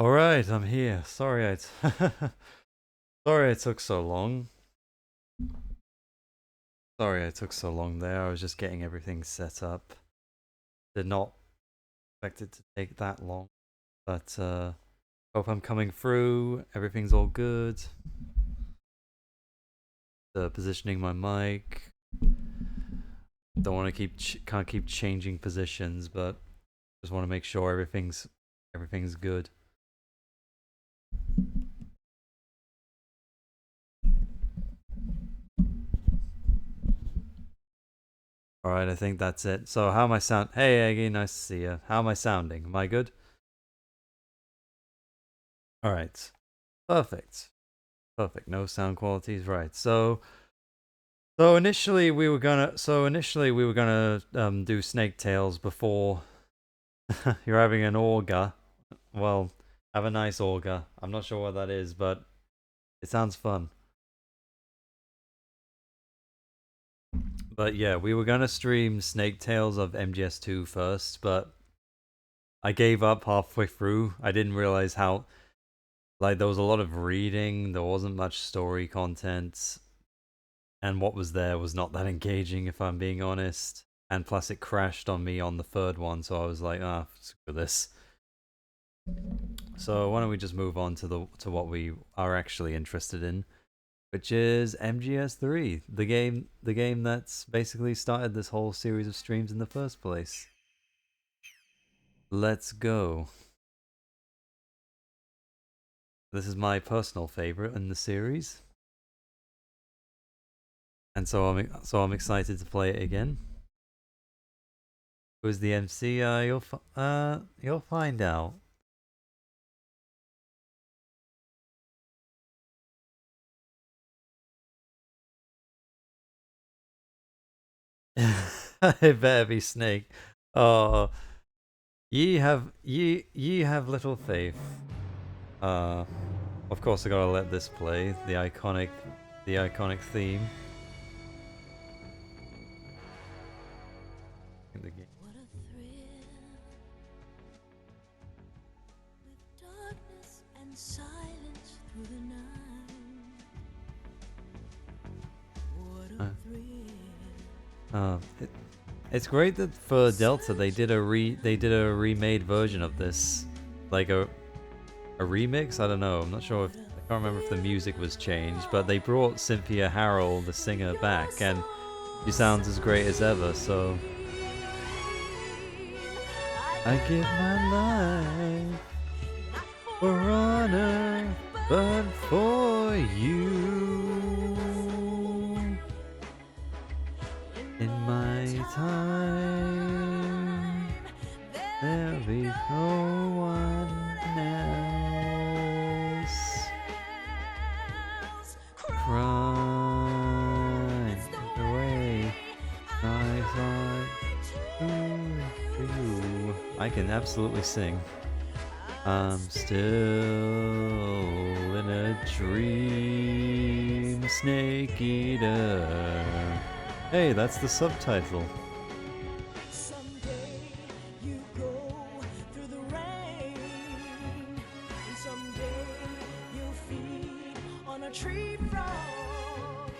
All right, I'm here. Sorry it took so long. Sorry it took so long there. I was just getting everything set up. Did not expect it to take that long, but hope I'm coming through. Everything's all good. Positioning my mic. Don't want to can't keep changing positions, but just want to make sure everything's good. All right, I think that's it. So how am I sound? Hey, Aggie, nice to see you. How am I sounding? Am I good? All right, perfect. Perfect. No sound qualities, right? So initially we were gonna do Snake Tales before. You're having an Auga. Well, have a nice Auga. I'm not sure what that is, but it sounds fun. But yeah, we were gonna stream Snake Tales of MGS2 first, but I gave up halfway through. I didn't realize how there was a lot of reading. There wasn't much story content. And what was there was not that engaging, if I'm being honest. And plus, it crashed on me on the third one, so I was like, ah, screw this. So why don't we just move on to what we are actually interested in, which is MGS3, the game that's basically started this whole series of streams in the first place. Let's go. This is my personal favorite in the series, and so I'm excited to play it again. Who's the MC? You'll find out. It better be Snake. Oh, ye have little faith. Uh, of course I gotta let this play the iconic theme. In the game. What a thrill with darkness and silence through the night. What a thrill. It's great that for Delta they did a remade version of this, like a remix. I don't know. I'm not sure if I can't remember if the music was changed, but they brought Cynthia Harrell, the singer, back, and she sounds as great as ever. So I give my life for honor, but for you. In my time, there'll be no one else. Crying away my thought to you. I can absolutely sing. I'm still in a dream, Snake Eater. Hey, that's the subtitle. Someday you go through the rain, and someday you'll feed on a tree frog.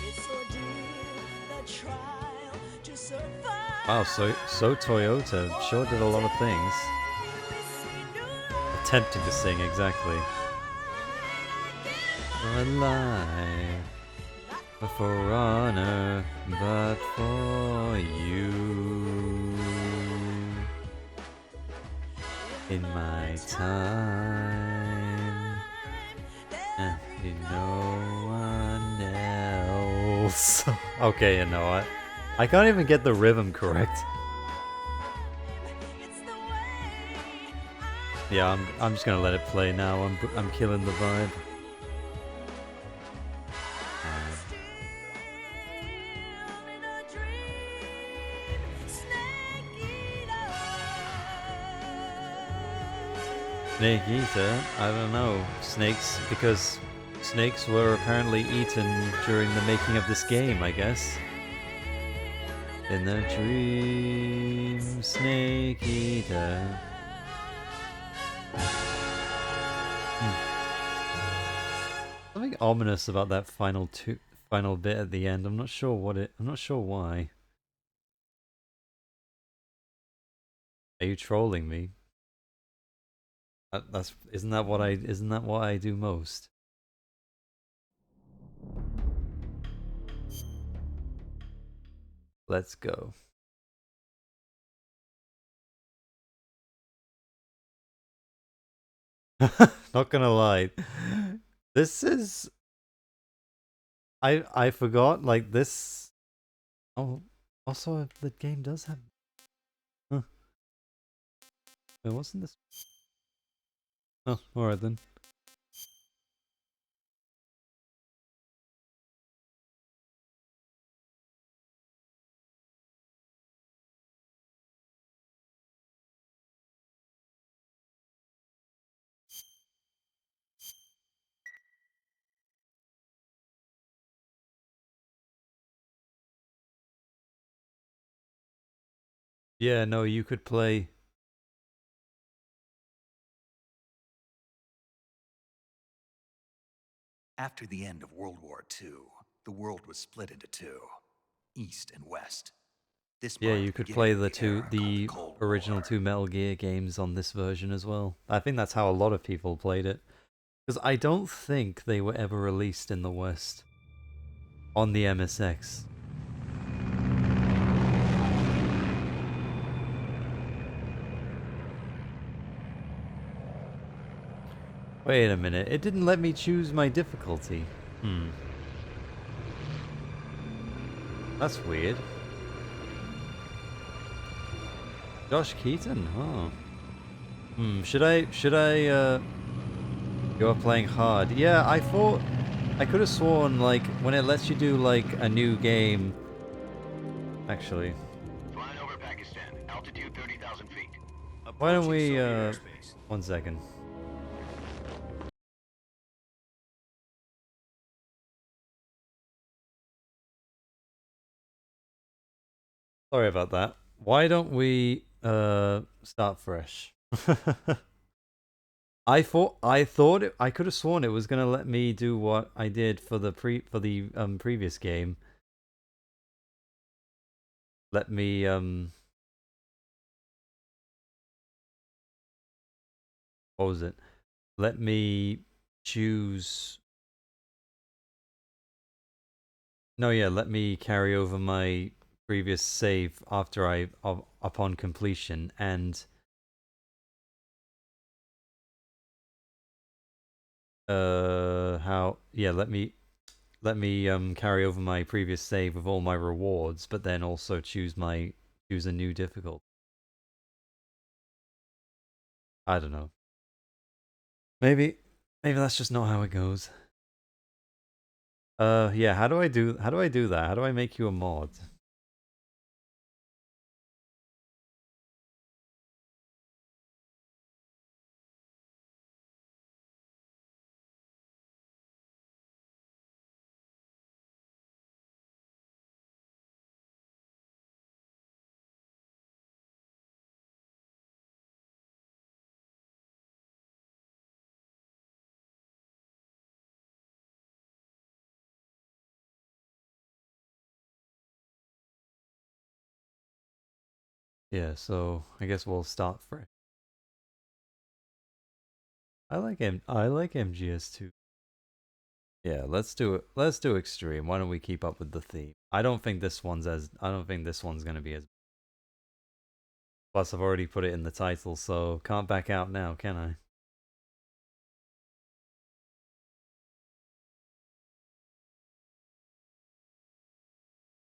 It's ordeal, the trial to survive. Wow, so Toyota sure did a lot of things. Attempting to sing exactly. Alive. For honor, but for you. In my time, and no one else. Okay, you know what? I can't even get the rhythm correct. Yeah, I'm just gonna let it play now. I'm killing the vibe. Snake Eater? I don't know. Snakes, because snakes were apparently eaten during the making of this game, I guess. In the dream, Snake Eater. ominous about that final bit at the end. I'm not sure why. Are you trolling me? Isn't that what I do most? Let's go. Not gonna lie. This is I forgot like this. Oh, also the game does have. Huh. Wait, wasn't this? Oh, alright then. Yeah, no, you could play. After the end of World War II, the world was split into two, East and West. This Yeah, marked you the could beginning play of the era called the Cold original War. 2 Metal Gear games on this version as well. I think that's how a lot of people played it. Because I don't think they were ever released in the West on the MSX. Wait a minute, it didn't let me choose my difficulty. That's weird. Josh Keaton, huh? Should I go playing hard? Yeah, I thought I could have sworn like when it lets you do like a new game. Actually, Flying over Pakistan, altitude 30,000 feet. why don't we 1 Approaching second. Sorry about that. Why don't we start fresh? I could have sworn it was gonna let me do what I did for the previous game. Let me what was it? Let me choose. No, yeah, let me carry over my previous save after upon completion, and how, yeah, let me carry over my previous save with all my rewards, but then also choose a new difficulty. I don't know. Maybe that's just not how it goes. Yeah, how do I do that? How do I make you a mod? Yeah, so I guess we'll start fresh. I like MGS2. Yeah, let's do it. Let's do extreme. Why don't we keep up with the theme? I don't think this one's gonna be as. Plus, I've already put it in the title, so can't back out now, can I?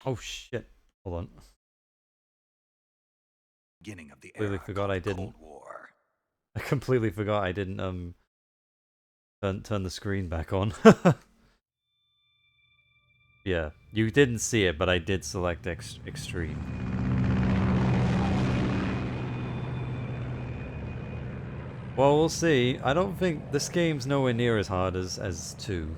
Oh shit! Hold on. Beginning of the Completely era forgot called I the didn't. Cold War. I completely forgot I didn't turn the screen back on. Yeah, you didn't see it, but I did select extreme. Well, we'll see. I don't think this game's nowhere near as hard as 2.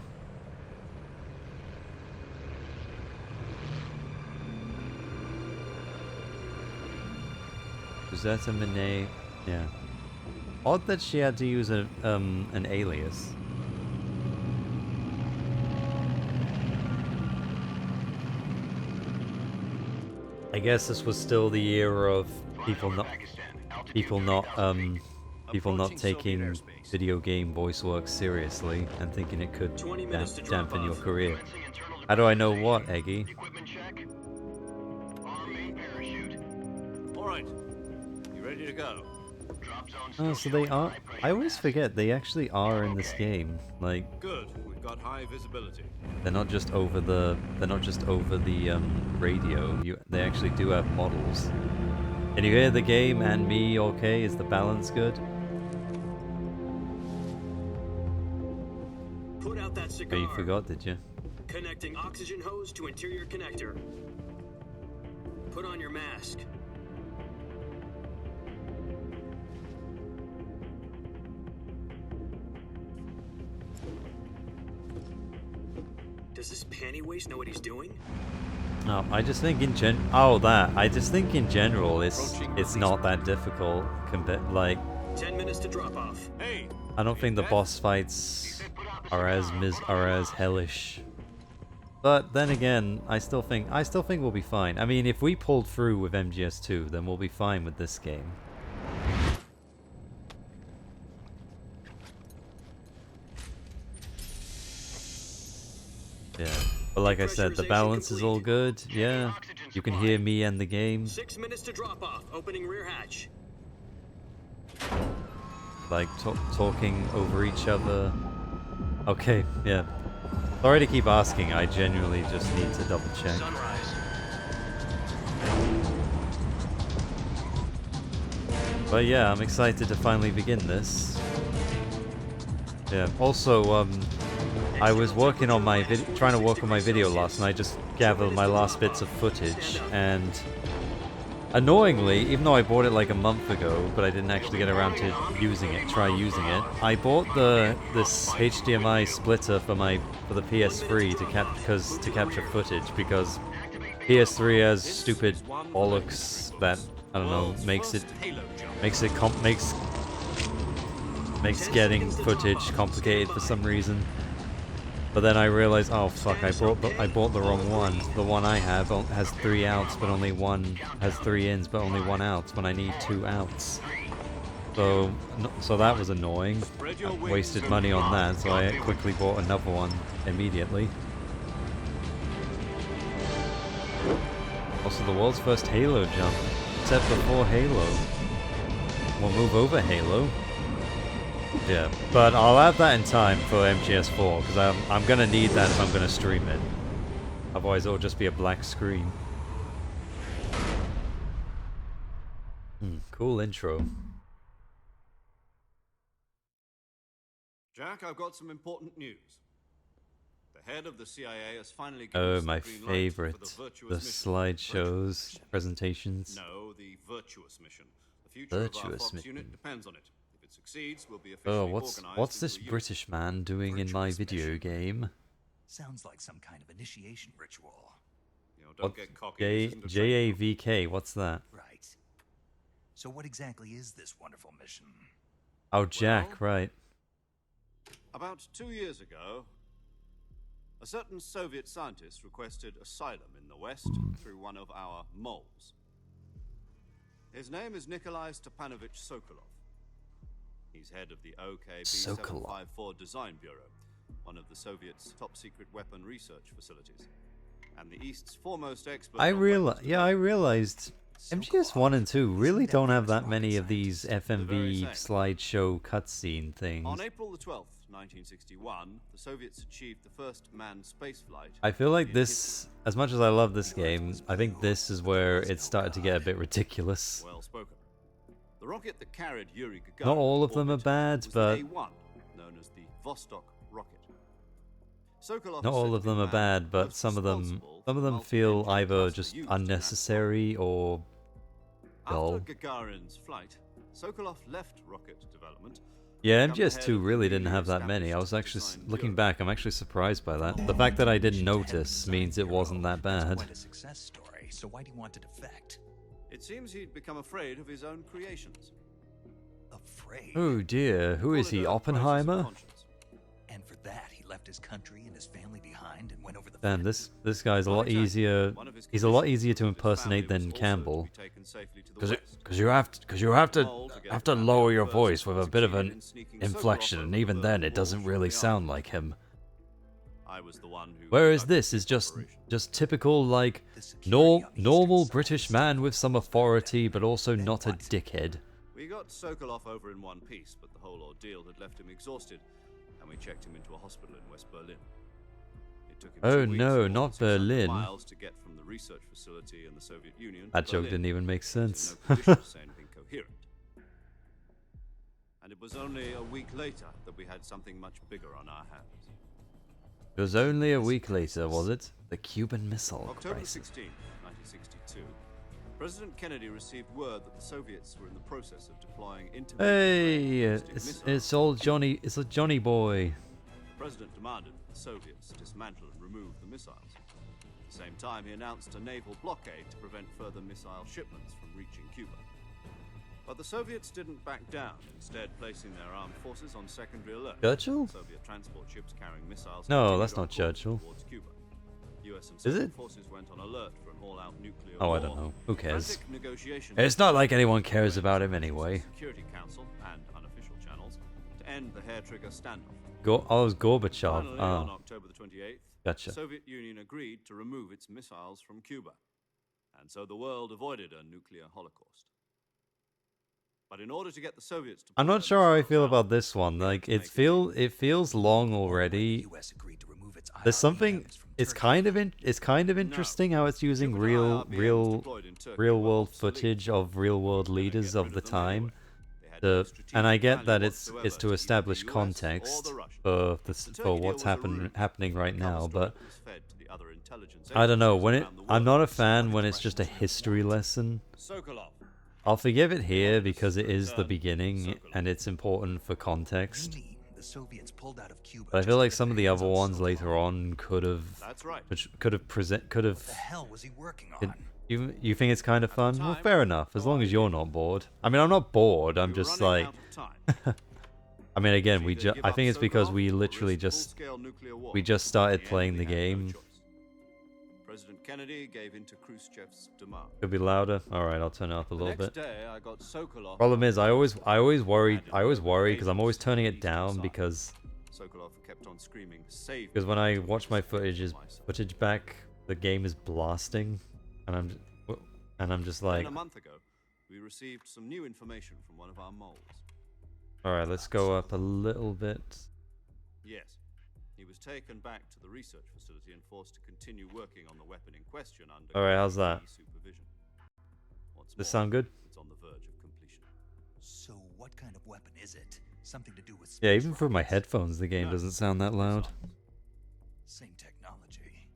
Rosetta Monet, yeah. Odd that she had to use an alias. I guess this was still the era of Flying people over not Pakistan. Altitude people not 30,000 feet. people not Approaching Soviet taking airspace. video game voice work seriously and thinking it could 20 minutes to drop dampen your off. career. Commencing internal How do I know depressurization. what, Eggy? Equipment check. Arm main parachute. All right. You ready to go? Drop zone Oh, still so they showing are. high pressure I always gas. forget they actually are in this game. Like Good. We've got high visibility. they're not just over the radio. They actually do have models. Can you hear the game and me? Okay, is the balance good? Put out that Oh, cigar. you forgot, did you? Connecting oxygen hose to interior connector. Put on your mask. Does this panty waste know what he's doing? No, I just think I just think in general, it's not that difficult. Like 10 minutes to drop off. Hey. I don't think the boss fights are as hellish. But then again, I still think we'll be fine. I mean, if we pulled through with MGS2, then we'll be fine with this game. Yeah. But like I said, the balance is all good. Yeah. You can hear me and the game. 6 minutes to drop off. Opening rear hatch. Like talking over each other. Okay, yeah. Sorry to keep asking, I genuinely just need to double check. Sunrise. But yeah, I'm excited to finally begin this. Yeah, also, I was working on my trying to work on my video last night, just gathered my last bits of footage, and annoyingly, even though I bought it like a month ago, but I didn't actually get around to using it, I bought this HDMI splitter for the PS3 to capture footage, because PS3 has stupid bollocks that I don't know makes getting footage complicated for some reason. But then I realized, oh fuck, I bought the wrong one. The one I have has 3 outs, but only one has 3 ins, but only 1 out when I need 2 outs. So that was annoying. I wasted money on that, so I quickly bought another one immediately. Also, the world's first Halo jump, except before Halo. We'll move over Halo. Yeah, but I'll add that in time for MGS4, because I'm gonna need that if I'm gonna stream it. Otherwise it'll just be a black screen. Cool intro. Jack, I've got some important news. The head of the CIA has finally given Oh, us the my green light favorite. for the The virtuous mission. slideshows, presentations. No, the virtuous mission. The future of our Virtuous Fox mission. unit depends on it. If it succeeds, we'll be officially Oh, organized what's into this a unit. British man doing in my Virtuous video mission. game? Sounds like some kind of initiation ritual. You know, don't What? get cocky. This isn't a training JAVK, what's that? Right. So what exactly is this wonderful mission? Oh, Jack, Well- right. About 2 years ago, a certain Soviet scientist requested asylum in the West through one of our moles. His name is Nikolai Stepanovich Sokolov. He's head of the OKB-754 Design Bureau, one of the Soviets' top-secret weapon research facilities, and the East's foremost expert. I on realized MGS 1 and 2 really Isn't that don't have famous that many rocket of these scientist? The very FMV same. slideshow cutscene things. On April the 12th, 1961, the Soviets achieved the first manned spaceflight. I feel like in this, as much as I love this game, I think this is where it started to get a bit ridiculous. Well spoken. The rocket that carried Yuri Gagarin Not all of to them are orbit bad, was but the A1, known as the Vostok rocket. Sokolov not is all said of to be them are the man bad, but most some of them responsible for the feel multi-engine either cluster just used in that unnecessary or dull. After Gagarin's flight, Sokolov left rocket development. Yeah, become the head MGS2 of the really didn't newly have that many. I was established actually design looking bureau. back, I'm actually surprised by that. The fact that I didn't notice means it wasn't that That's bad. quite a success story. So why do you want to defect? It seems he'd become afraid of his own creations. Afraid. Oh dear, who is Call it he, a crisis of Oppenheimer? conscience. And for that, he left left his country and his family behind and went over the Dan, fence. this guy's a lot Well, exactly. easier. One of his He's a lot conditions easier to was his impersonate family than was also Campbell. to be taken safely to the Because west. you have to Mole to get have to family lower out your first voice with a bit of succeeded an in sneaking inflection, Sokolov and over even the then Berlin it doesn't Wall really shortly sound after. like him. I was the one who Whereas conducted this the is just operation. typical like The security on the eastern normal side British was man with some authority, but also Then not a what? dickhead. We got Sokolov over in one piece, but the whole ordeal had left him exhausted, and we checked him into a hospital in West Berlin. It took him Oh, 2 weeks no, or not 600 Berlin. miles to get from the research facility in the Soviet Union to That joke Berlin. didn't even make He was in sense. no condition to say anything coherent. And it was only a week later that we had something much bigger on our hands. It was only a week later, was it? The Cuban Missile October Crisis. 16, 1962, President Kennedy received word that the Soviets were in the process of deploying intermediate Hey, ballistic it's missiles. old Johnny. It's a Johnny boy. The President demanded that the Soviets dismantle and remove the missiles. At the same time, he announced a naval blockade to prevent further missile shipments from reaching Cuba. But the Soviets didn't back down, instead placing their armed forces on secondary alert. Churchill? Soviet transport ships carrying missiles No, continued that's on not course Churchill. towards Cuba. US and Is Soviet it? forces went on alert for an all-out nuclear Oh, war. I don't know. Who cares? Frantic negotiations It's not like anyone took cares place about him with the anyway. Security Council and unofficial channels to end the hair-trigger standoff. Oh, it was Gorbachev. Finally, on Oh, October the 28th, gotcha. the Soviet Union agreed to remove its missiles from Cuba, and so the world avoided a nuclear holocaust. But in order to get the Soviets to I'm put not their sure how I missiles feel out, about this one. we had Like to make a deal. it feels long The already. US agreed to remove its There's something. IRBMs from It's Turkey. kind of interesting how it's using Cuban real IRBMs deployed in Turkey real were world obsolete. footage of real world We're gonna leaders get of rid the them anyway. time. They had no And I strategic get value that it's whatsoever to either the establish US or context the Russians. for The for Turkey what's deal was a ruse, happening right a cover now. story But that was fed to the other intelligence I don't know agencies when it. around the I'm not world. a fan when it's just a history lesson. Sokolov. I'll forgive it here because it is the beginning and it's important for context. You mean the Soviets pulled out of Cuba But I just feel to like get some of their the hands other on ones Sokolov? later on could have That's right. could have. What the hell was he working It- on? you think it's kind of At the fun? Well, time, fair enough. As no long as idea. you're not bored. I mean, I'm not bored. I'm We were just running like. out of time. I mean, again, Either we give I up think it's because Sokolov we or literally risk just full-scale nuclear war. we just started In the end, playing we the had no game. choice. President Kennedy gave in to Khrushchev's demand. Could be louder. All right, I'll turn it up a The little next bit. day, I got Sokolov. Problem is, I always worry because I'm always Agents turning of it the down Eastern because Sokolov kept on screaming, "Save because me," when I until he watch my was fed footage by myself. footage back, the game is blasting, and I'm just like, Then a month ago, we received some new information from one of our moles. all right, let's go up a little bit. Yes, he was taken back to the research facility and forced to continue working on the weapon in question under All right, how's that? KGB supervision. What's Does this more, sound good? It's on the verge of completion. So what kind of weapon is it? Something to do with Yeah, space even through my rockets? headphones, the game No, doesn't sound that loud. missiles. Same technology.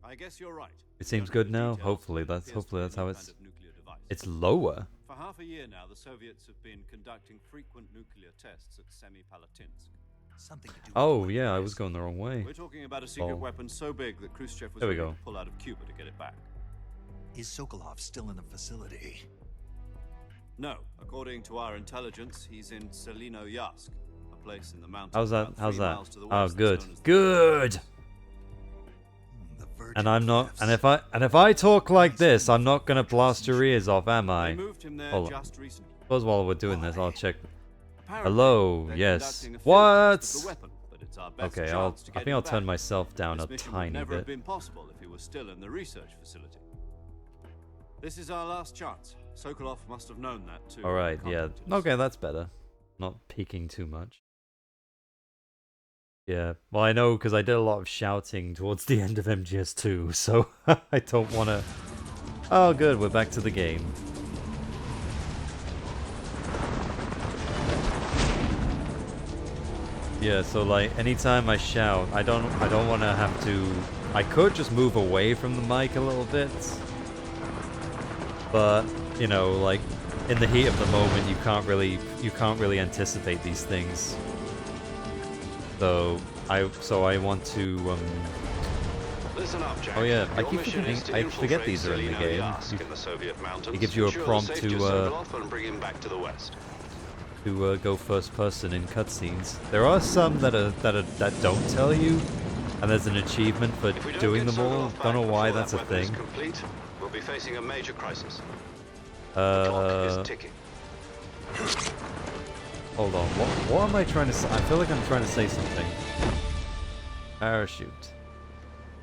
I guess you're right. It We seems don't good have the now. details, Hopefully but it appears to be that's a how new it's. kind of nuclear device. It's lower. For half a year now, the Soviets have been conducting frequent nuclear tests at Semipalatinsk. Something to do with Oh weapon yeah, I risk. was going the wrong way. We're talking about a secret Oh. weapon so big that Khrushchev was There we willing go. to pull out of Cuba to get it back. Is Sokolov still in the facility? No, according to our intelligence, he's in Selino Yask, a place in the mountains. How's that? about How's 3 that? miles to the Oh, west that's good, known as the good. The Virgin And I'm not. Cliffs. And if I talk like this, I'm not gonna blast your ears off, am They I? moved him there Hold on. just recently. Suppose while we're doing this, I'll check. Apparently, Hello, they're yes. conducting a field What? test of the weapon, but it's our best Okay, chance to I get think him I'll turn back. myself down This a mission would tiny never have bit. been possible if he was still in the research facility. This is our last chance. Sokolov must have known that too. All right, and yeah. contacted us. Okay, that's better. Not peeking too much. Yeah. Well, I know because I did a lot of shouting towards the end of MGS2, so I don't want to. Oh, good. We're back to the game. Yeah. So like, anytime I shout, I don't want to have to. I could just move away from the mic a little bit, but you know, like in the heat of the moment, you can't really anticipate these things. So I want to Listen up, Jack. Oh, yeah, I Your keep mission forgetting- is to I forget infiltrate these are in the Selino game. Yask in the Soviet mountains, it gives you a ensure the prompt safety to, of Sokolov and bring him back to the west. to go first person in cutscenes. There are some that don't tell you, and there's an achievement for If we don't doing get them all. Sokolov Don't know back why before that's that a weapon is thing. complete, we'll be facing a major crisis. The clock is ticking. Hold on. What am I trying to say? I feel like I'm trying to say something. Parachute.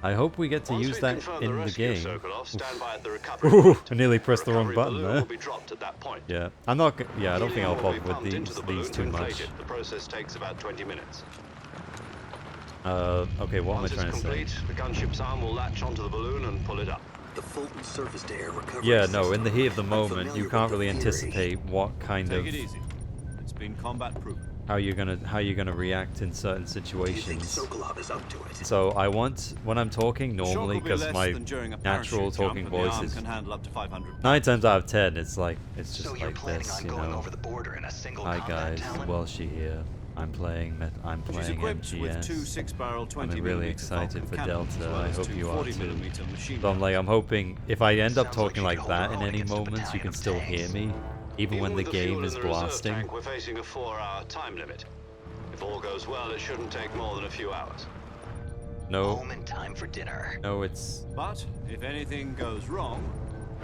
I hope we get to Once use we that confirm in the rescue of game. Sokolov, stand by at the recovery Ooh, point. I nearly pressed the wrong recovery button balloon there. will be dropped at that point. Yeah, I'm not. Yeah, I don't think I'll Helium will be bother with pumped into the these balloon too to inflate much. it. The process takes about 20 minutes. Okay, what am I Once trying it's to say? complete, the gunship's arm will latch onto the balloon and pull it up. The Fulton surface to air recovery Yeah, no, in system. the heat of the I'm moment, familiar you with can't the really theory. anticipate what kind of Take it easy. It's been combat proven. how you're gonna react in certain Do you think situations. Sokolov is up to it? So I want when I'm talking The shock normally, will be because less my than during a natural parachute talking jump, and the voice arm is can handle up to 500 9 times out of 10. It's like it's just So you're like planning this, on you going know. over the border in a single Hi combat guys, Talon? Welshie here. I'm playing She's equipped with two MGS. 6-barrel 20 I'm really excited for Delta. As well I as hope two you are 40 too. machine So I'm guns. hoping if I end up Sounds like talking she like could hold her that in own any against a moments, you battalion can of still hear tanks. me, even when the with the fuel game in is the reserve blasting. tank, we're facing a 4-hour time limit. If all goes well, it shouldn't take more than a few hours. No, Home in time for dinner. no, it's But if anything goes wrong,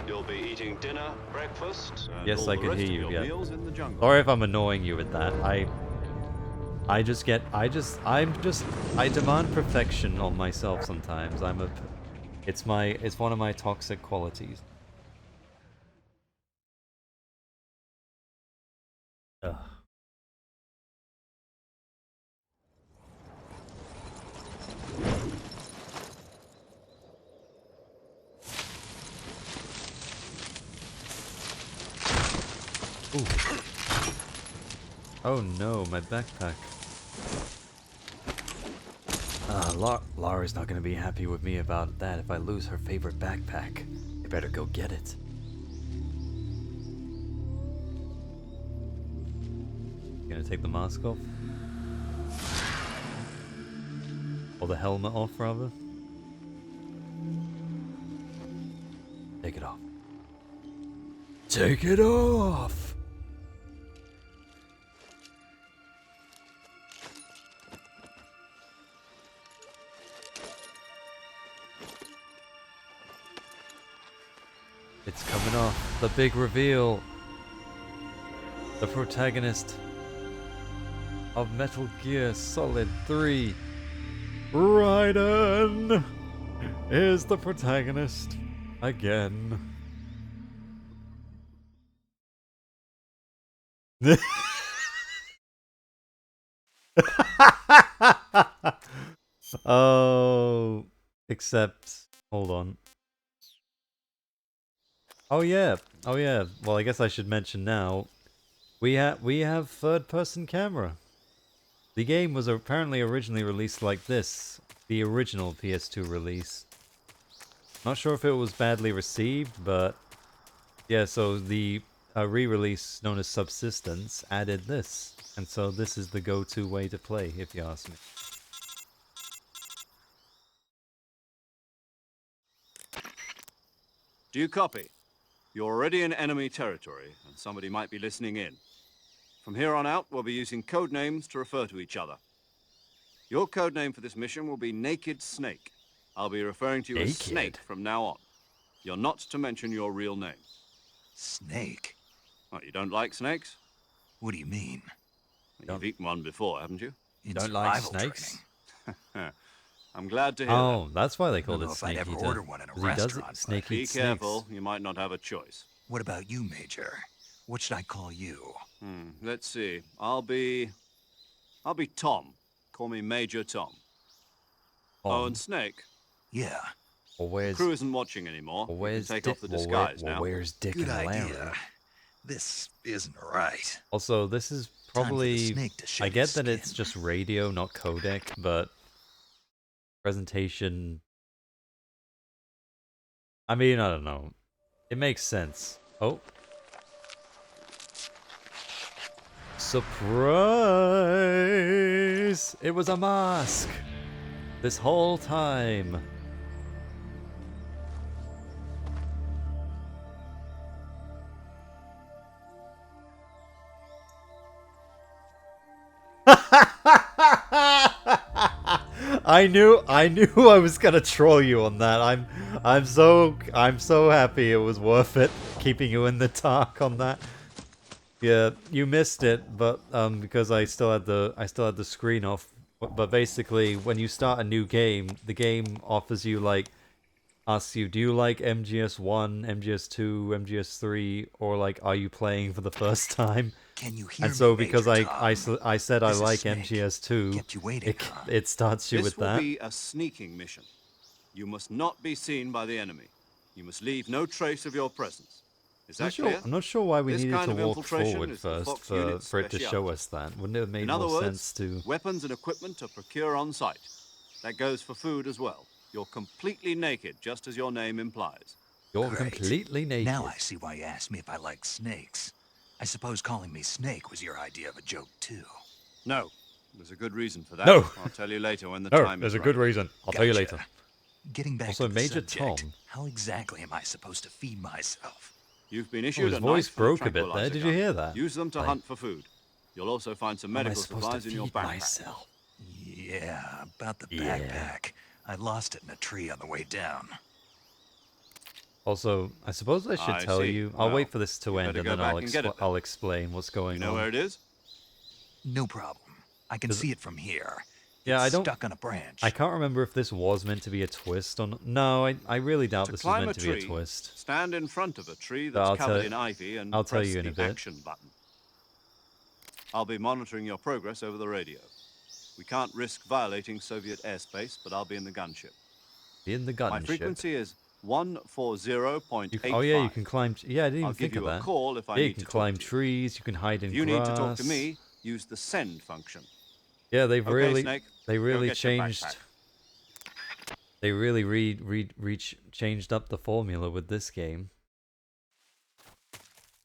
You'll be eating dinner, breakfast. and Yes, all I the can rest hear of you, your yeah. meals in the jungle. Sorry if I'm annoying you with that. I demand perfection on myself sometimes. It's one of my toxic qualities. Ugh. Ooh. Oh no, my backpack. Laura's not gonna be happy with me about that if I lose her favorite backpack. I better go get it. You gonna take the mask off? Or the helmet off, rather? Take it off. Take it off! It's coming off. The big reveal. The protagonist of Metal Gear Solid 3, Raiden, is the protagonist again. Oh, except, hold on. Oh yeah, oh yeah. Well, I guess I should mention now. We have third-person camera. The game was apparently originally released like this, the original PS2 release. Not sure if it was badly received, but yeah. So the re-release known as Subsistence added this, and so this is the go-to way to play, if you ask me. Do you copy? You're already in enemy territory, and somebody might be listening in. From here on out, we'll be using code names to refer to each other. Your code name for this mission will be Naked Snake. I'll be referring to you as Snake Naked? from now on. You're not to mention your real name. Snake? What, you don't like snakes? What do you mean? You've eaten one before, haven't you? In Don't like survival snakes? training. I'm glad to hear Oh, that's why they I called don't know it if I'd Snake ever Eater. order one in a 'Cause he does it, restaurant, Snake but- that. Be eats careful, snakes. you might not have a choice. What about you, Major? What should I call you? Let's see. I'll be Tom. Call me Major Tom. Oh, and Snake. Yeah, Or where's, Crew isn't watching anymore. or You can where's take Dick? off the disguise now. Where's Dick good and Larry? idea. This isn't right. Also, this is Time for the probably. snake to shed I get his that it's skin. just radio, not codec, but presentation. I mean, I don't know. It makes sense. Oh. Surprise! It was a mask! This whole time. I knew I was gonna troll you on that. I'm so happy it was worth it keeping you in the dark on that. Yeah, you missed it, but because I still had the screen off. But basically, when you start a new game, the game offers you like asks you, do you like MGS1, MGS2, MGS3, or like are you playing for the first time? Can you hear And so me, because Major I Tom? said I This is like Snake. MGS2, Kept you waiting, it, huh? it starts you This with will that. be a sneaking mission. You must not be seen by the enemy. You must leave no trace of your presence. Is that clear? I'm not sure why we This needed kind to of walk infiltration forward is the first Fox for unit's it to show speciality. us that. Wouldn't it have made In other more words, sense to... weapons and equipment are procure on site. That goes for food as well. You're completely naked, just as your name implies. You're Great. completely naked. Now I see why you asked me if I like snakes. I suppose calling me Snake was your idea of a joke, too. No, there's a good reason for that. No. I'll tell you later when the No, time there's is a right. good reason. I'll tell you Gotcha. later. Getting back Also, to the Major subject, Tom. how exactly am I supposed to feed myself? You've been issued his a voice knife and broke a bit there. tranquilizer Did you gun. hear that? Use them to Like, hunt for food. You'll also find some How am I medical supposed supplies to in your feed backpack. myself? Yeah, about the Yeah. backpack. I lost it in a tree on the way down. Also, I suppose I should I tell see. you. I'll Well, wait for this to you end, better and go then back and get it then. I'll explain what's going You know on. where it is? No problem. I can Does see it from here. Yeah, It's I don't- stuck on a branch. I can't remember if this was meant to be a twist or not. No, I really doubt To this was climb meant a to be a tree, twist. stand in front of a tree But that's I'll covered tell- in ivy and I'll tell press you in the a bit. action button. I'll be monitoring your progress over the radio. We can't risk violating Soviet airspace, but I'll be in the gunship. Be in the My gunship. frequency is 140.85. Oh yeah, you can climb. Yeah, I didn't I'll even think give of you a that. call if I Yeah, you need can to talk climb to you. trees. You can hide in If you need to talk to grass. me, use the send function. Yeah, they've Okay, really, Snake, they go really get your changed. backpack. They really changed up the formula with this game.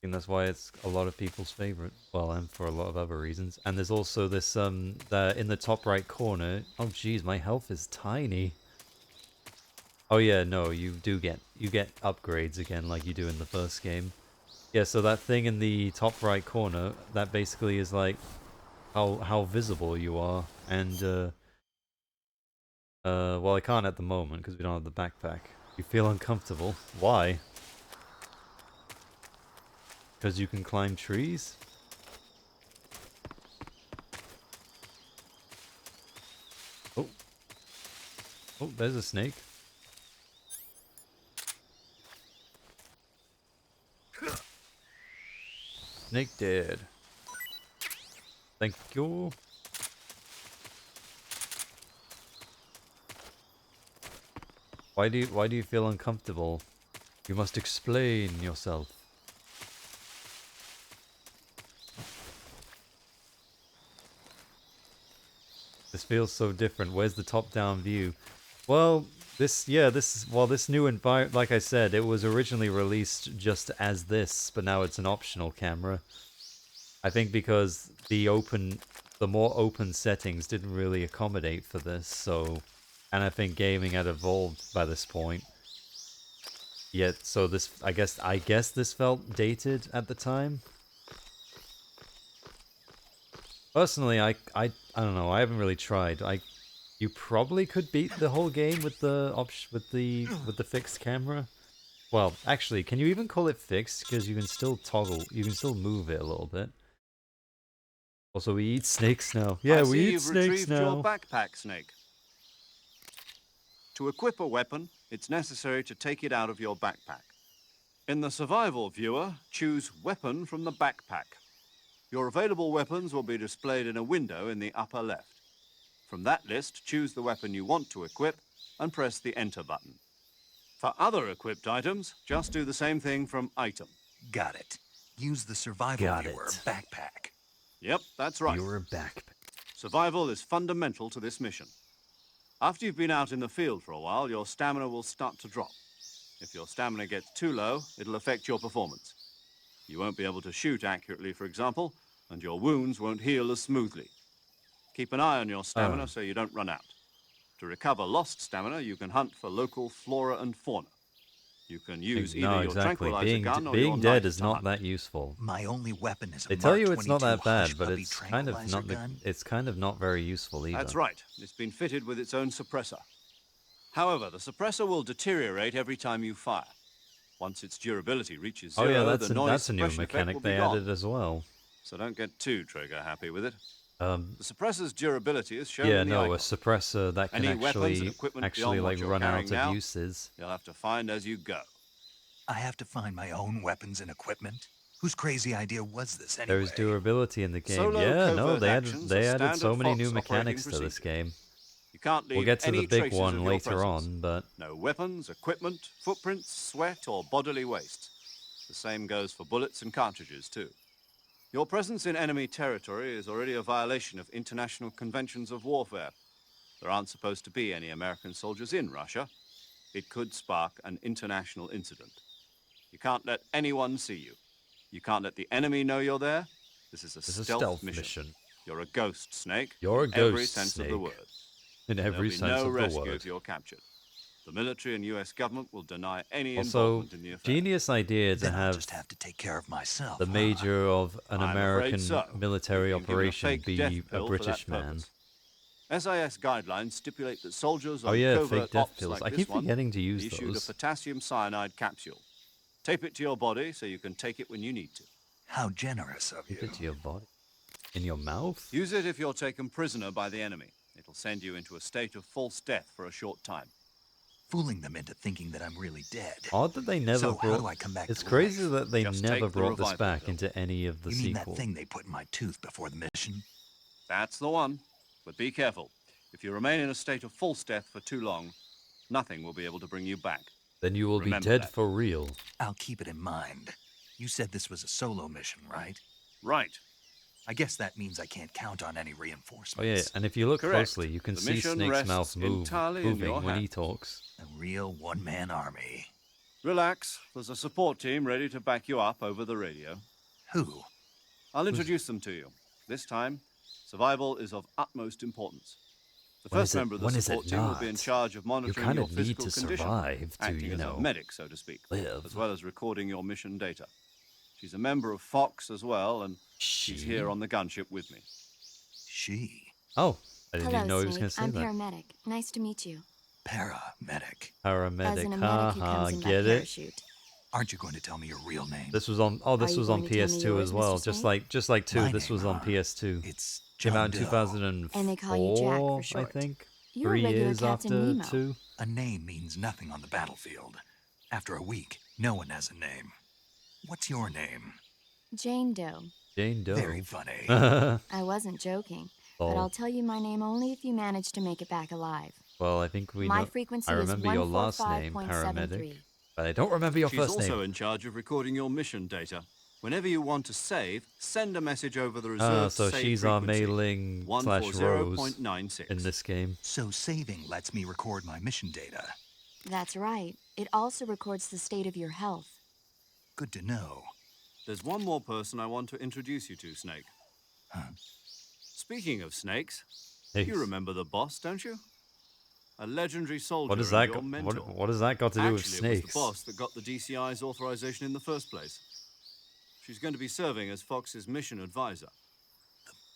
And that's why it's a lot of people's favorite. Well, and for a lot of other reasons. And there's also this in the top right corner. Oh geez, my health is tiny. Oh yeah, no, you get upgrades again like you do in the first game. Yeah, so that thing in the top right corner, that basically is like how visible you are. And well, I can't at the moment because we don't have the backpack. You feel uncomfortable. Why? Because you can climb trees? Oh. Oh, there's a snake. Snake dead. Thank you. Why do you feel uncomfortable? You must explain yourself. This feels so different. Where's the top-down view? Well, this new environment, like I said, it was originally released just as this, but now it's an optional camera. I think because the more open settings didn't really accommodate for this, so, and I think gaming had evolved by this point. Yet, so this, I guess this felt dated at the time. Personally, I don't know. I haven't really tried. You probably could beat the whole game with the with the fixed camera. Well, actually, can you even call it fixed? Because you can still toggle. You can still move it a little bit. Also, we eat snakes now. Yeah, I we see eat you've snakes retrieved now. your backpack, Snake. To equip a weapon, it's necessary to take it out of your backpack. In the survival viewer, choose Weapon from the backpack. Your available weapons will be displayed in a window in the upper left. From that list, choose the weapon you want to equip and press the Enter button. For other equipped items, just do the same thing from Item. Got it. Use the survival Got viewer it. backpack. Yep, that's right. You're a backpack. Survival is fundamental to this mission. After you've been out in the field for a while, your stamina will start to drop. If your stamina gets too low, it'll affect your performance. You won't be able to shoot accurately, for example, and your wounds won't heal as smoothly. Keep an eye on your stamina so you don't run out. To recover lost stamina, you can hunt for local flora and fauna. You can use either No, your exactly. tranquilizer gun or your Being dead knife is to not hunt. that useful. My only weapon is a They tell Mark you it's not 22 that bad, hush but puppy it's kind of tranquilizer not the. gun. It's kind of not very useful either. That's right. It's been fitted with its own suppressor. However, the suppressor will deteriorate every time you fire. Once its durability reaches Oh zero, yeah, the noise that's a new suppression effect will mechanic be they gone. added as well. So don't get too trigger happy with it. Um, The suppressor's durability is shown yeah, in the no, a icon. suppressor that can Any weapons and actually equipment beyond what like you're run carrying out now, of uses. You'll have to find as you go. I have to find my own weapons and equipment? Whose crazy idea was this anyway? There's durability in the game. Solo yeah, no, covert they actions added are so standard many new Fox operating mechanics to this procedure. game. You can't leave We'll get to any the big traces one of your later presence. on, but No weapons, equipment, footprints, sweat, or bodily waste. The same goes for bullets and cartridges, too. Your presence in enemy territory is already a violation of international conventions of warfare. There aren't supposed to be any American soldiers in Russia. It could spark an international incident. You can't let anyone see you. You can't let the enemy know you're there. This is a it's a stealth, stealth mission. mission. You're a ghost, Snake. You're a in every ghost, sense of the Snake. word. In every There'll be sense no of the rescue word. if you're captured. The military and U.S. government will deny any Also, involvement in the affair. genius idea to Then I'll have just have to take care of myself. the huh? major of an I'm afraid American so. military You've been given a operation fake be death a pill for British that man. purpose. SIS guidelines stipulate that soldiers Oh on yeah, covert fake death ops pills. like I this keep one forgetting to use issued a those. potassium cyanide capsule. Tape it to your body so you can take it when you need to. How generous of Keep you. it to your body. In your mouth? Use it if you're taken prisoner by the enemy. It'll send you into a state of false death for a short time. Fooling them into thinking that I'm really dead. Odd that they never So how brought. do I come back It's to crazy life? that they Just never take the brought this revival back pill. into any of the You mean sequels. that thing they put in my tooth before the mission? That's the one. But be careful. If you remain in a state of false death for too long, nothing will be able to bring you back. Then you will Remember be dead that. for real. I'll keep it in mind. You said this was a solo mission, right? Right. I guess that means I can't count on any reinforcements. Oh yeah, and if you look Correct. closely, you can The see mission Snake's rests mouth entirely in moving your when he hands. talks. A real one-man army. Relax. There's a support team ready to back you up over the radio. Who? I'll introduce them to you. This time, survival is of utmost importance. The When first is it- member of the when is support it team will be in not? charge of monitoring kind your of need physical to condition, survive to, acting you as know, a medic, so to speak, live. as well as recording your mission data. She's a member of Fox as well, and she's She? here on the gunship with me. She. Oh, I didn't Hello, even know he was going Snake. to say I'm that. paramedic. Nice to meet you. Paramedic. As Paramedic. in a medic who Haha, comes in by get it? parachute. Aren't you going to tell me your real name? This was on. Oh, this you was on going to tell me PS2 yours, as well. Mr. Just like 2. My This name, was on huh? PS2. It's Came out in John Doe. 2004, And they call you Jack for I short. think. You're a 3 regular years Captain after Nemo. 2. A name means nothing on the battlefield. After a week, no one has a name. What's your name? Jane Doe. Jane Doe. Very funny. I wasn't joking, but Oh. I'll tell you my name only if you manage to make it back alive. Well, I think we my know. frequency I is remember your last name, 145.73. Paramedic, but I don't remember your She's first also name. in charge of recording your mission data. Whenever you want to save, send a message over the reserved So save she's our frequency, mailing slash Rose 140.96. in this game. So saving lets me record my mission data. That's right. It also records the state of your health. Good to know. There's one more person I want to introduce you to, Snake. Huh? Speaking of snakes, Hey, you remember the boss, don't you? A legendary soldier what does and that your got? mentor. What does that got to do with Actually, it was snakes? the boss that got the DCI's authorization in the first place. She's going to be serving as Fox's mission advisor.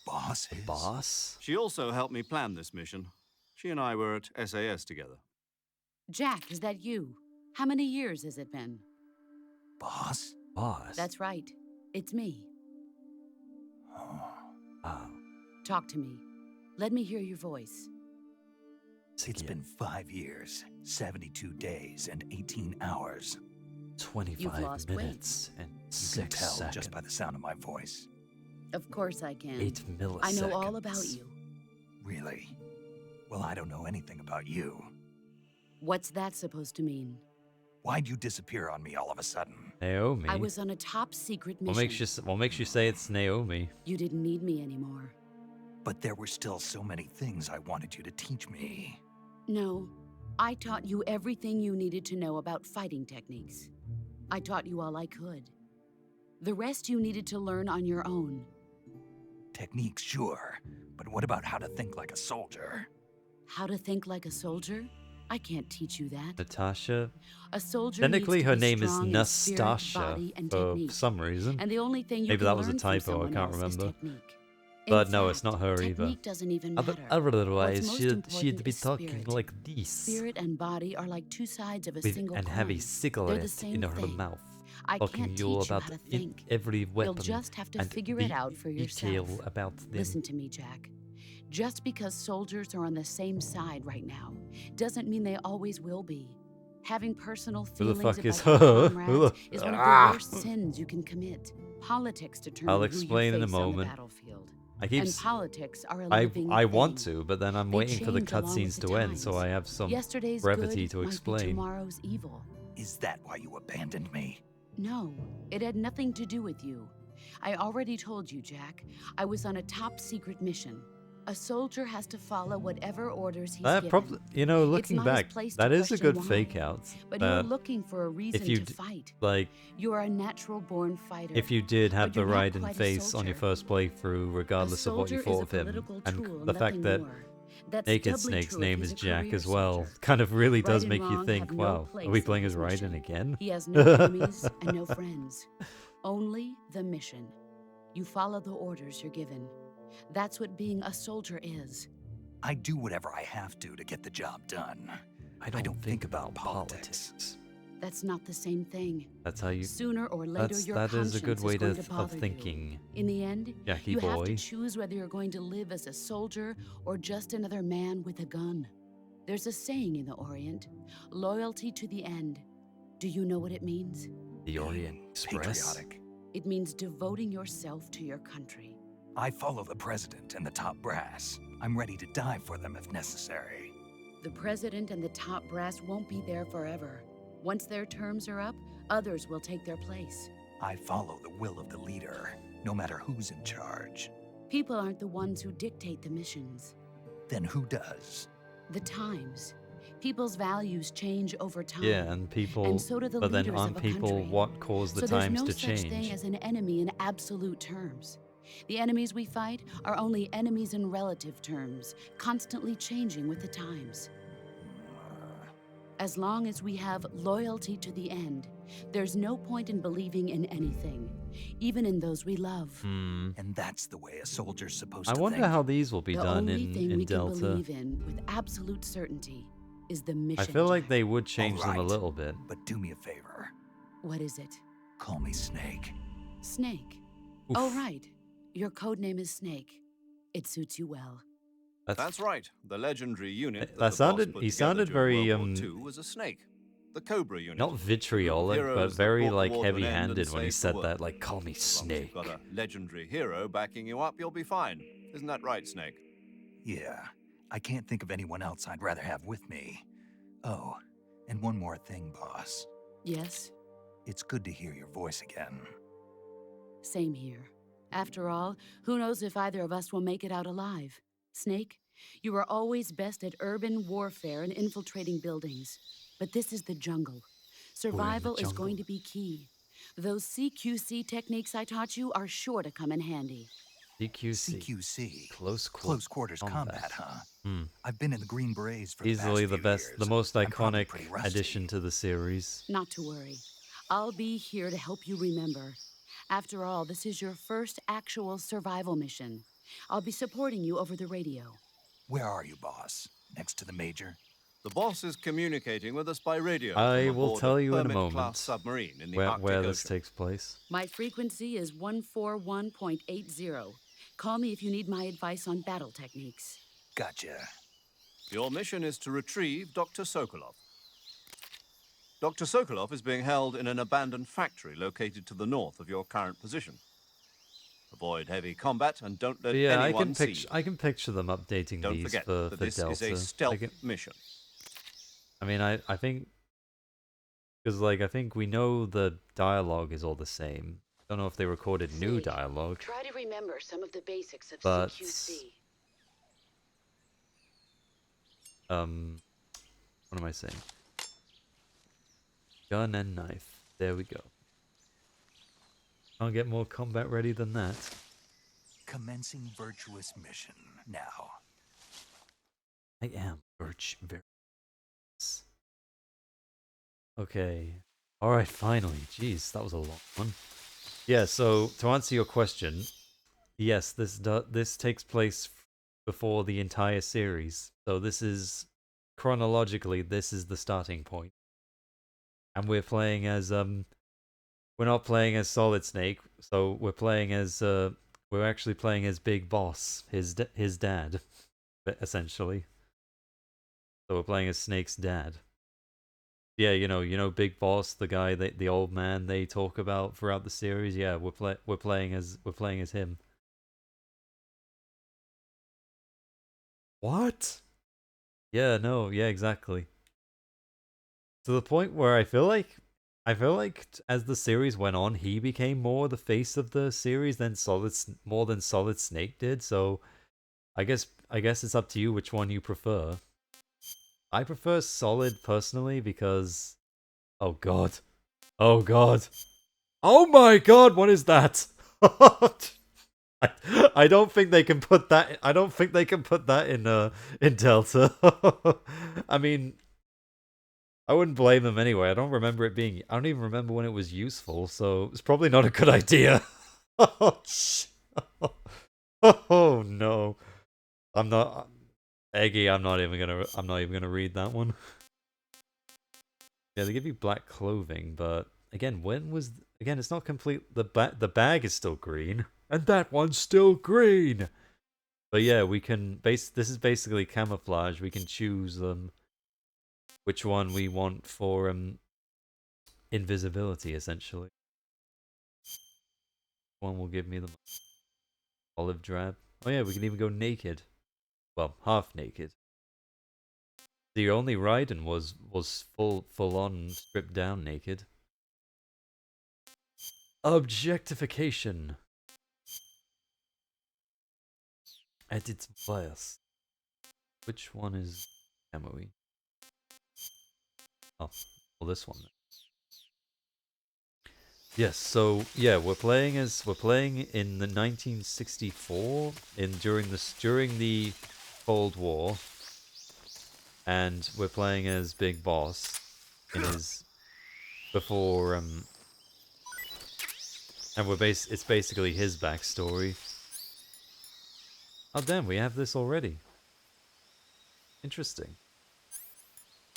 Boss is? Boss? She also helped me plan this mission. She and I were at SAS together. Jack, is that you? How many years has it been? Boss? Boss. That's right. It's me. Oh. Oh, Talk to me. Let me hear your voice. It's been 5 years, 72 days, and 18 hours. 25 lost weight. minutes and You 6 can tell seconds. just by the sound of my voice. Of course I can. 8 milliseconds. I know all about you. Really? Well, I don't know anything about you. What's that supposed to mean? Why'd you disappear on me all of a sudden? Naomi. I was on a top secret mission. What makes you say it's Naomi? You didn't need me anymore. But there were still so many things I wanted you to teach me. No, I taught you everything you needed to know about fighting techniques. I taught you all I could. The rest you needed to learn on your own. Techniques, sure. But what about how to think like a soldier? How to think like a soldier? I can't teach you that. Natasha. A soldier Technically, needs to her be name is strong in spirit, Nastasha body, and for technique. some reason. And the only thing you Maybe can that was a learn from typo. I someone can't else is remember. technique. But In no, it's fact, not her either. technique doesn't even matter. What's Otherwise, most she'd important be is talking spirit. like this. Spirit and body are like two sides of a single And coin. have a They're cigarette the same in her thing. mouth. I Talking can't you teach you about how to think. every weapon. You'll just have to and figure it out for detail yourself. about them. Listen to me, Jack. Just because soldiers are on the same side right now doesn't mean they always will be. Having personal Who the feelings fuck is about your her? comrades is one of the worst sins you can commit. Politics determine I'll who explain you in a face on the moment. battlefield. I keep. And politics are a I living want thing. to, but then I'm They waiting for the change along with cutscenes the to end, so times. I have some Yesterday's brevity good to might be explain. tomorrow's evil. Is that why you abandoned me? No, it had nothing to do with you. I already told you, Jack. I was on a top secret mission. A soldier has to follow whatever orders he's That given. probably, you know, It's looking not his back, place that to is a question good why. fake out. But you're looking for a reason if you to fight. like, You are a natural-born fighter. if you did have but the you're not right and quite a face on your soldier. first playthrough, regardless A of what you soldier thought is of a him, political and tool, the fact nothing that more. That's Naked doubly Snake's true if name he's is a Jack career as well, soldier. kind of really Right does and make you wrong think, have no wow, are place we in playing this as Raiden mission. again? He has no enemies and no friends. Only the mission. You follow the orders you're given. That's what being a soldier is. I do whatever I have to get the job done. I don't think about politics. That's not the same thing. That's how you. Sooner or later, your That is a good conscience way is going to, to bother of thinking. you. In the end, Jackie you have to boy. choose whether you're going to live as a soldier or just another man with a gun. There's a saying in the Orient, loyalty to the end. Do you know what it means? The Orient Express. Patriotic. It means devoting yourself to your country. I follow the president and the top brass. I'm ready to die for them if necessary. The president and the top brass won't be there forever. Once their terms are up, others will take their place. I follow the will of the leader, no matter who's in charge. People aren't the ones who dictate the missions. Then who does? The times. People's values change over time. Yeah, and people. And so do the but then leaders aren't of a people country. what caused the so times there's no to such thing change? as an enemy in absolute terms. The enemies we fight are only enemies in relative terms, constantly changing with the times. As long as we have loyalty to the end, there's no point in believing in anything, even in those we love. Hmm. And that's the way a soldier's supposed I to wonder think. how these will be The done only thing in we Delta. can believe in with absolute certainty is the mission. I feel like Jack. they would change them a Alright, little bit. But do me a favor. What is it? Call me Snake. Snake. Oof. Oh, right. Your code name is Snake. It suits you well. That's right. The legendary unit That the boss sounded- put he together sounded during very, World War II was a snake. The Cobra unit. Not vitriolic, Heroes but that very brought the like war to an end and heavy-handed when he saved the said that. world. Like, call me As long as Snake. you've got a legendary hero backing you up, you'll be fine. Isn't that right, Snake? Yeah, I can't think of anyone else I'd rather have with me. Oh, and one more thing, boss. Yes, It's good to hear your voice again. same here. After all, who knows if either of us will make it out alive? Snake, you are always best at urban warfare and infiltrating buildings. But this is the jungle. Survival is jungle. going to be key. Those CQC techniques I taught you are sure to come in handy. CQC. CQC. Close Quarters combat, huh? Hmm. I've been in the Green Berets for Easily the the past best, few the years. most I'm probably iconic pretty rusty. addition to the series. Not to worry. I'll be here to help you remember. After all, this is your first actual survival mission. I'll be supporting you over the radio. Where are you, boss? Next to the major? The boss is communicating with us by radio. I from will aboard tell you in a Hermit-class moment submarine in the where Arctic this Ocean. takes place. My frequency is 141.80. Call me if you need my advice on battle techniques. Gotcha. Your mission is to retrieve Dr. Sokolov. Dr. Sokolov is being held in an abandoned factory located to the north of your current position. Avoid heavy combat and don't let But yeah, anyone see you. I can picture them updating Don't these forget for that for this Delta. is a stealth Like, mission. I mean, I think because like I think we know the dialogue is all the same. Don't know if they recorded new Snake, dialogue, Try to remember some of the basics of but CQC. what am I saying? Gun and knife. There we go. Can't get more combat ready than that. Commencing virtuous mission now. I am very Okay. Alright, finally. Jeez, that was a long one. Yeah, so to answer your question, yes, this takes place before the entire series. So this is chronologically this is the starting point. And we're playing as we're not playing as Solid Snake, so we're playing as we're actually playing as Big Boss, his dad, essentially. So we're playing as Snake's dad. Yeah, you know Big Boss, the guy, the old man they talk about throughout the series. Yeah, we're playing as him. What? Yeah, no, yeah, exactly. To the point where I feel like as the series went on, he became more the face of the series than more than Solid Snake did. So I guess it's up to you which one you prefer. I prefer Solid personally because oh god. Oh god. Oh my god, what is that? I don't think they can put that I don't think they can put that in Delta. I mean, I wouldn't blame them anyway. I don't remember it being I don't even remember when it was useful, so it's probably not a good idea. Oh, oh no. I'm not Eggy, I'm not even gonna read that one. Yeah, they give you black clothing, but again, again, it's not complete. The bag is still green, and that one's still green. But yeah, we can this is basically camouflage. We can choose which one we want for invisibility, essentially. One will give me the olive drab. Oh yeah, we can even go naked. Well, half naked. The only Raiden was full on stripped down naked. Objectification. Edit bias. Which one is Emoey? Oh, well, this one. Yes, so yeah, we're playing in the 1964 during the Cold War, and we're playing as Big Boss in his before and it's basically his backstory. Oh damn, we have this already. Interesting.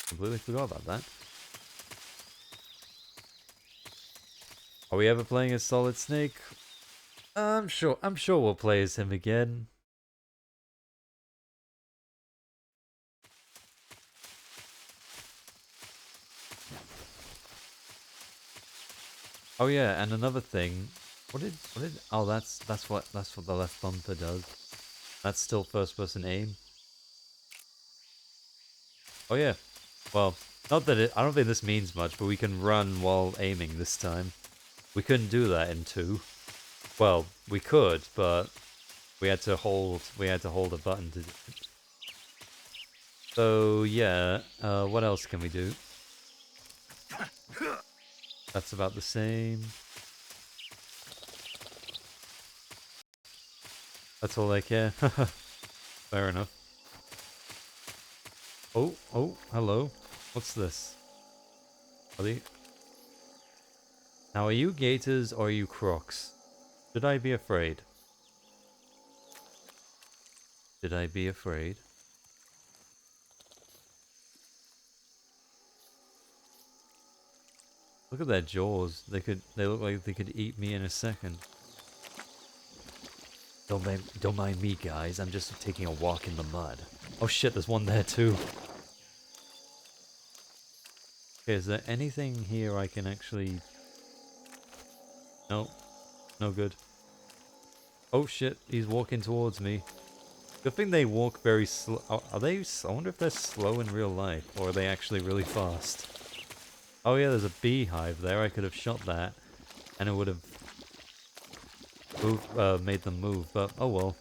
Completely forgot about that. Are we ever playing as Solid Snake? I'm sure we'll play as him again. Oh yeah, and another thing. What did oh that's what the left bumper does. That's still first person aim. Oh yeah. Well, not that I don't think this means much, but we can run while aiming this time. We couldn't do that in 2. Well, we could, but we had to hold a button to do it. So yeah, what else can we do? That's about the same. That's all I care. Fair enough. Oh, hello. What's this? Now, are you Gators or are you Crocs? Should I be afraid? Should I be afraid? Look at their jaws. They look like they could eat me in a second. Don't mind me, guys. I'm just taking a walk in the mud. Oh shit, there's one there too. Okay, is there anything here I can actually... No. No good. Oh shit, he's walking towards me. Good thing they walk very slow. Are they... I wonder if they're slow in real life, or are they actually really fast? Oh yeah, there's a beehive there. I could have shot that, and it would have made them move, but oh well.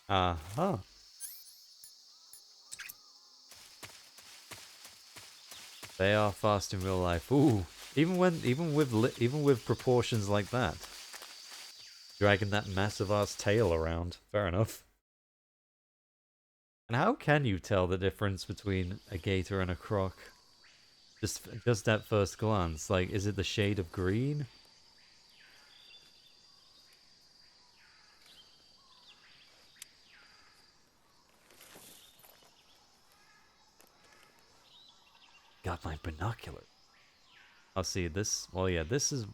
Aha. They are fast in real life. Ooh, even with proportions like that, dragging that massive ass tail around. Fair enough. And how can you tell the difference between a gator and a croc? Just at first glance, like, is it the shade of green? Got my binocular. I'll see this. Well, yeah, this is.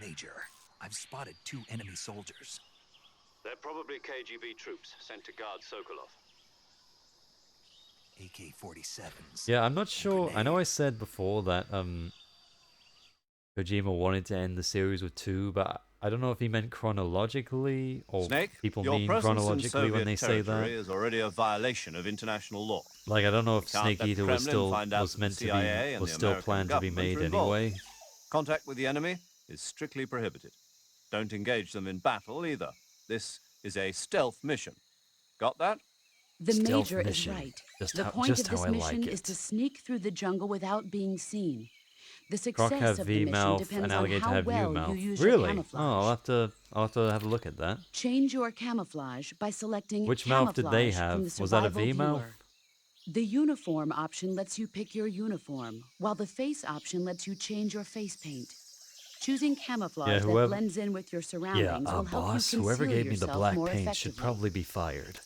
Major, I've spotted 2 enemy soldiers. They're probably KGB troops sent to guard Sokolov. AK-47s. Yeah, I'm not sure. I know I said before that Kojima wanted to end the series with 2, but I don't know if he meant chronologically or Snake, people your mean presence in chronologically when Soviet they say territory that. is already a violation of international law. Like, I don't know if Can't Snake let Eater Kremlin was still find out was that meant the to be CIA and was the still American planned to be government made are involved. anyway. Contact with the enemy is strictly prohibited. Don't engage them in battle either. This is a stealth mission. Got that? The Stealth Major is mission. right. Just The how- point just of this how I like mission is it. to sneak through the jungle without being seen. The Croc success have of V the mission mouth depends and on alligator how have U well you mouth. use your Really? Oh, camouflage. I'll have to have a look at that. Change your camouflage by selecting Which mouth did they camouflage have? from the Was that a survival V mouth? viewer. The uniform option lets you pick your uniform, while the face option lets you change your face paint. Choosing camouflage Yeah, that whoever. blends in with your Yeah, surroundings will help boss. you Whoever conceal gave me the yourself black more paint should effectively. probably be fired.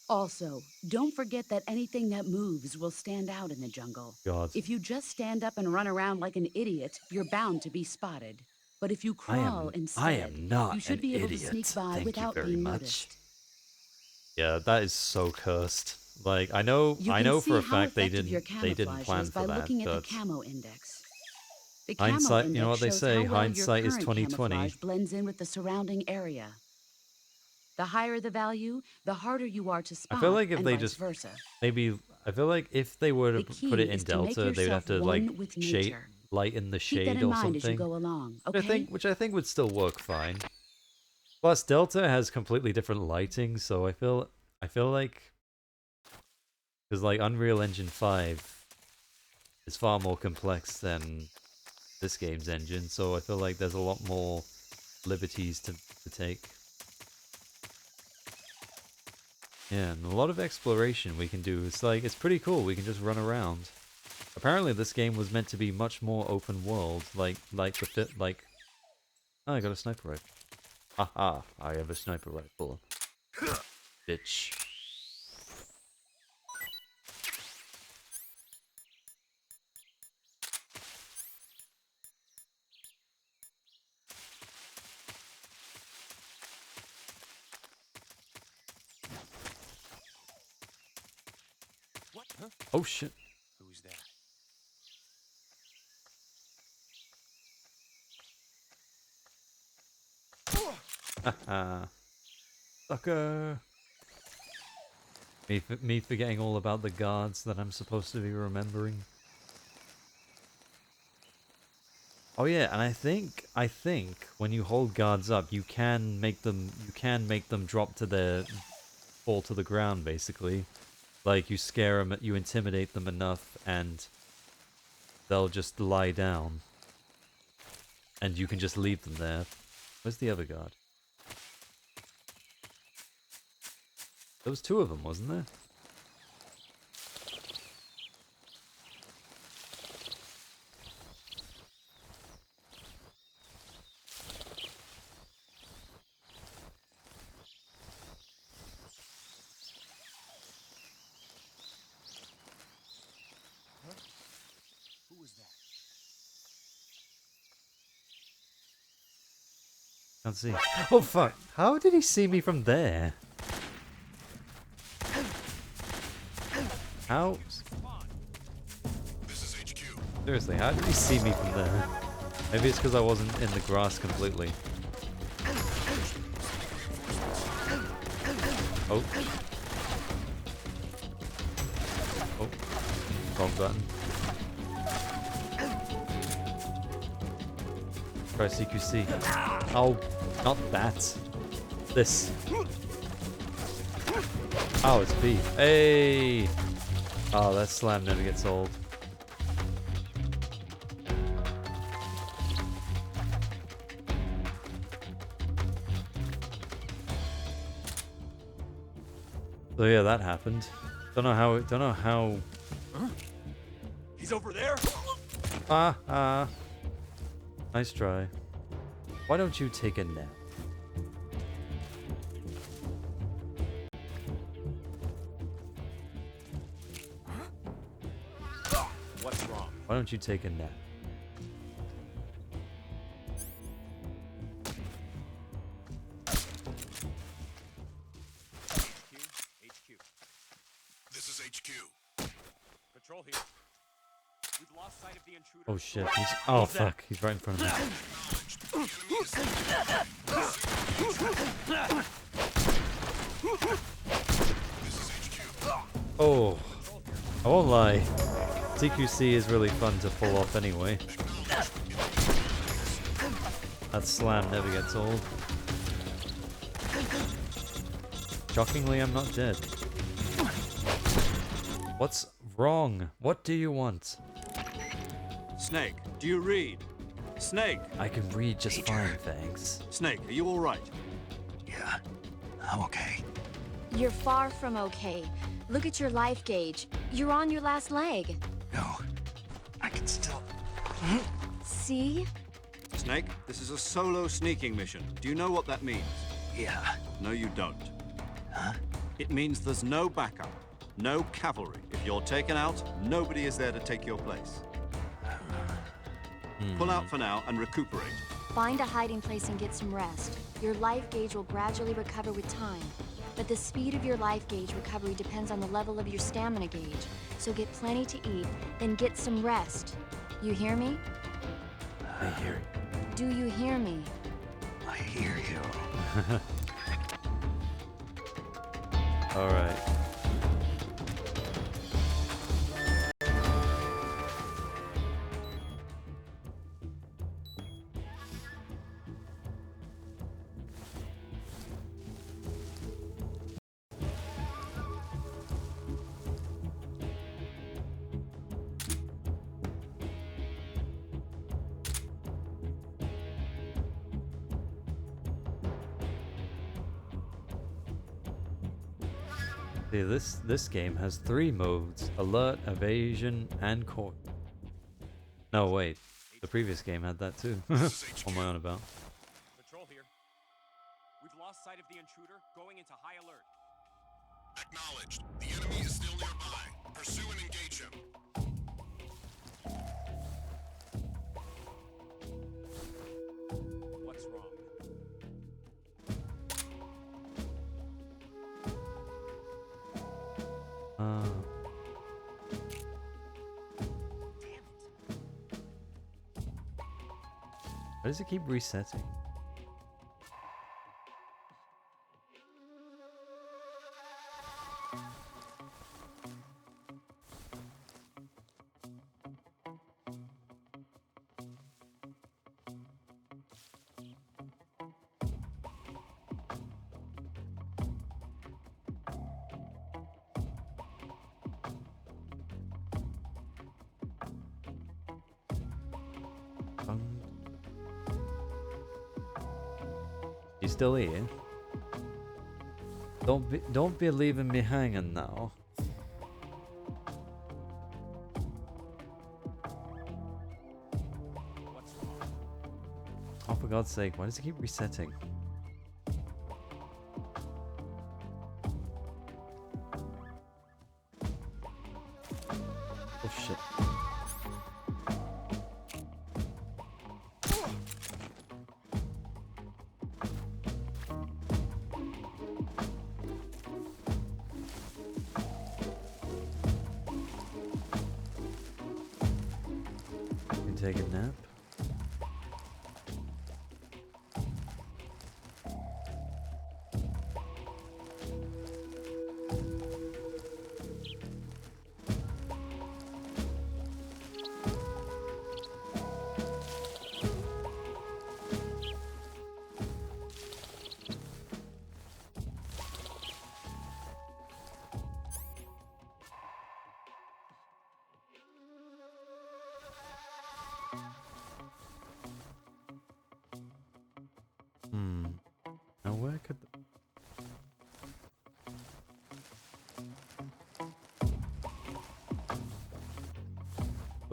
Also, don't forget that anything that moves will stand out in the jungle. God. If you just stand up and run around like an idiot, you're bound to be spotted. But if you crawl instead, I am not you should an be able idiot. to sneak by Thank you without very being much. noticed. Yeah, that is so cursed. Like, I know You can for a see how fact they effective your didn't camouflage plan is for by that. looking at But the camo index. The camo hindsight, you know index what they shows say, how well hindsight your is current 2020. camouflage blends in with the surrounding area. The higher the value, the harder you are to spot, I feel like if and they vice just versa. maybe I feel like if they were to The key put it in is to make Delta, they would have yourself to like one with shade nature. lighten the Keep that shade in or mind as you something. go along, Which okay? I think would still work fine. Plus, Delta has completely different lighting, so I feel like because like Unreal Engine 5 is far more complex than this game's engine, so I feel like there's a lot more liberties to take. Yeah, and a lot of exploration we can do. It's like it's pretty cool. We can just run around. Apparently, this game was meant to be much more open world, like the fit like. Oh, I got a sniper rifle. Haha! I have a sniper rifle. Bitch. What? Huh? Oh shit. Who's that? Haha. Sucker. Me forgetting all about the guards that I'm supposed to be remembering. Oh yeah, and I think when you hold guards up, you can make them drop to fall to the ground basically. Like you scare them, you intimidate them enough, and they'll just lie down. And you can just leave them there. Where's the other guard? There was 2 of them, wasn't there? Who was that? Can't see. Oh fuck! How did he see me from there? How? This is HQ. Seriously, how did he see me from there? Maybe it's because I wasn't in the grass completely. Oh. Oh. Wrong button. Try CQC. Oh, not that. This. Oh, it's B. Hey! Oh, that slam never gets old. So yeah, that happened. Don't know how. He's over there. Ah. Nice try. Why don't you take a nap? What's wrong? Why don't you take a nap? HQ. This is HQ. Patrol here. We've lost sight of the intruder. Oh shit. Oh fuck. He's right in front of me. Oh. I won't lie. TQC is really fun to pull off anyway. That slam never gets old. Shockingly, I'm not dead. What's wrong? What do you want? Snake, do you read? Snake! I can read just fine, thanks. Snake, are you alright? Yeah, I'm okay. You're far from okay. Look at your life gauge. You're on your last leg. No, I can still... See? Snake, this is a solo sneaking mission. Do you know what that means? Yeah. No, you don't. Huh? It means there's no backup, no cavalry. If you're taken out, nobody is there to take your place. Pull out for now and recuperate. Find a hiding place and get some rest. Your life gauge will gradually recover with time. But the speed of your life gauge recovery depends on the level of your stamina gauge. So get plenty to eat, then get some rest. You hear me? I hear you. Do you hear me? I hear you. Alright. See, this game has 3 modes: alert, evasion, and court. No, wait. The previous game had that too. What am I on about? Patrol here. We've lost sight of the intruder, going into high alert. Acknowledged. The enemy is still nearby. Pursue and engage him. What's wrong? Why does it keep resetting? You still here? Don't be leaving me hanging now. What's wrong? Oh, for God's sake, why does it keep resetting? Oh shit. Take a nap.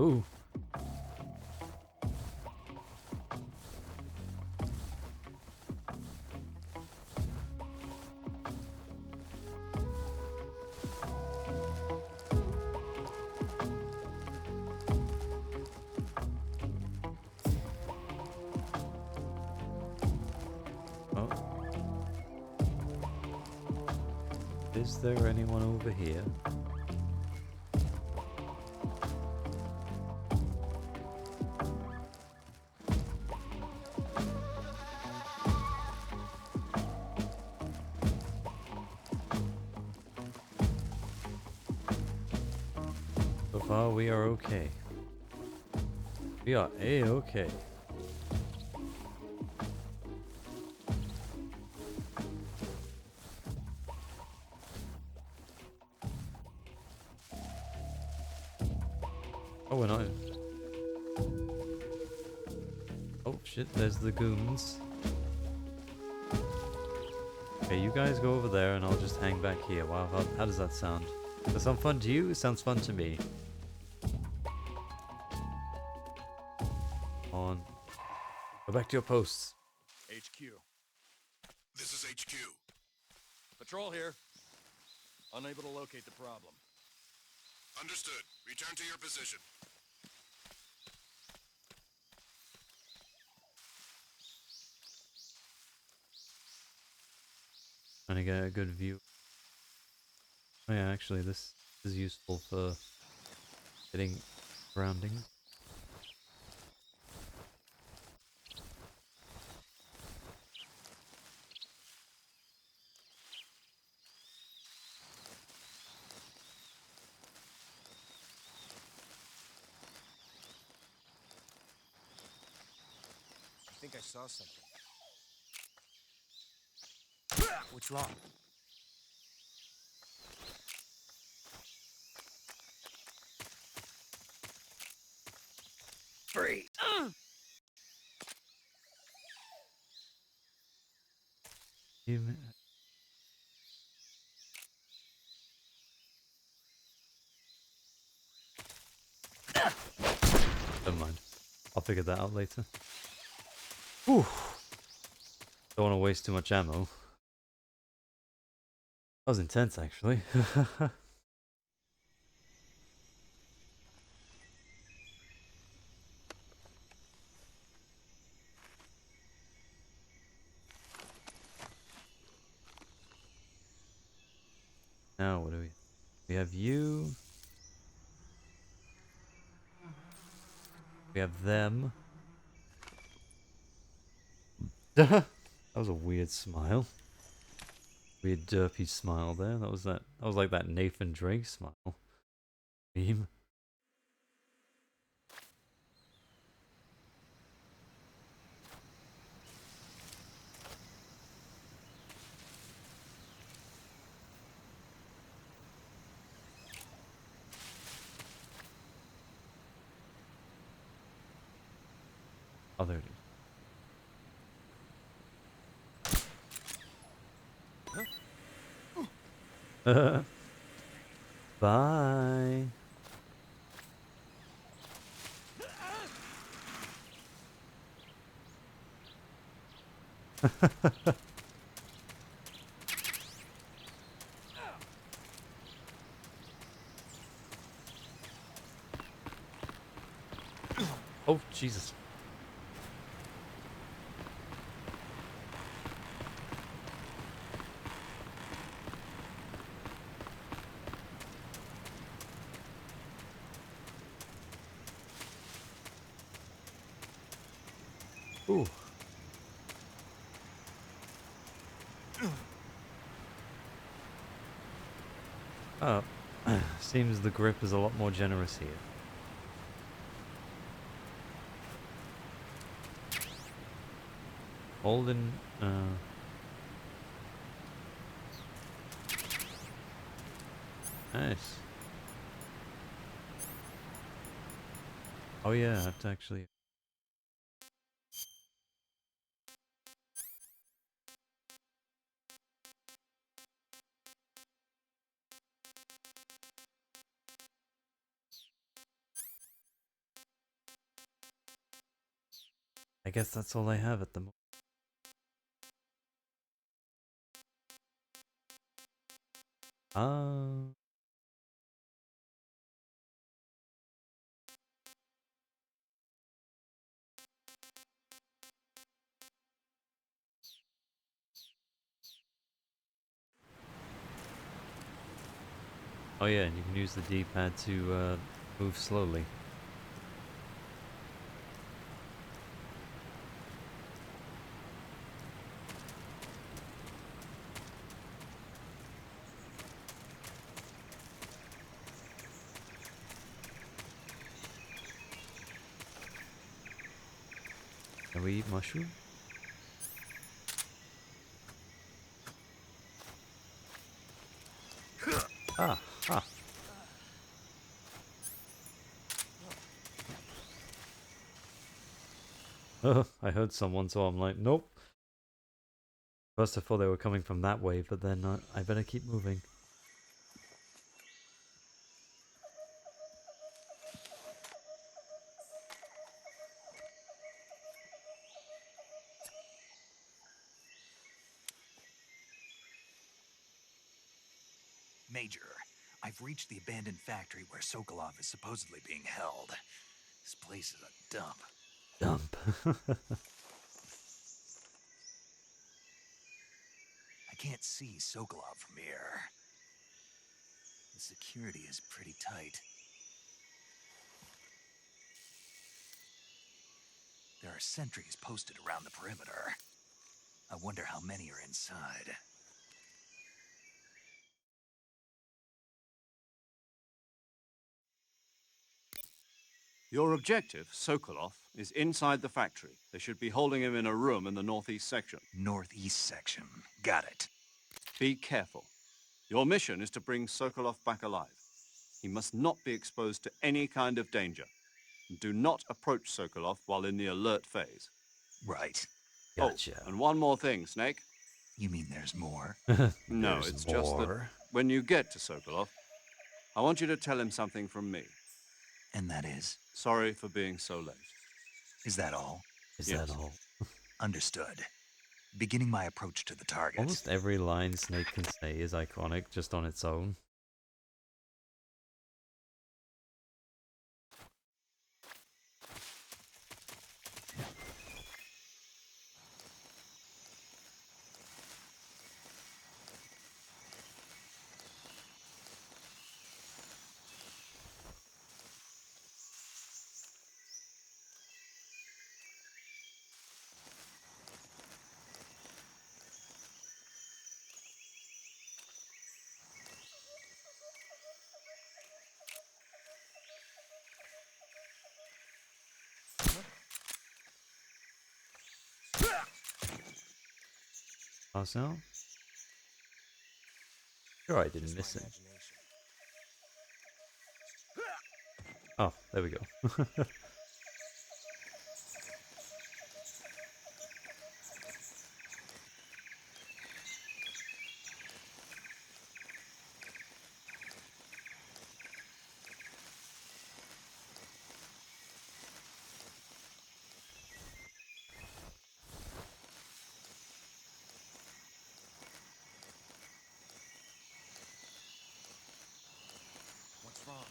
Ooh. Oh. Is there anyone over here? So far, we are okay. We are A-okay. Oh, we're not. Oh shit, there's the goons. Okay, you guys go over there and I'll just hang back here. Wow, how does that sound? Does that sound fun to you? It sounds fun to me. On. Go back to your posts. HQ. This is HQ. Patrol here. Unable to locate the problem. Understood. Return to your position. Trying to get a good view. Oh yeah, actually this is useful for getting grounding. I think I saw something. What's wrong? Free. Never mind. I'll figure that out later. Whew. Don't want to waste too much ammo. That was intense, actually. Now, what do we... We have you. We have them. That was a weird smile. Weird derpy smile there. That was like that Nathan Drake smile. Meme. Oh, there it is. Bye. Oh, Jesus. Ooh. Oh, seems the grip is a lot more generous here. Holden, nice. Oh yeah, I have to actually... I guess that's all I have at the moment. Oh yeah, and you can use the D-pad to move slowly. Can we eat mushroom? Ah, ah. I heard someone, so I'm like, nope. First I thought they were coming from that way, but then I better keep moving. Major, I've reached the abandoned factory where Sokolov is supposedly being held. This place is a dump. Dump. I can't see Sokolov from here. The security is pretty tight. There are sentries posted around the perimeter. I wonder how many are inside. Your objective, Sokolov, is inside the factory. They should be holding him in a room in the northeast section. Northeast section. Got it. Be careful. Your mission is to bring Sokolov back alive. He must not be exposed to any kind of danger. Do not approach Sokolov while in the alert phase. Right. Gotcha. Oh, and one more thing, Snake. You mean there's more? No, it's just that when you get to Sokolov, I want you to tell him something from me. And that is? Sorry for being so late. Is that all? Is that all? Understood. Beginning my approach to the target. Almost every line Snake can say is iconic just on its own. Pass out? Sure, I didn't miss it. Oh, there we go. What's wrong?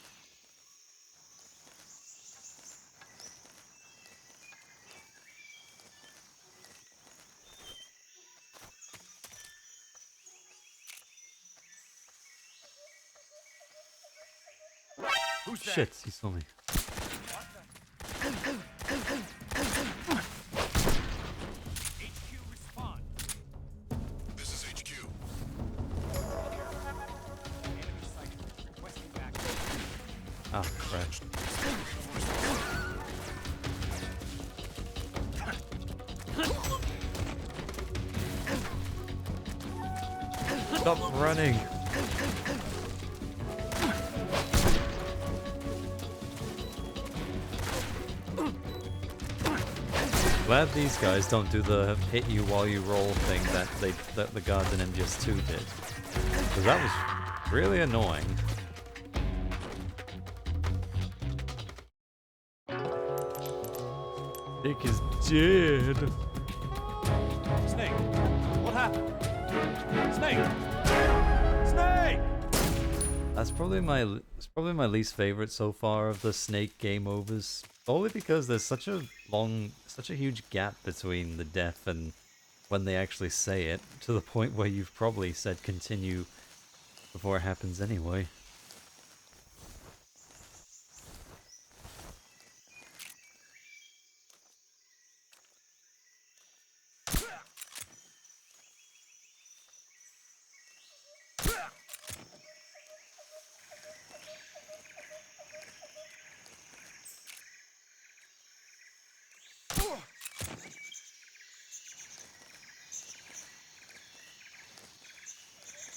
Who's that? Shit, he saw me. HQ respond. This is HQ. Enemy sighted. Requesting back. Ah, crap. Stop running! Glad these guys don't do the hit you while you roll thing that the guards in MGS2 did. Because that was really annoying. Nick is dead. Snake, what happened? Snake! Snake! That's probably my least favorite so far of the Snake game overs. Only because there's such a huge gap between the death and when they actually say it, to the point where you've probably said continue before it happens anyway.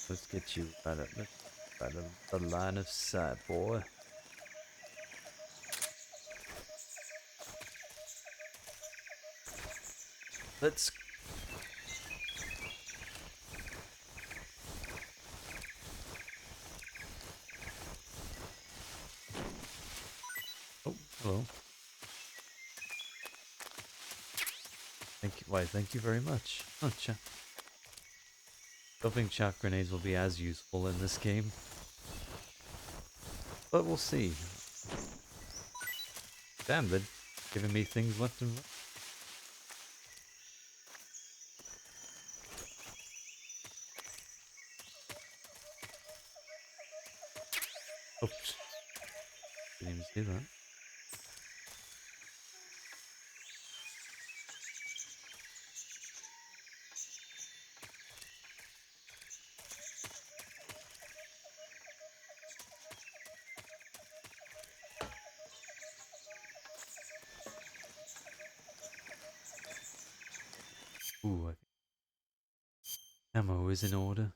Let's get you right up the line of sight, boy. Let's. Oh, hello. Thank you. Why? Thank you very much. Oh, don't think chaff grenades will be as useful in this game, but we'll see. Damn, they're giving me things left and right. Oops. Didn't even see that. Ooh, ammo is in order.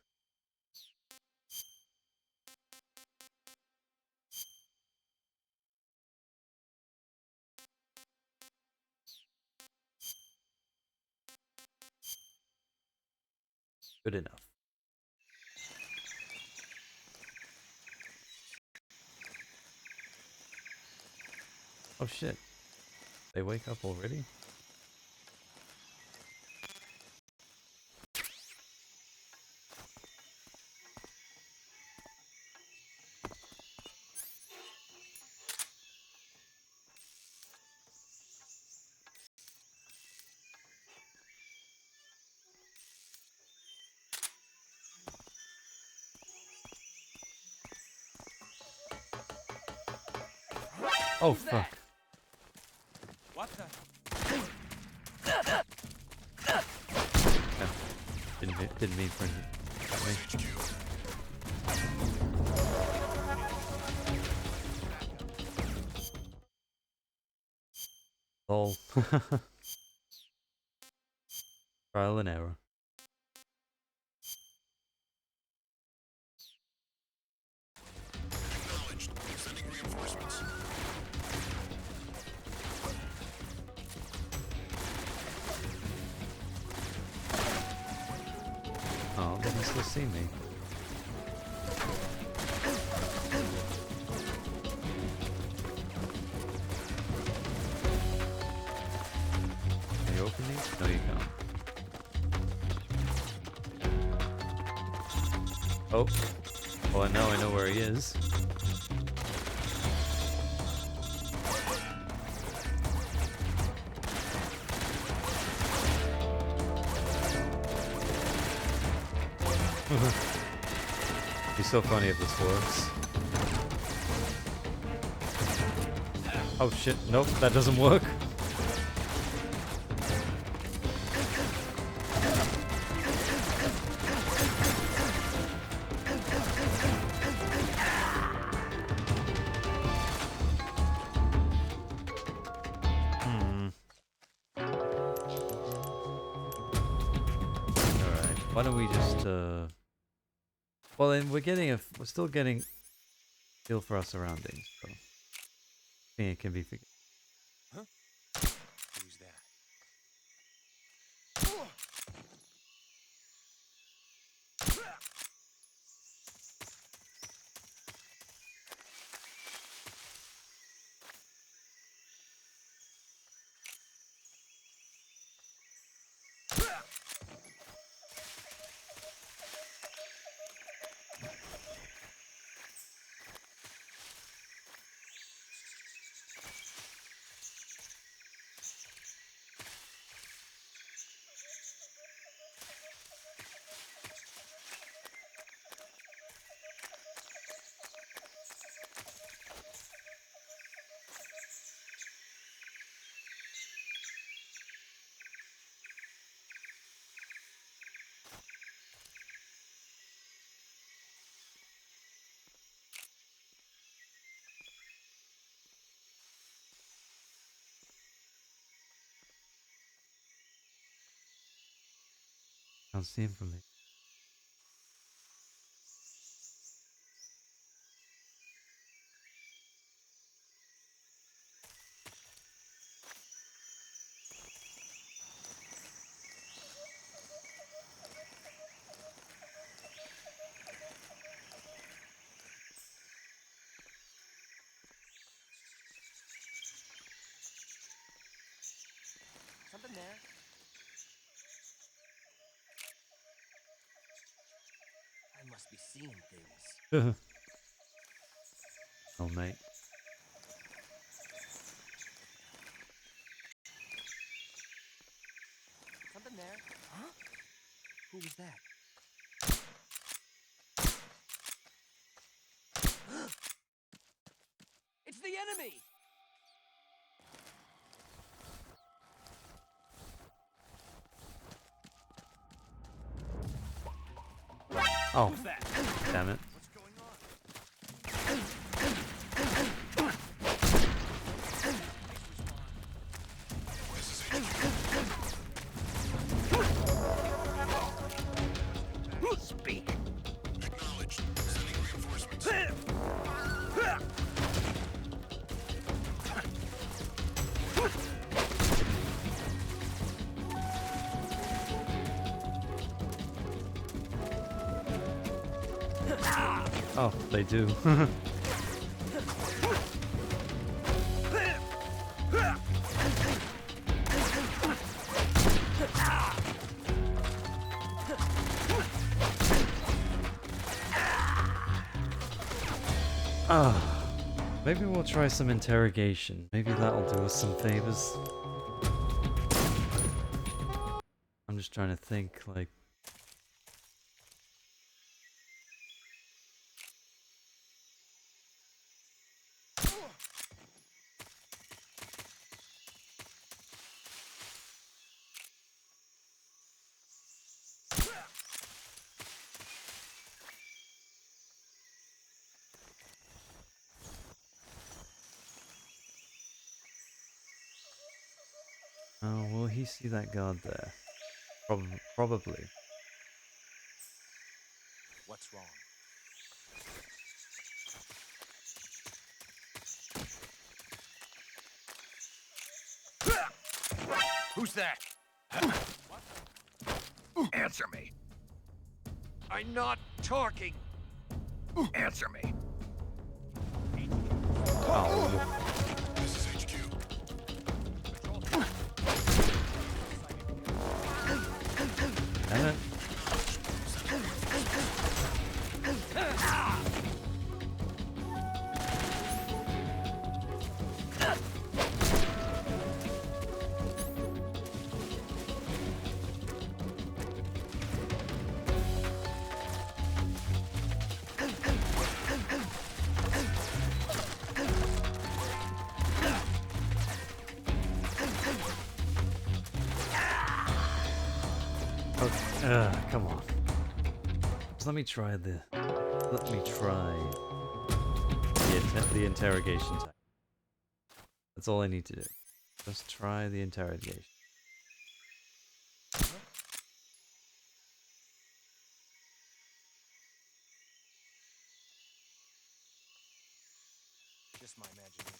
Good enough. Oh shit. They wake up already? Oh fuck. What the? Yeah. Didn't mean for it to cut me. Lol. Trial and error. Acknowledged. Sending reinforcements. Oh, they can still see me. Can you open these? No, you can't. Oh. Well, now I know where he is. He's so funny if this works. Oh shit, nope, that doesn't work. Alright, why don't we just well, then we're still getting a feel for our surroundings, so I think it can be figured. Huh? Who's that? Can't see him from Something there. I must be seeing things. me. Oh, mate. Something there. Huh? Who was that? It's the enemy! Oh, damn it. Speak. Acknowledged. Sending reinforcements. Oh, they do. Ah, maybe we'll try some interrogation. Maybe that'll do us some favors. I'm just trying to think, like... Oh, will he see that guard there? Probably. What's wrong? Who's that? Answer me. I'm not talking. Answer me. Oh. This is HQ. Damn it. Come on. Just let me try the interrogation time. That's all I need to do. Just try the interrogation. Just my imagination.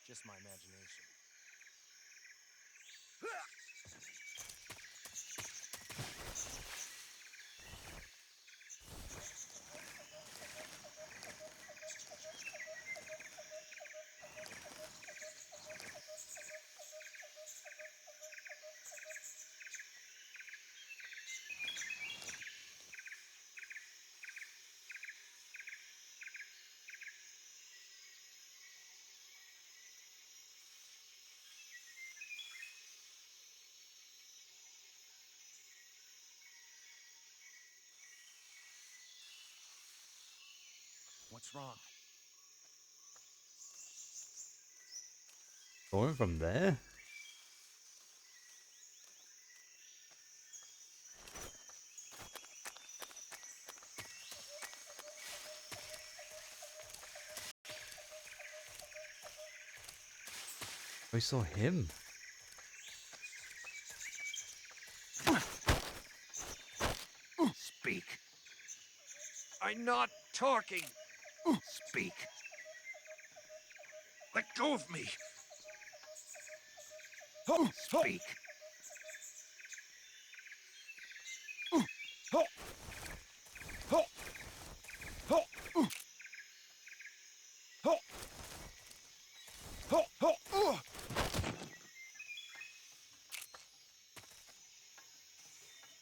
Just my imagination. What's wrong? Going from there? I saw him. Speak. I'm not talking. Speak. Let go of me. Speak.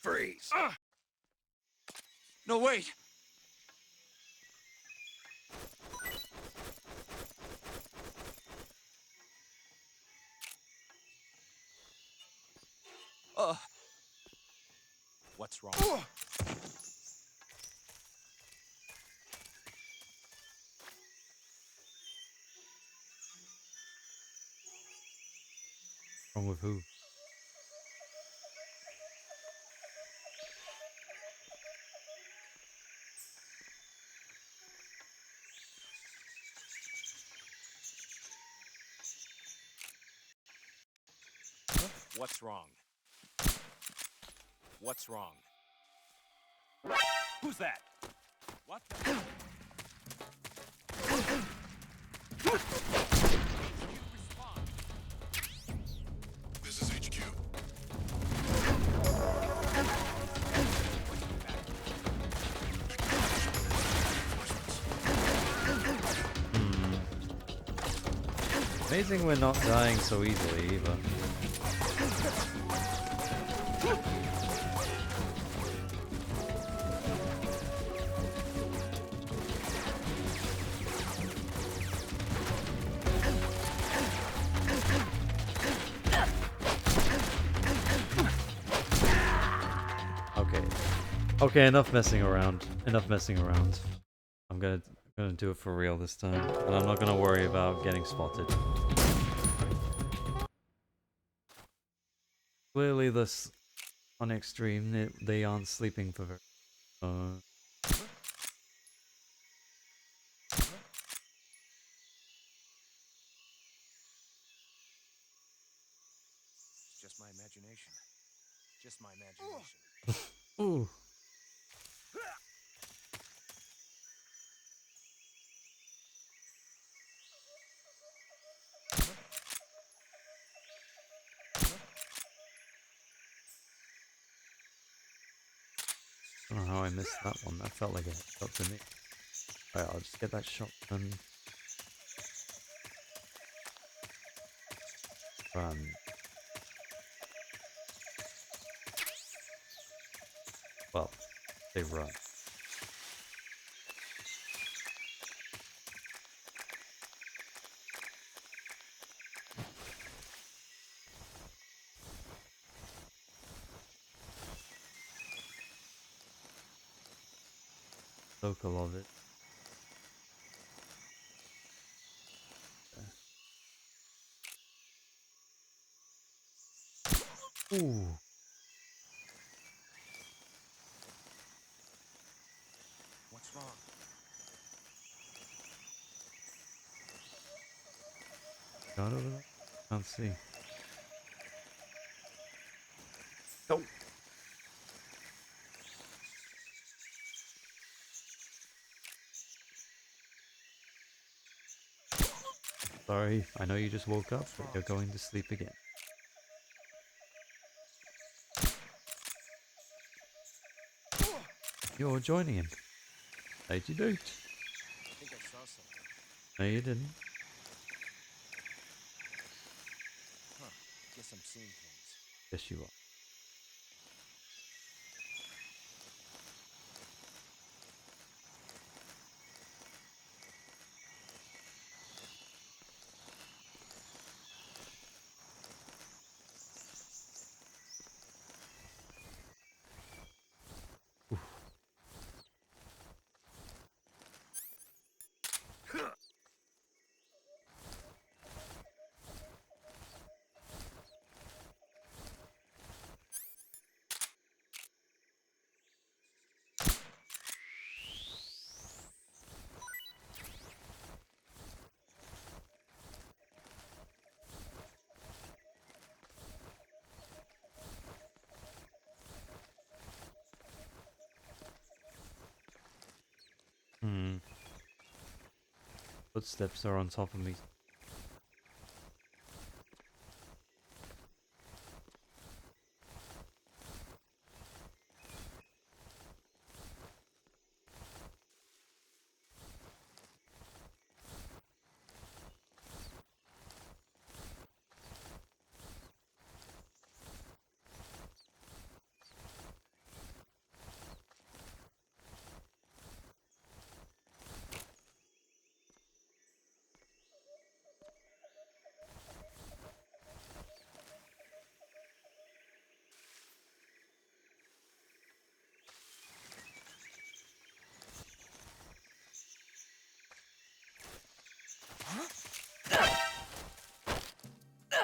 Freeze. No, wait! What's wrong? Wrong with who? What's wrong? What's wrong? Who's that? What the? You respond. This is HQ. Amazing we're not dying so easily either. Okay, enough messing around. Enough messing around. I'm gonna do it for real this time. And I'm not gonna worry about getting spotted. Clearly this on extreme they aren't sleeping for very It's just my imagination. Just my imagination. Ooh. I don't know how I missed that one. That felt like a shot to me. Alright, I'll just get that shotgun. Run. Well, they run. Local of it. Ooh. What's wrong? Got over there? Can't see. Don't. Sorry, I know you just woke up, but you're going to sleep again. You're joining him. Did you do? I think I saw something. No, you didn't. Huh. Guess I'm seeing things. Yes, you are. Footsteps are on top of me.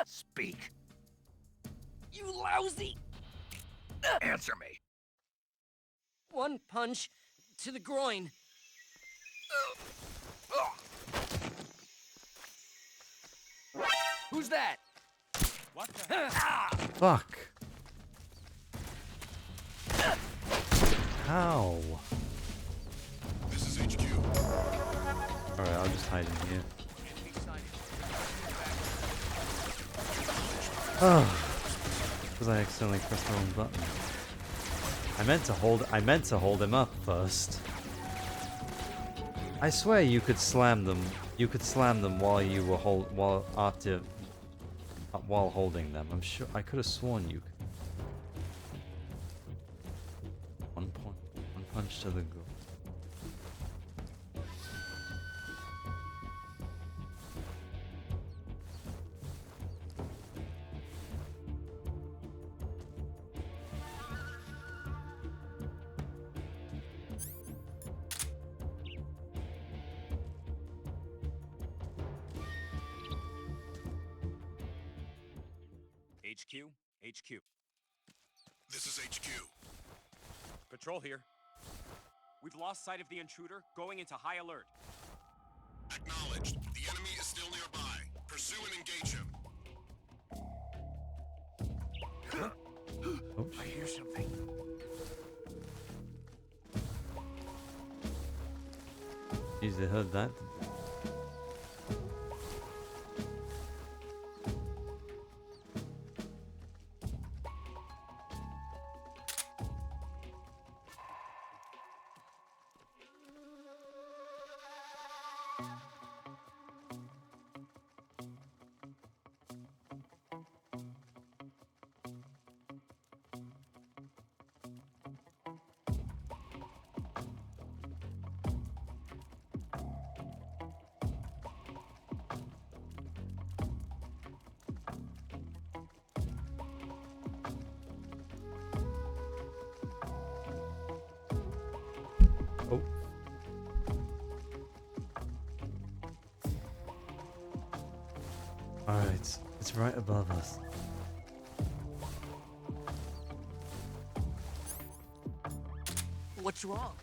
Speak. You lousy! Answer me. One punch to the groin. Who's that? What the? Fuck. How? This is HQ. Alright, I'll just hide in here. Oh. Because I accidentally pressed the wrong button. I meant to hold him up first. I swear you could slam them. You could slam them while you were while holding them. I'm sure I could have sworn you could. One punch to the goal. HQ. This is HQ. Patrol here. We've lost sight of the intruder, going into high alert. Acknowledged. The enemy is still nearby. Pursue and engage him. Oops. I hear something. Jeez, they heard that. Oh. Alright, it's right above us. What's wrong?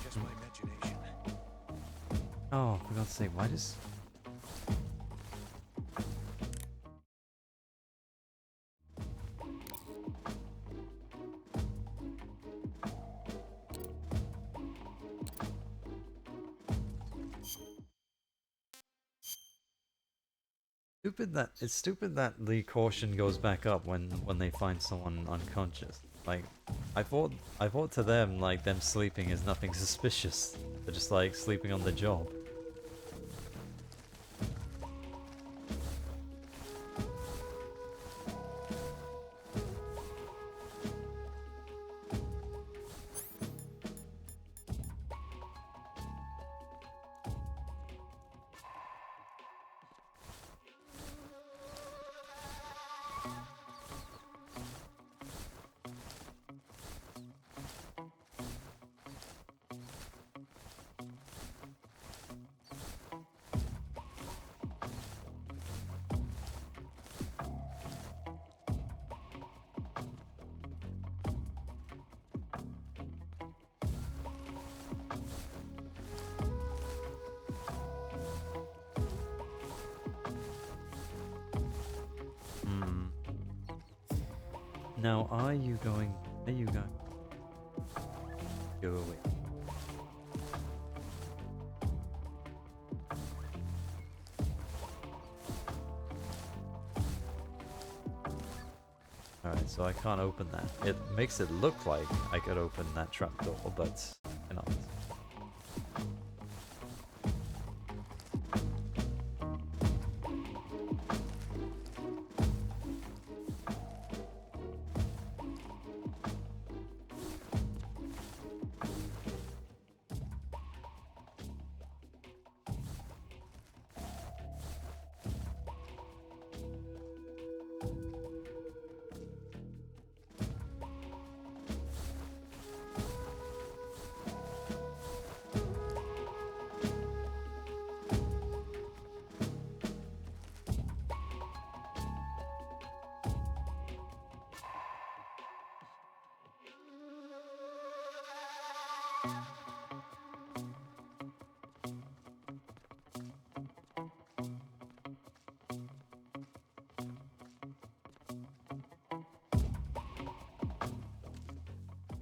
Just my imagination. Oh, for God's sake, why does... It's stupid that the caution goes back up when they find someone unconscious. Like, I thought to them, like, them sleeping is nothing suspicious. They're just like sleeping on the job. Now, are you going? There you go. Go away. Alright, so I can't open that. It makes it look like I could open that trapdoor, but I cannot.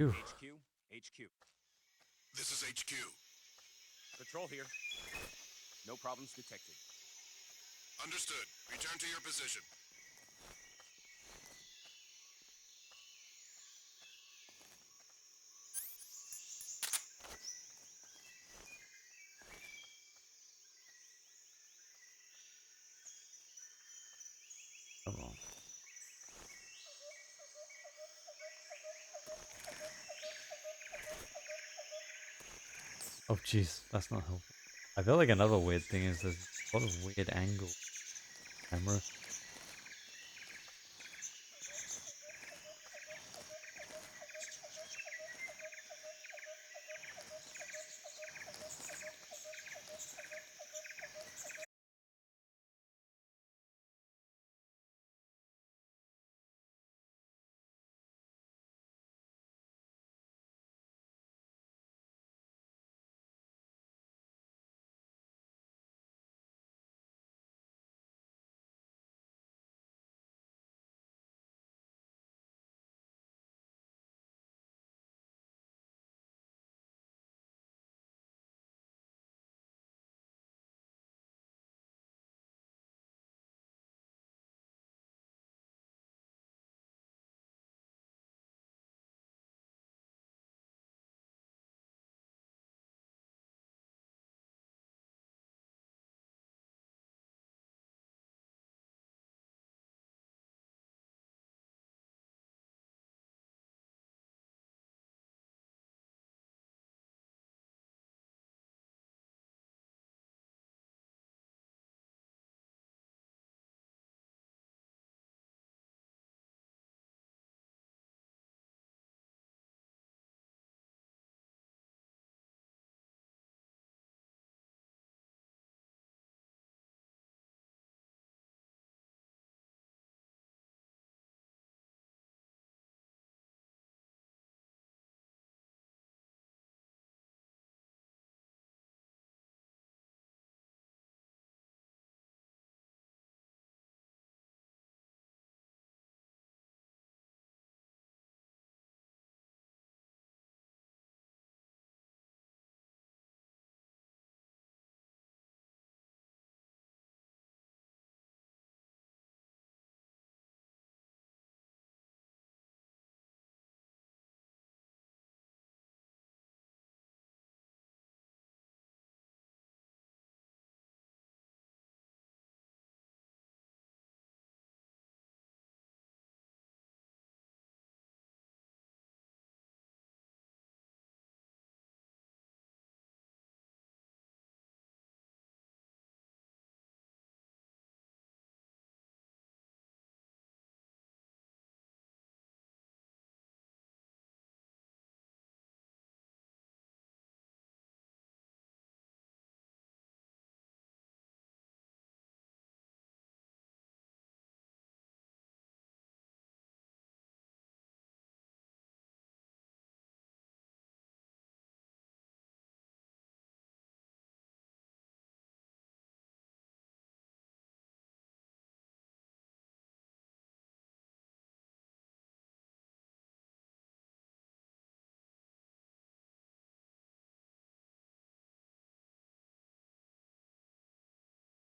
Phew. HQ, HQ. This is HQ. Control here. No problems detected. Understood. Return to your position. Come on. Oh jeez, that's not helpful. I feel like another weird thing is there's a lot of weird angle camera.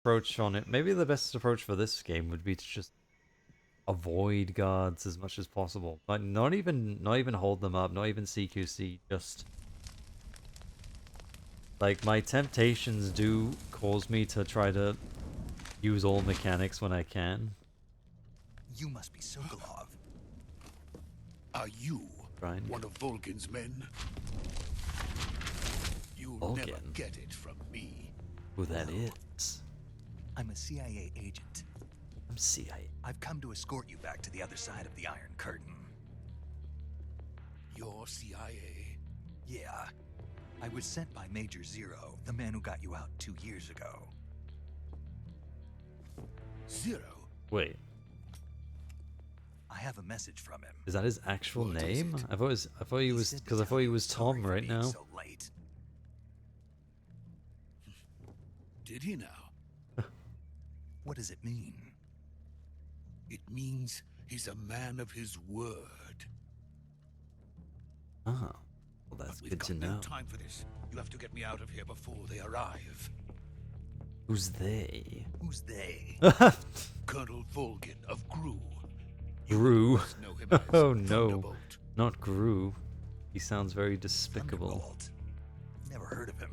approach on it, maybe the best approach for this game would be to just avoid guards as much as possible. Like not even hold them up, not even CQC, just like my temptations do cause me to try to use all mechanics when I can. You must be Sokolov. Are you Trying. one of Volgin's men? You'll never Volgin? get it from me. Who that is? I'm a CIA agent. I'm CIA. I've come to escort you back to the other side of the Iron Curtain. You're CIA? Yeah. I was sent by Major Zero, the man who got you out 2 years ago. Zero? Wait, I have a message from him. is that his actual What is name? it? I thought he was, said to because I tell thought he you was he's sorry Tom for right being now. so late. Did he now? What does it mean? It means he's a man of his word. Oh, well that's But we've good got to no know. time for this. You have to get me out of here before they arrive. Who's they? Who's they? Colonel Volgin of Gru. Gru. must know him as Oh no, Thunderbolt. not Gru. He sounds very despicable. Thunderbolt. Never heard of him.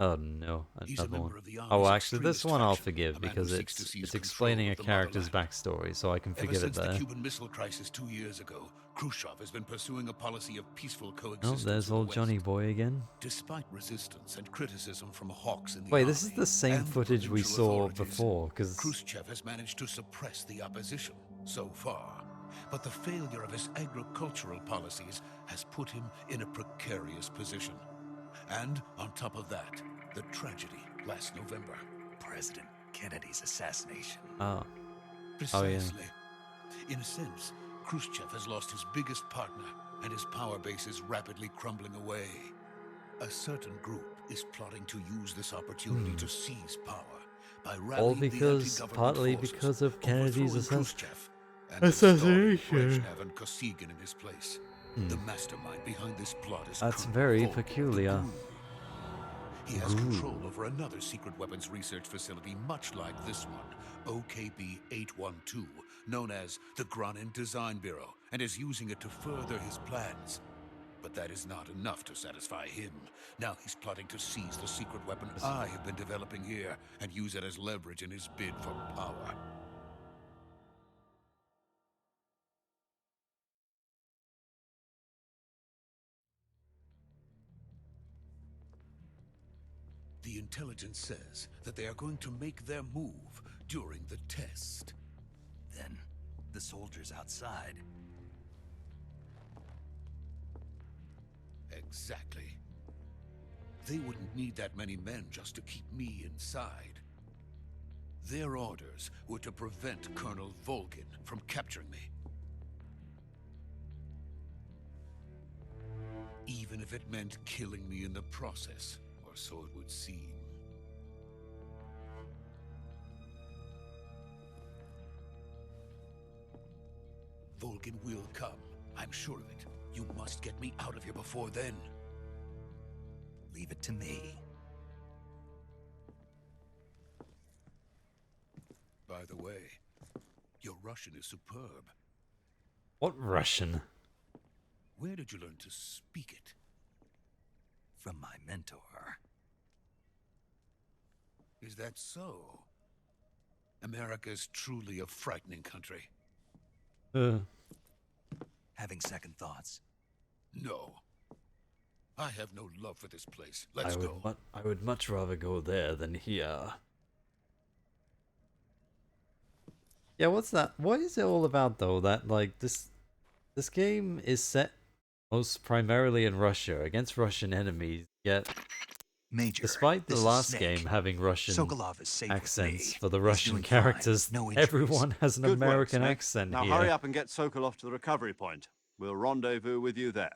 Oh no, He's a another one. member of the Oh, Army's actually, this extremist one I'll faction, forgive a man who because seeks to seize it's control explaining a of the character's motherland. backstory, so I can Ever forgive it since the there. Cuban Missile Crisis 2 years ago, Khrushchev has been pursuing a policy of peaceful Oh, coexistence. there's with old the Johnny West. Boy again. Despite resistance and criticism from hawks in the Wait, this is army the same and footage we provincial saw authorities, before, because Khrushchev has managed to suppress the opposition so far. But the failure of his agricultural policies has put him in a precarious position. And on top of that, the tragedy last November. President Kennedy's assassination. oh, Precisely. In a sense, Khrushchev has lost his biggest partner, and his power base is rapidly crumbling away. A certain group is plotting to use this opportunity to seize power by rallying all because the anti-government partly forces, because of Kennedy's overthrowing assassination. Khrushchev, and installing Assassination. Brezhnev and Kosygin in his place. The mastermind behind this plot is That's Colonel very Volgin, the peculiar. Guru. He has control over another secret weapons research facility much like this one, OKB-812, known as the Granin Design Bureau, and is using it to further his plans. But that is not enough to satisfy him. Now he's plotting to seize the secret weapon I have been developing here and use it as leverage in his bid for power. The intelligence says that they are going to make their move during the test. Then, the soldiers outside. Exactly. They wouldn't need that many men just to keep me inside. Their orders were to prevent Colonel Volgin from capturing me. Even if it meant killing me in the process, or so it would seem. Volgin will come. I'm sure of it. You must get me out of here before then. Leave it to me. By the way, your Russian is superb. What Russian? Where did you learn to speak it? From my mentor. Is that so? America is truly a frightening country. Having second thoughts. No. I have no love for this place. Let's go. I would much rather go there than here. Yeah, what's that? What is it all about though? That like this game is set most primarily in Russia against Russian enemies. Yet, Major, despite the this is last Snake. game having Russian Sokolov is safe with accents me. for the He's Russian doing fine. characters, No injuries. everyone has an Good work, American Snake. accent Now here. hurry up and get Sokolov to the recovery point. We'll rendezvous with you there.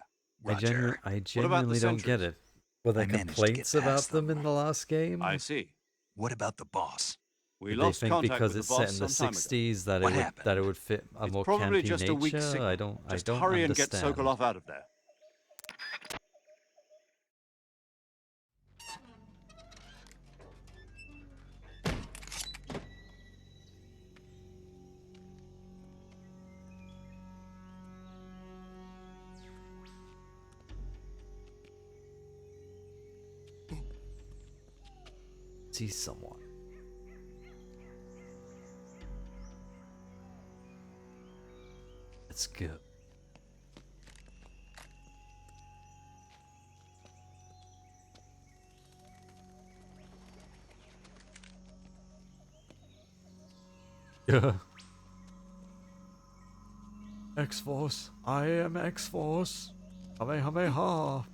I the genuinely don't get sentries? it. Were there I managed to complaints get about past them in the last game? I see. What about the boss? We Did lost they think contact because with it's the set boss in the some time ago. 60s that What it would fit a It's more probably campy just nature? a weak signal. I don't Just understand. hurry and get Sokolov out of there. see someone. Let's go. Yeah. X-Force. I am X-Force. Kamehameha.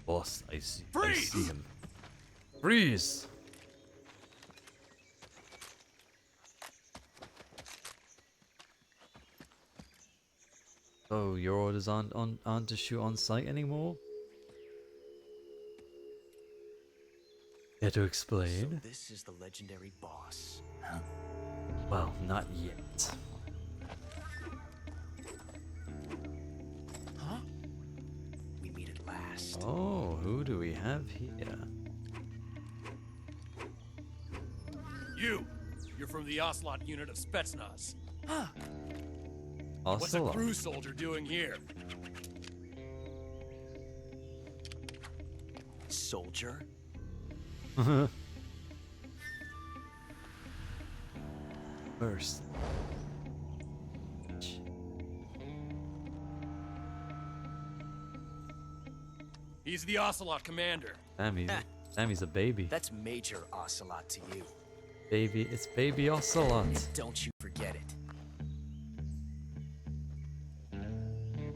Boss, I see him. Freeze! So your orders aren't to shoot on sight anymore? Care to explain? So this is the legendary boss. Well, not yet. Huh? We meet at last. Oh, who do we have here? You're from the Ocelot unit of Spetsnaz. Huh. What's a Ocelot. crew soldier doing here? Soldier? First. He's the Ocelot commander. Sammy's a baby. That's Major Ocelot to you. Baby, it's baby Ocelot. Don't you forget it.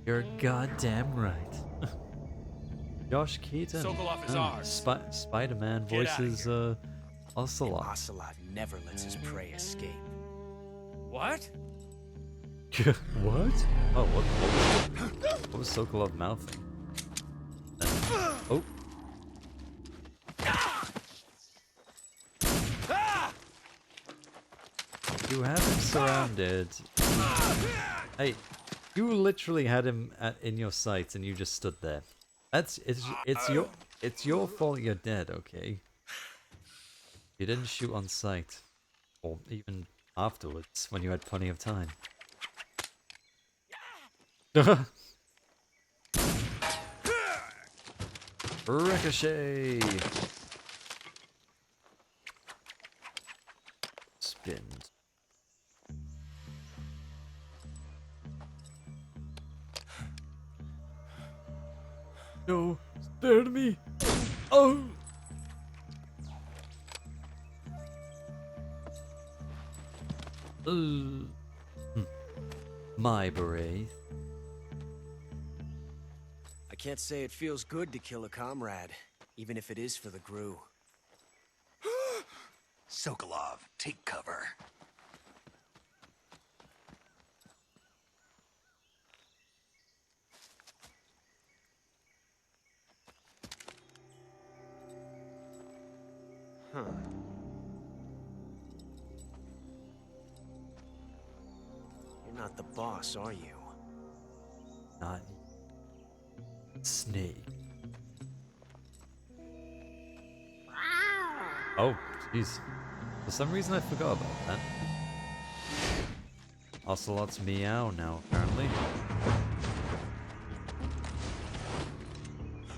You're goddamn right. Josh Keaton. Sokolov is ours. Spider-Man Get outta voices Ocelot. Ocelot never lets his prey escape. What? What? Oh, what was Sokolov mouthing? Oh. You have him surrounded. Hey, you literally had him in your sights and you just stood there. It's your fault you're dead, okay? You didn't shoot on sight. Or even afterwards when you had plenty of time. Ricochet! Spin. No, spare me! Oh! My beret. I can't say it feels good to kill a comrade, even if it is for the Gru. Sokolov, take cover. Huh. You're not the boss, are you? Not Snake. Oh, jeez. For some reason I forgot about that. Ocelot's meow now, apparently.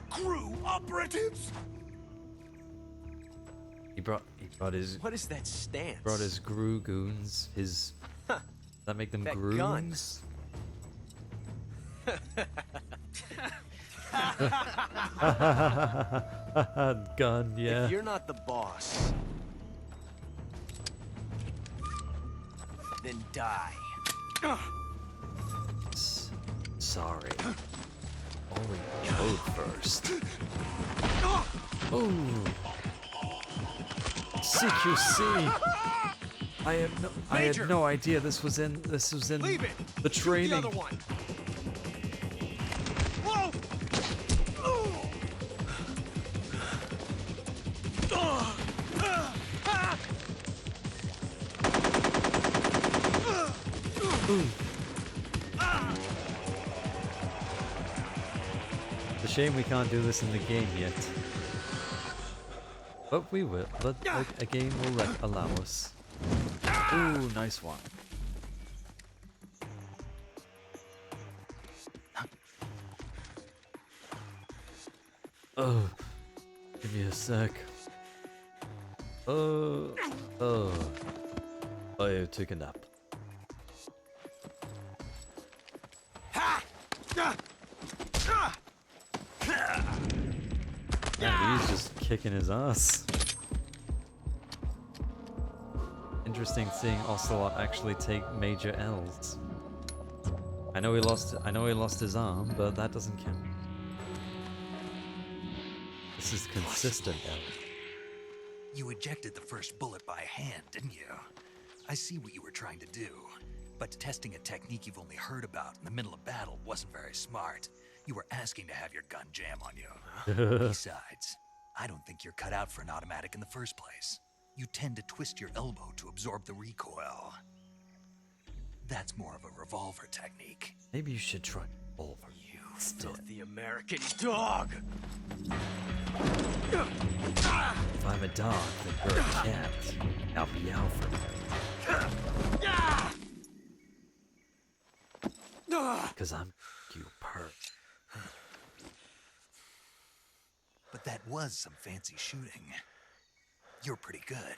Crew operatives! He brought his What is that stance? brought his Gru goons. His Huh. Does that make them That Groons? Gun, yeah. If you're not the boss, then die. Sorry. Only code first. Ooh. CQC. I had no idea this was in Leave it. the Shoot training. the other one. a shame we can't do this in the game yet. But we will. But a game will allow us. Ooh, nice one. Oh, give me a sec. Oh, I took a nap. Yeah, he's just kicking his ass. Interesting seeing Ocelot actually take major L's. I know he lost his arm, but that doesn't count. This is consistent L. You ejected the first bullet by hand, didn't you? I see what you were trying to do, but testing a technique you've only heard about in the middle of battle wasn't very smart. You were asking to have your gun jam on you. Besides, I don't think you're cut out for an automatic in the first place. You tend to twist your elbow to absorb the recoil. That's more of a revolver technique. Maybe you should try revolver. You filthy American dog! If I'm a dog, then you're a cat. I'll be Alfred. Because I'm you perk. But that was some fancy shooting. You're pretty good.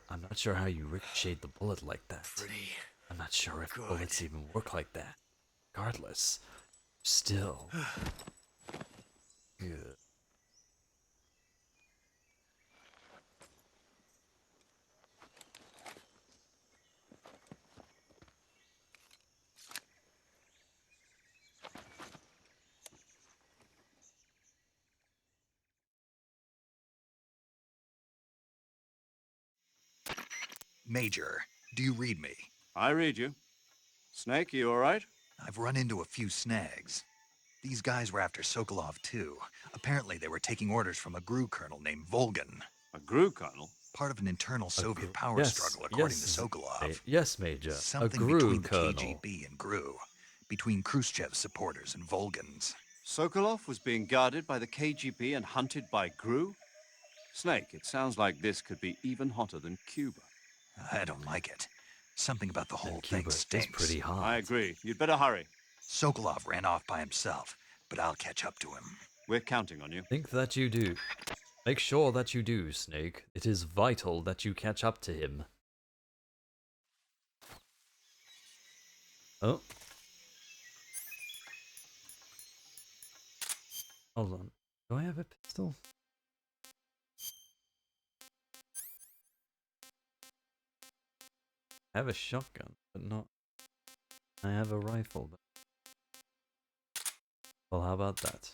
I'm not sure how you ricocheted the bullet like that. Pretty I'm not sure if good. bullets even work like that. Regardless, still good. Major, do you read me? I read you. Snake, you alright? I've run into a few snags. These guys were after Sokolov too. Apparently they were taking orders from a GRU colonel named Volgan. A GRU colonel? Part of an internal Soviet power struggle, according to Sokolov. Yes, Major. Something a GRU between colonel. the KGB and GRU. Between Khrushchev's supporters and Volgan's. Sokolov was being guarded by the KGB and hunted by GRU? Snake, it sounds like this could be even hotter than Cuba. I don't like it. Something about the whole Cuba thing is stinks. pretty hot. I agree. You'd better hurry. Sokolov ran off by himself, but I'll catch up to him. We're counting on you. Think that you do. Make sure that you do, Snake. It is vital that you catch up to him. Oh. Hold on. Do I have a pistol? I have a shotgun, but not... I have a rifle, but... Well, how about that?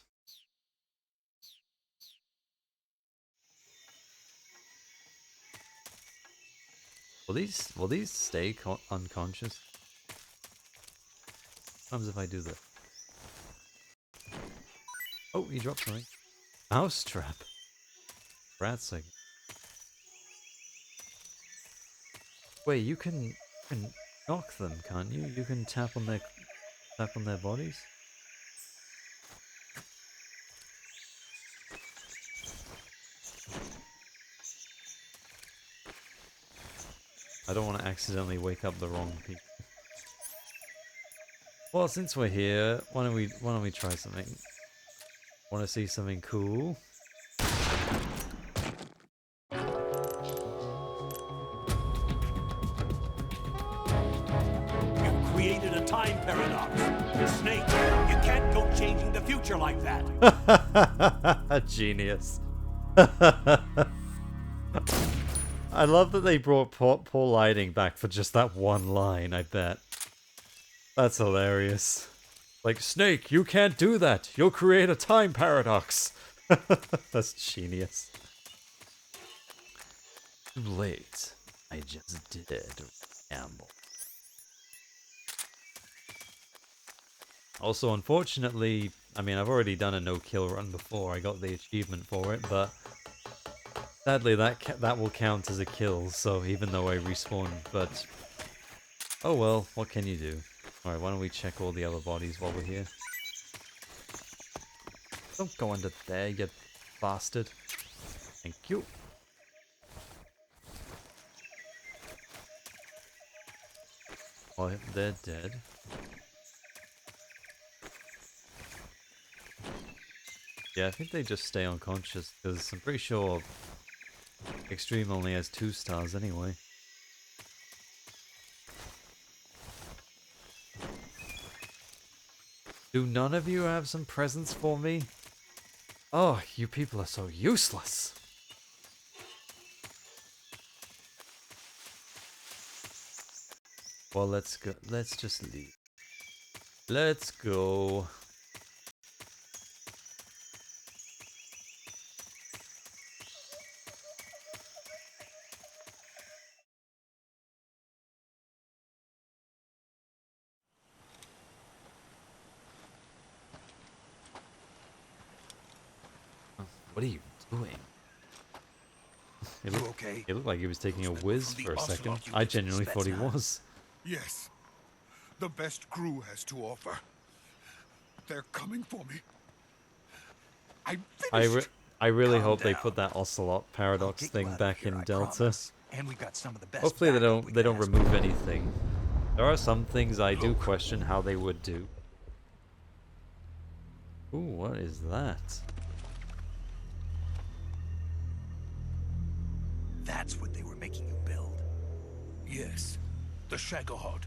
Will these stay unconscious? What happens if I do that? Oh, he dropped something. Mousetrap. Rat's egg. Wait, you can knock them, can't you? You can tap on their bodies. I don't want to accidentally wake up the wrong people. Well, since we're here, why don't we try something? Want to see something cool? You've created a time paradox. Snake, you can't go changing the future like that. Genius. I love that they brought Paul Lighting back for just that one line, I bet. That's hilarious. Like, Snake, you can't do that. You'll create a time paradox. That's genius. Too late. I just did gamble. Also, unfortunately, I mean, I've already done a no-kill run before. I got the achievement for it, but sadly, that will count as a kill. So even though I respawned, but oh well, what can you do? All right, why don't we check all the other bodies while we're here? Don't go under there, you bastard. Thank you. Oh, they're dead. Yeah, I think they just stay unconscious, because I'm pretty sure Extreme only has 2 stars anyway. Do none of you have some presents for me? Oh, you people are so useless. Well, let's go. Let's just leave. Let's go. What are you doing? You okay? It looked like he was taking a whiz for a second. I genuinely thought he was. Yes. The best crew has to offer. They're coming for me. I'm finished. I really Calm hope they down. put that Ocelot paradox I'll get you thing out of back here, in I Delta. promise. And we've got some of the best Hopefully they backup we don't can ask remove anything. There are some things I do question how they would do. Ooh, what is that? That's what they were making you build. Yes. The Shagohod.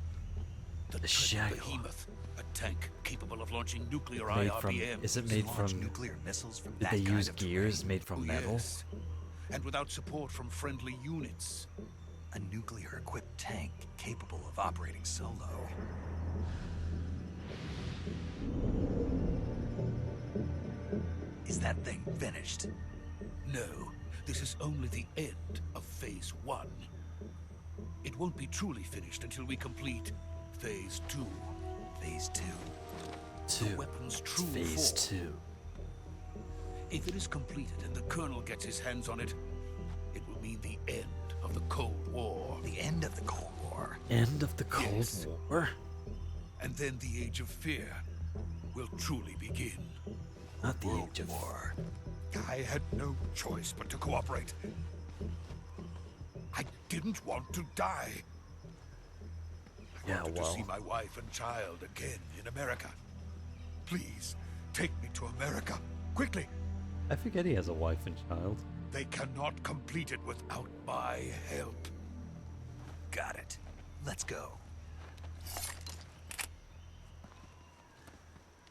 The Shagohod. behemoth. A tank capable of launching nuclear Made from? IRBMs. Is it made Launch from? nuclear missiles from Did that they kind use of gears terrain? made from metal? Yes. And without support from friendly units. A nuclear-equipped tank capable of operating solo. Is that thing finished? No. This is only the end of Phase 1. It won't be truly finished until we complete Phase 2. Phase 2. The weapon's true Phase form. 2. If it is completed and the Colonel gets his hands on it, it will mean the end of the Cold War. The end of the Cold War. End of the Cold Yes. War? And then the Age of Fear will truly begin. Not the Age of War. I had no choice but to cooperate. I didn't want to die. I Yeah, wanted to well. see my wife and child again in America. Please, take me to America. Quickly. I forget he has a wife and child. They cannot complete it without my help. Got it. Let's go.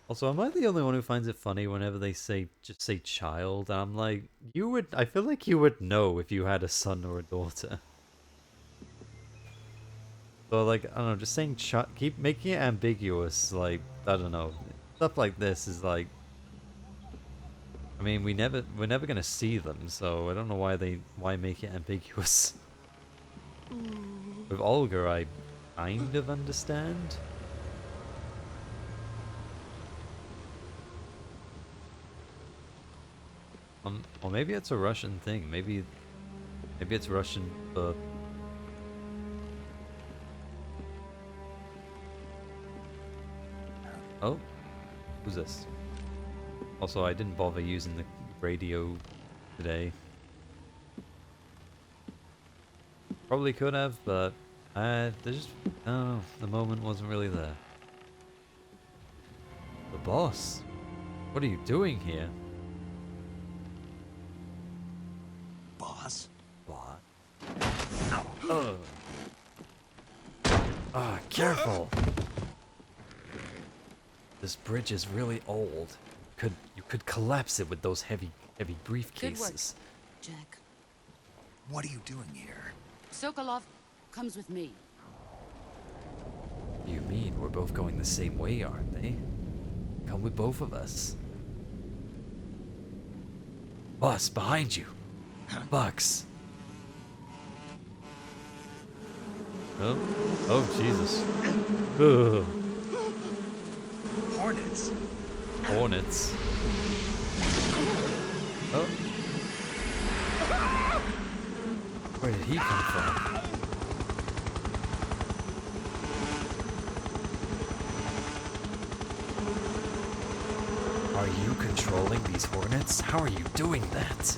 Also, am I the only one who finds it funny whenever they just say child? And I'm like, I feel like you would know if you had a son or a daughter. So like, I don't know, just saying keep making it ambiguous, like, I don't know. Stuff like this is like, I mean, we're never gonna see them, so I don't know why make it ambiguous. With Olga, I kind of understand. Or maybe it's a Russian thing. Maybe it's Russian for. Oh, who's this? Also, I didn't bother using the radio today. Probably could have, but there's just, I don't know, the moment wasn't really there. The boss? What are you doing here? Boss? What? Ugh. Ah, careful! This bridge is really old. You could collapse it with those heavy briefcases. Jack. What are you doing here? Sokolov comes with me. You mean we're both going the same way, aren't they? Come with both of us. Boss, behind you. Bucks. Oh, Jesus. Ugh. Hornets. Hornets. Oh. Where did he come from? Are you controlling these hornets? How are you doing that?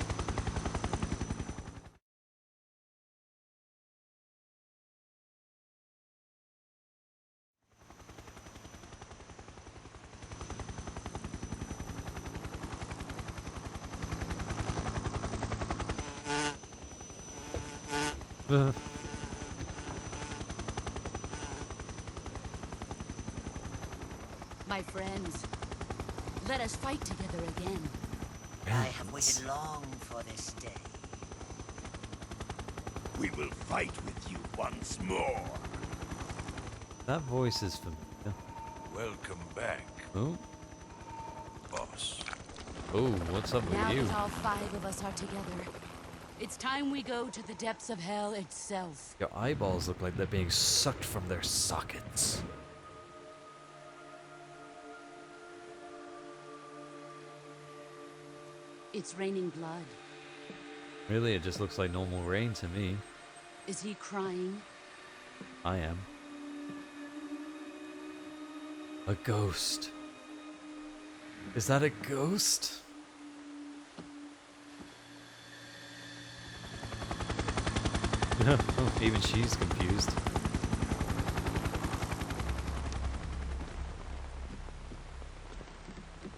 My friends, let us fight together again. I have waited long for this day. We will fight with you once more. That voice is familiar. Welcome back, Oh, boss. oh, what's up with Now you? that all 5 of us are together, it's time we go to the depths of hell itself. Your eyeballs look like they're being sucked from their sockets. It's raining blood. Really, it just looks like normal rain to me. Is he crying? I am. A ghost. Is that a ghost? Oh, even she's confused.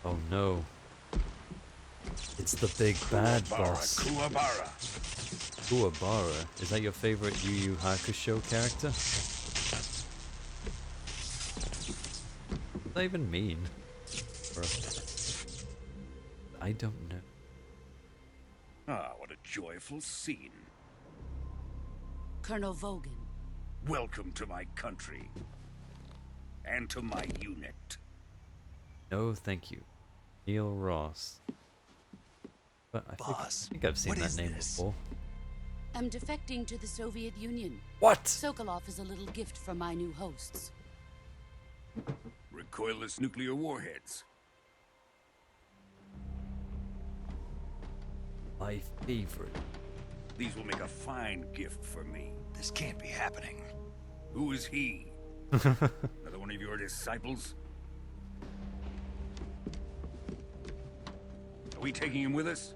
Oh no. It's the big bad boss. Kuwabara. Kuwabara? Is that your favorite Yu Yu Hakusho character? What does that even mean? I don't know. Ah, what a joyful scene. Colonel Vogan. Welcome to my country. And to my unit. No, thank you. Neil Ross. But I think I've seen that name before. I'm defecting to the Soviet Union. What? Sokolov is a little gift from my new hosts. Recoilless nuclear warheads. My favorite. These will make a fine gift for me. This can't be happening. Who is he? Another one of your disciples? Are we taking him with us?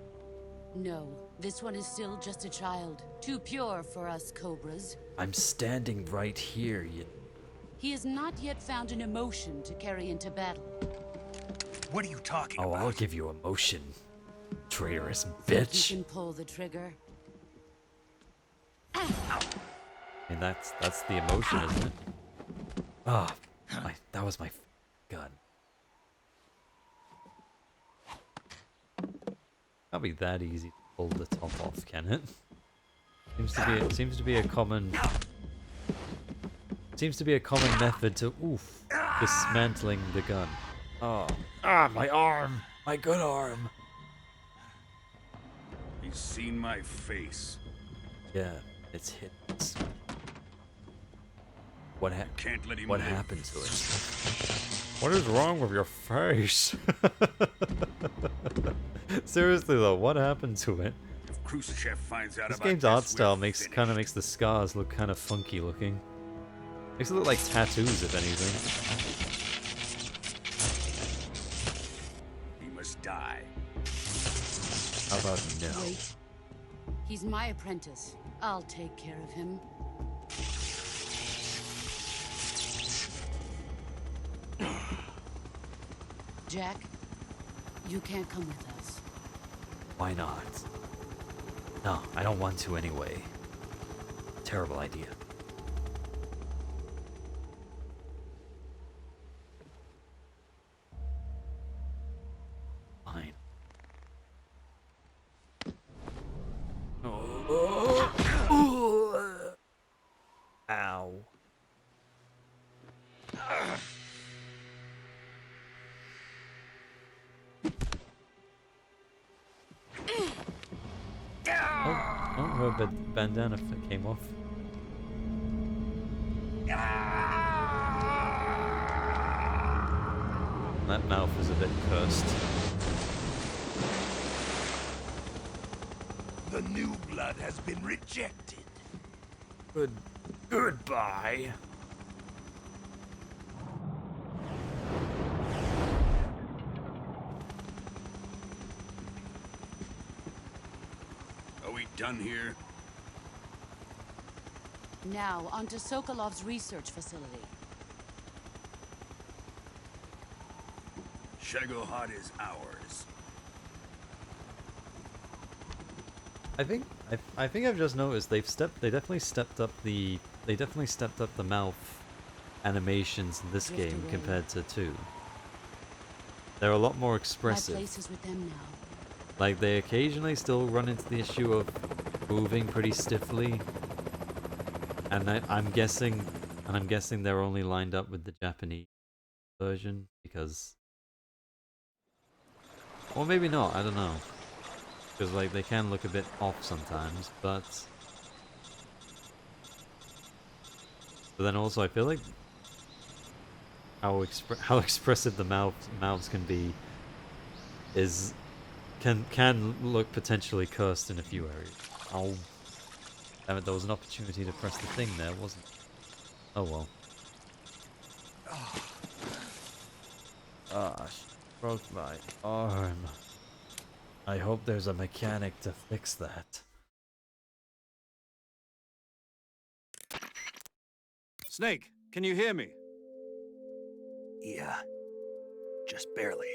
No, this one is still just a child. Too pure for us Cobras. I'm standing right here, you... He has not yet found an emotion to carry into battle. What are you talking Oh, about? I'll give you emotion. Traitorous Think bitch. You can pull the trigger. And that's the emotion, isn't it? Ah, that was my gun. Can't be that easy to pull the top off, can it? Seems to be a common method to dismantling the gun. Oh, my arm, my good arm. He's seen my face. Yeah, it's hit. What Can't let him What live. happened to it? What is wrong with your face? Seriously though, what happened to it? If Khrushchev finds out This about game's art this, style we're kind of makes the scars look kind of funky looking. Makes it look like tattoos, if anything. He must die. How about no? Wait. He's my apprentice. I'll take care of him. Jack, you can't come with us. Why not? No, I don't want to anyway. Terrible idea. Fine. Ow. Oh, her bandana came off. That mouth is a bit cursed. The new blood has been rejected. Goodbye. done here? Now, on to Sokolov's research facility. Shagohod is ours. I think I've just noticed they definitely stepped up the mouth animations in this game compared to 2. They're a lot more expressive. My place is with them now. Like they occasionally still run into the issue of moving pretty stiffly, and I'm guessing they're only lined up with the Japanese version because, or maybe not. I don't know. Because like they can look a bit off sometimes, but then also I feel like how expressive the mouths can be can look potentially cursed in a few areas. Oh, damn it! There was an opportunity to press the thing there, wasn't it? Oh well. Ah, she broke my arm. I hope there's a mechanic to fix that. Snake, can you hear me? Yeah. Just barely.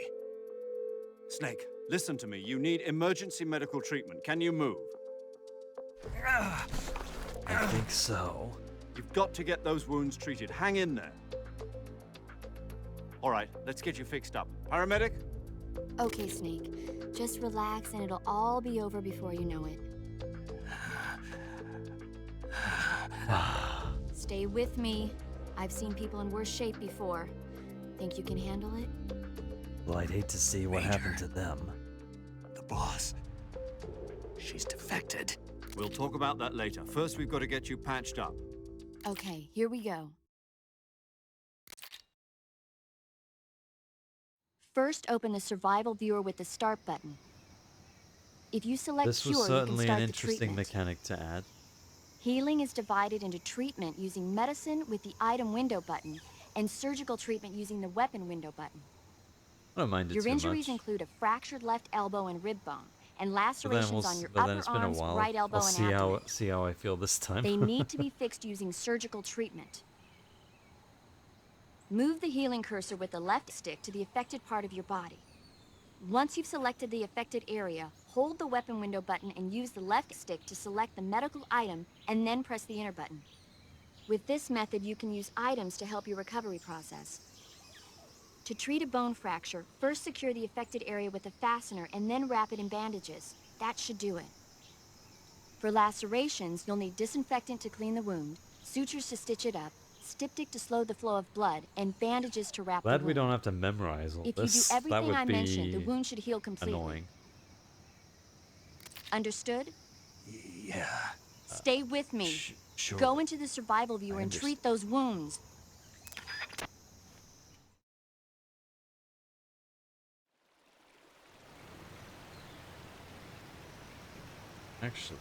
Snake, listen to me. You need emergency medical treatment. Can you move? I think so. You've got to get those wounds treated. Hang in there. All right, let's get you fixed up. Paramedic? Okay, Snake. Just relax and it'll all be over before you know it. Stay with me. I've seen people in worse shape before. Think you can handle it? Well, I'd hate to see what happened to them. The boss. She's defected. We'll talk about that later. First, we've got to get you patched up. Okay, here we go. First, open the survival viewer with the start button. If you select This cure, was you can certainly start an the interesting treatment. mechanic to add. Healing is divided into treatment using medicine with the item window button, and surgical treatment using the weapon window button. I don't mind it Your too injuries much. include a fractured left elbow and rib bone, and But then, lacerations on your upper it's been a arms, while. right elbow, I'll and see abdomen. see how I feel this time. They need to be fixed using surgical treatment. Move the healing cursor with the left stick to the affected part of your body. Once you've selected the affected area, hold the weapon window button and use the left stick to select the medical item and then press the enter button. With this method, you can use items to help your recovery process. To treat a bone fracture, first secure the affected area with a fastener and then wrap it in bandages. That should do it. For lacerations, you'll need disinfectant to clean the wound, sutures to stitch it up, styptic to slow the flow of blood, and bandages to wrap the Glad wound. we don't have to memorize all If this. you do That everything would I be mentioned, the wound should heal completely. annoying. Understood? Yeah. Stay with me. Sure. Go into the survival viewer and treat those wounds. Actually.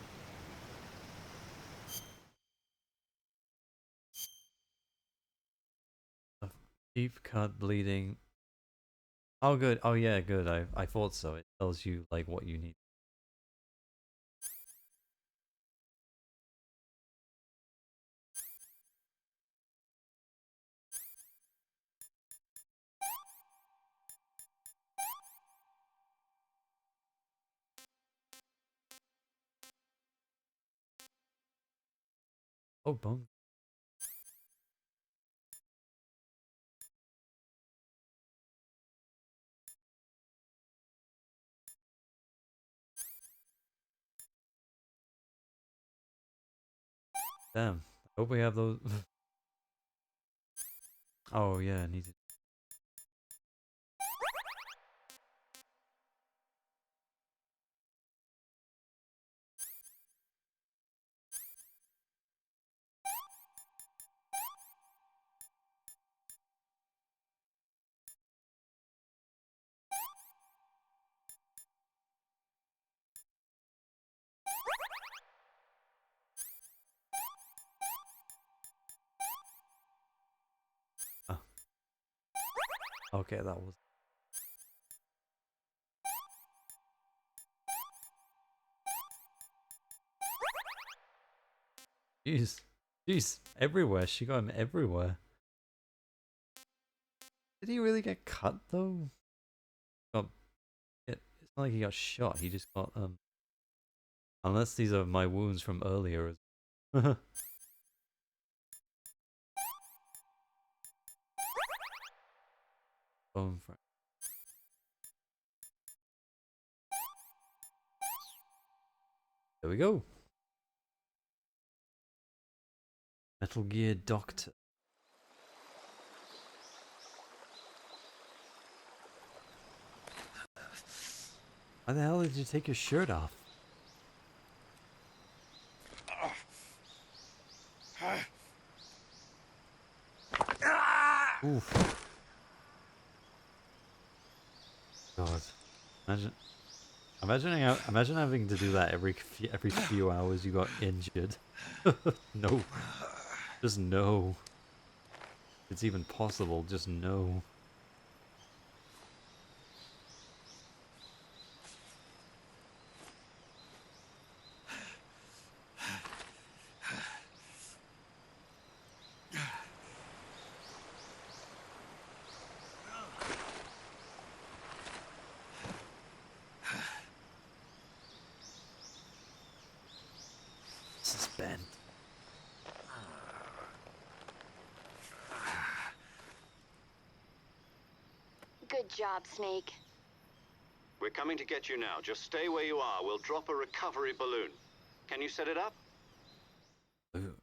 A deep cut bleeding. Oh good. Oh yeah, good. I thought so. It tells you like what you need. Oh bone. Damn. I hope we have those. Oh yeah, I need to. Ah. Okay, that was. Jeez. Jeez. Everywhere. She got him everywhere. Did he really get cut though? It's not like he got shot. He just got unless these are my wounds from earlier. Bone frag. There we go. Metal Gear Doctor. Why the hell did you take your shirt off? Oof. God. Imagine having to do that every few hours you got injured. No. Just no. It's even possible, just no. Bent. Good job, Snake. We're coming to get you now. Just stay where you are. We'll drop a recovery balloon. Can you set it up? Ooh.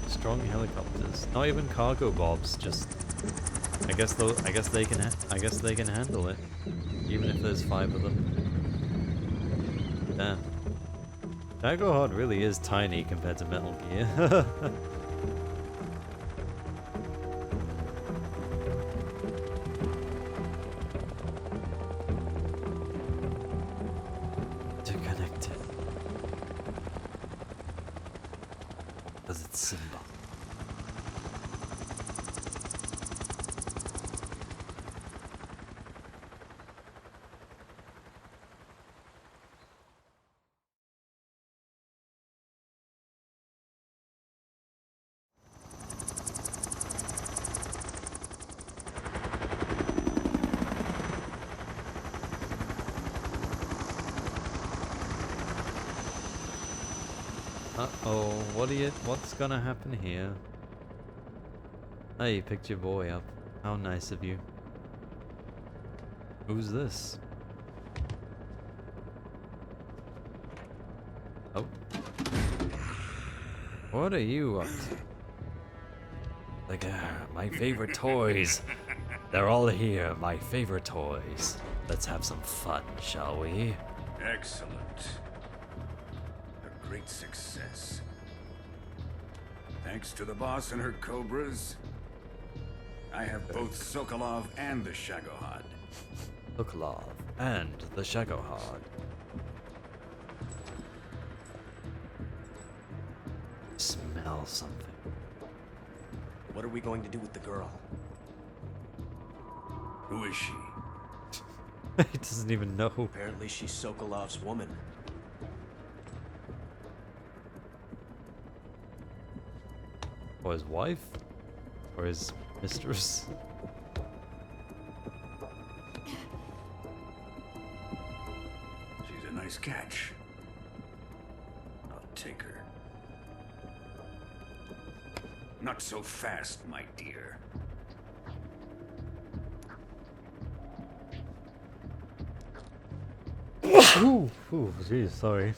Strong helicopters. Not even cargo bobs. Just, I guess they can handle it, even if there's 5 of them. Damn. Shagohod really is tiny compared to Metal Gear. To connect it. Does its symbol. Uh-oh, what's gonna happen here? Hey, you picked your boy up. How nice of you. Who's this? Oh. What are you up to? Like, my favorite toys. They're all here, my favorite toys. Let's have some fun, shall we? Excellent. A great success. Thanks to the boss and her cobras, I have both Sokolov and the Shagohod. Sokolov and the Shagohod. Smell something. What are we going to do with the girl? Who is she? He doesn't even know. Apparently she's Sokolov's woman. Or his wife? Or his mistress? She's a nice catch. I'll take her. Not so fast, my dear. Ooh, jeez, sorry.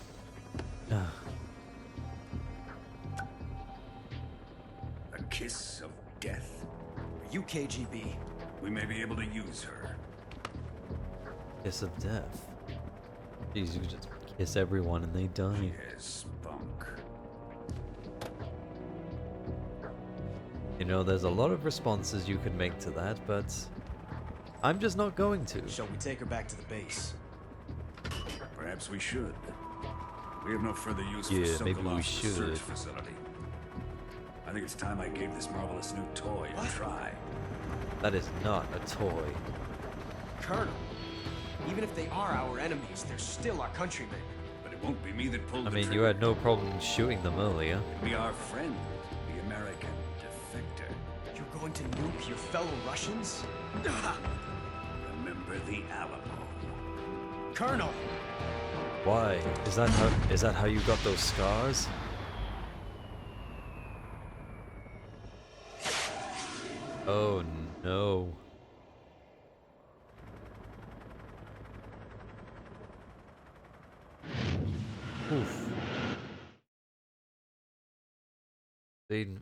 A kiss of death. Are you KGB? We may be able to use her. Kiss of death. Jeez, you could just kiss everyone and they die. Yes, Bunk. You know, there's a lot of responses you could make to that, but I'm just not going to. Shall we take her back to the base? Perhaps we should. We have no further use Yeah, for maybe we Sokolow's should. research facility. I think it's time I gave this marvelous new toy a try. That is not a toy. Colonel, even if they are our enemies, they're still our countrymen. But it won't be me that pulled I the mean, trigger. you had no problem shooting them earlier. It'll be our friend, the American defector. You're going to nuke your fellow Russians? Remember the Alamo. Colonel! Why? Is that how you got those scars? Oh no. Oof. It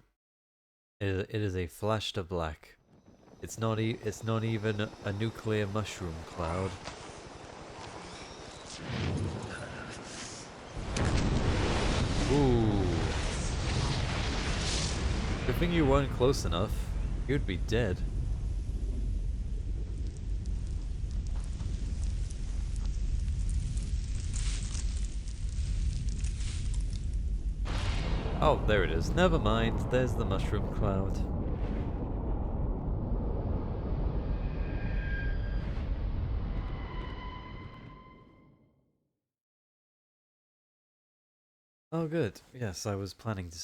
is a flash to black. It's not even a nuclear mushroom cloud. Ooh. Good thing you weren't close enough. You'd be dead. Oh, there it is. Never mind. There's the mushroom cloud. Oh, good. Yes, I was planning to.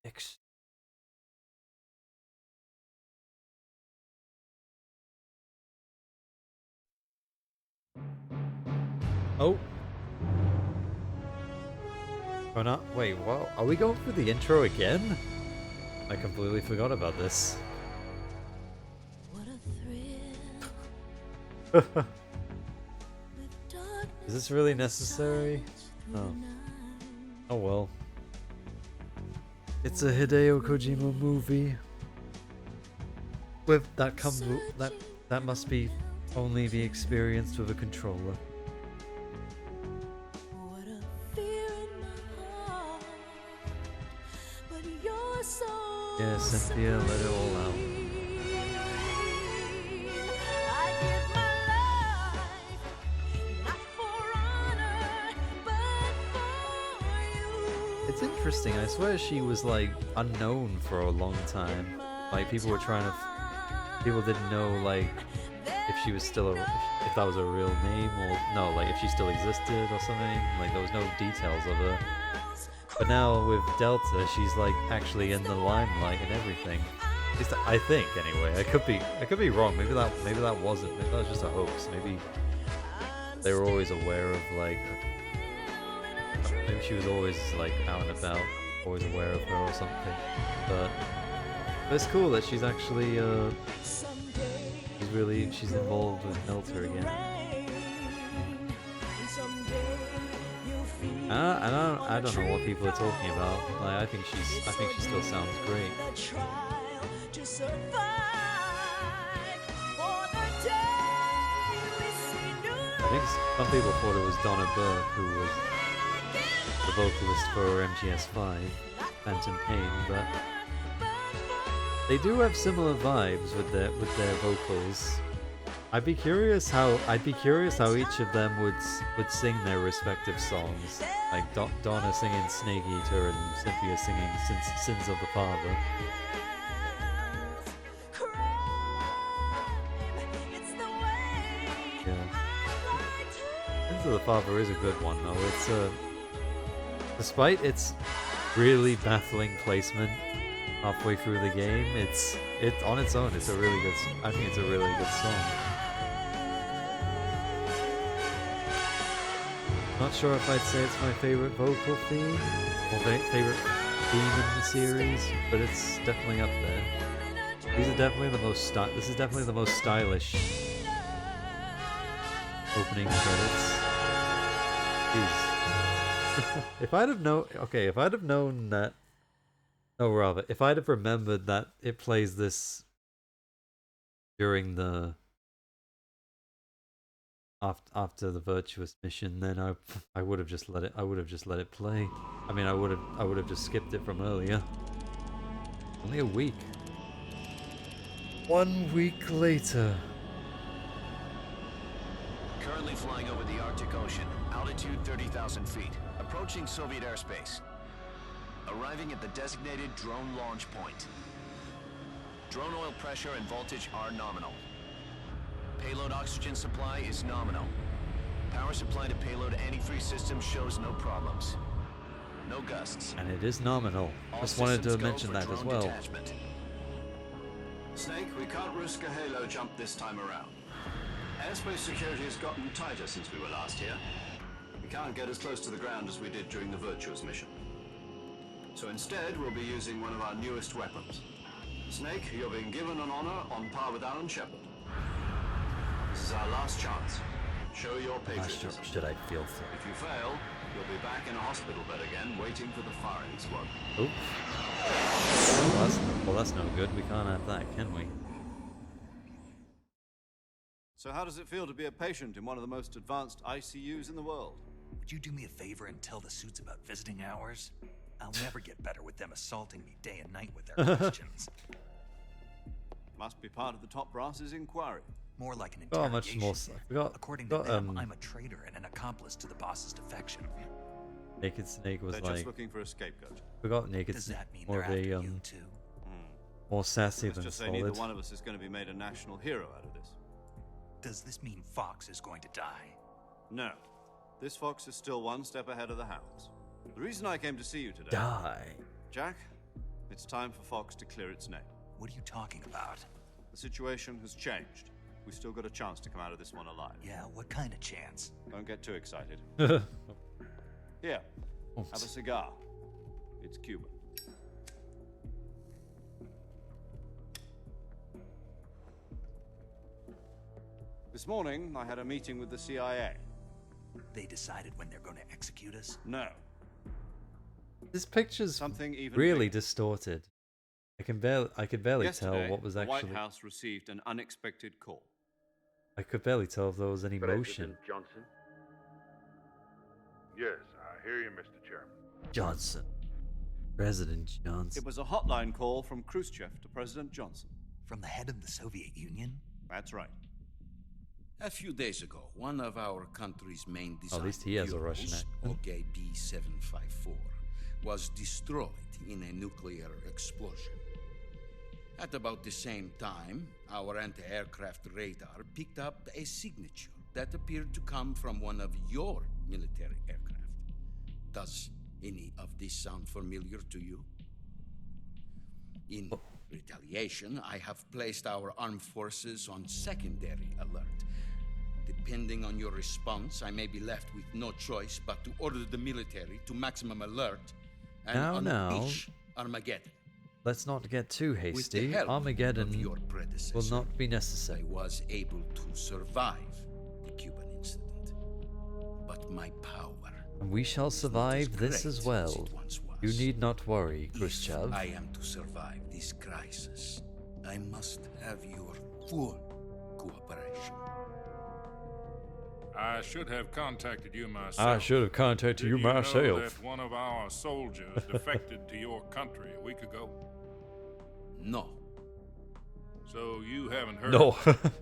X. Oh. Oh no, wait, what? Are we going through the intro again? I completely forgot about this. Is this really necessary? Oh. Oh well. It's a Hideo Kojima movie. With that comes that must be only be experienced with a controller. Yeah, Cynthia, let it all out. It's interesting, I swear she was like unknown for a long time. Like people were trying to, people didn't know like if she was still if that was a real name or no, like if she still existed or something. Like there was no details of her. But now with Delta, she's like actually in the limelight and everything. At least I think, anyway. I could be wrong. Maybe that wasn't. Maybe that was just a hoax. Maybe they were always aware of like. Maybe she was always like out and about, always aware of her or something. But it's cool that she's actually she's involved with Delta again. I don't know what people are talking about. Like, I think she still sounds great. I think some people thought it was Donna Burke who was the vocalist for MGS5, Phantom Pain, but they do have similar vibes with their vocals. I'd be curious how each of them would sing their respective songs. Like Donna singing Snake Eater and Cynthia singing Sins of the Father. Yeah. Sins of the Father is a good one though. It's despite its really baffling placement halfway through the game, it on its own it's a really good. I think it's a really good song. Not sure if I'd say it's my favorite vocal theme or favorite theme in the series, but it's definitely up there. These are definitely the most This is definitely the most stylish opening credits. Jeez. If I'd have known, okay, if I'd have known that, no, rather, if I'd have remembered that it plays this during the after the virtuous mission, then I would have just let it. I would have just let it play. I mean, I would have just skipped it from earlier. Only a week. 1 week later. Currently flying over the Arctic Ocean, altitude 30,000 feet, approaching Soviet airspace. Arriving at the designated drone launch point. Drone oil pressure and voltage are nominal. Payload oxygen supply is nominal. Power supply to payload antifreeze system shows no problems. No gusts. And it is nominal. All Just wanted to systems go mention for that as drone well. detachment. Snake, we can't risk a Halo jump this time around. Airspace security has gotten tighter since we were last here. We can't get as close to the ground as we did during the Virtuous mission. So instead, we'll be using one of our newest weapons. Snake, you're being given an honor on par with Alan Shepard. This is our last chance. Show your patriotism. Should I feel free? If you fail, you'll be back in a hospital bed again, waiting for the firing squad. Oops. Well, that's no good. We can't have that, can we? So how does it feel to be a patient in one of the most advanced ICUs in the world? Would you do me a favor and tell the suits about visiting hours? I'll never get better with them assaulting me day and night with their questions. Must be part of the top brass's inquiry. More like an Oh, interrogation. much more. According to them, I'm a traitor and an accomplice to the boss's defection. Naked Snake was They're like. just looking for a scapegoat. Forgot Naked Does Snake. that mean More they're of after a you too? more sassy Let's than just say neither solid. one of us is going to be made a national hero out of this. Does this mean Fox is going to die? No. This fox is still one step ahead of the hounds. The reason I came to see you today... Die. Jack, it's time for Fox to clear its name. What are you talking about? The situation has changed. We've still got a chance to come out of this one alive. Yeah, what kind of chance? Don't get too excited. Here, have a cigar. It's Cuban. This morning, I had a meeting with the CIA. They decided when they're going to execute us? No. This picture's Something even really bigger. distorted. I could barely Yesterday, tell what was the actually. White House received an unexpected call. I could barely tell if there was any motion. Johnson? Yes, I hear you, Mr. Chairman. Johnson. President Johnson. It was a hotline call from Khrushchev to President Johnson. From the head of the Soviet Union? That's right. A few days ago, one of our country's main At design least he has a Russian bureaus, accent. OKB-754, was destroyed in a nuclear explosion. At about the same time, our anti-aircraft radar picked up a signature that appeared to come from one of your military aircraft. Does any of this sound familiar to you? In retaliation, I have placed our armed forces on secondary alert. Depending on your response, I may be left with no choice but to order the military to maximum alert and Now. unleash Armageddon. Let's not get too With the hasty. help of Armageddon your predecessor, will not be necessary. I was able to survive the Cuban incident. But my power... And we shall survive this as well. You need not worry, Khrushchev. If I am to survive this crisis, I must have your full cooperation. I should have contacted you myself. I should have contacted you Did know myself. that one of our soldiers defected to your country a week ago? No. So you haven't heard? No.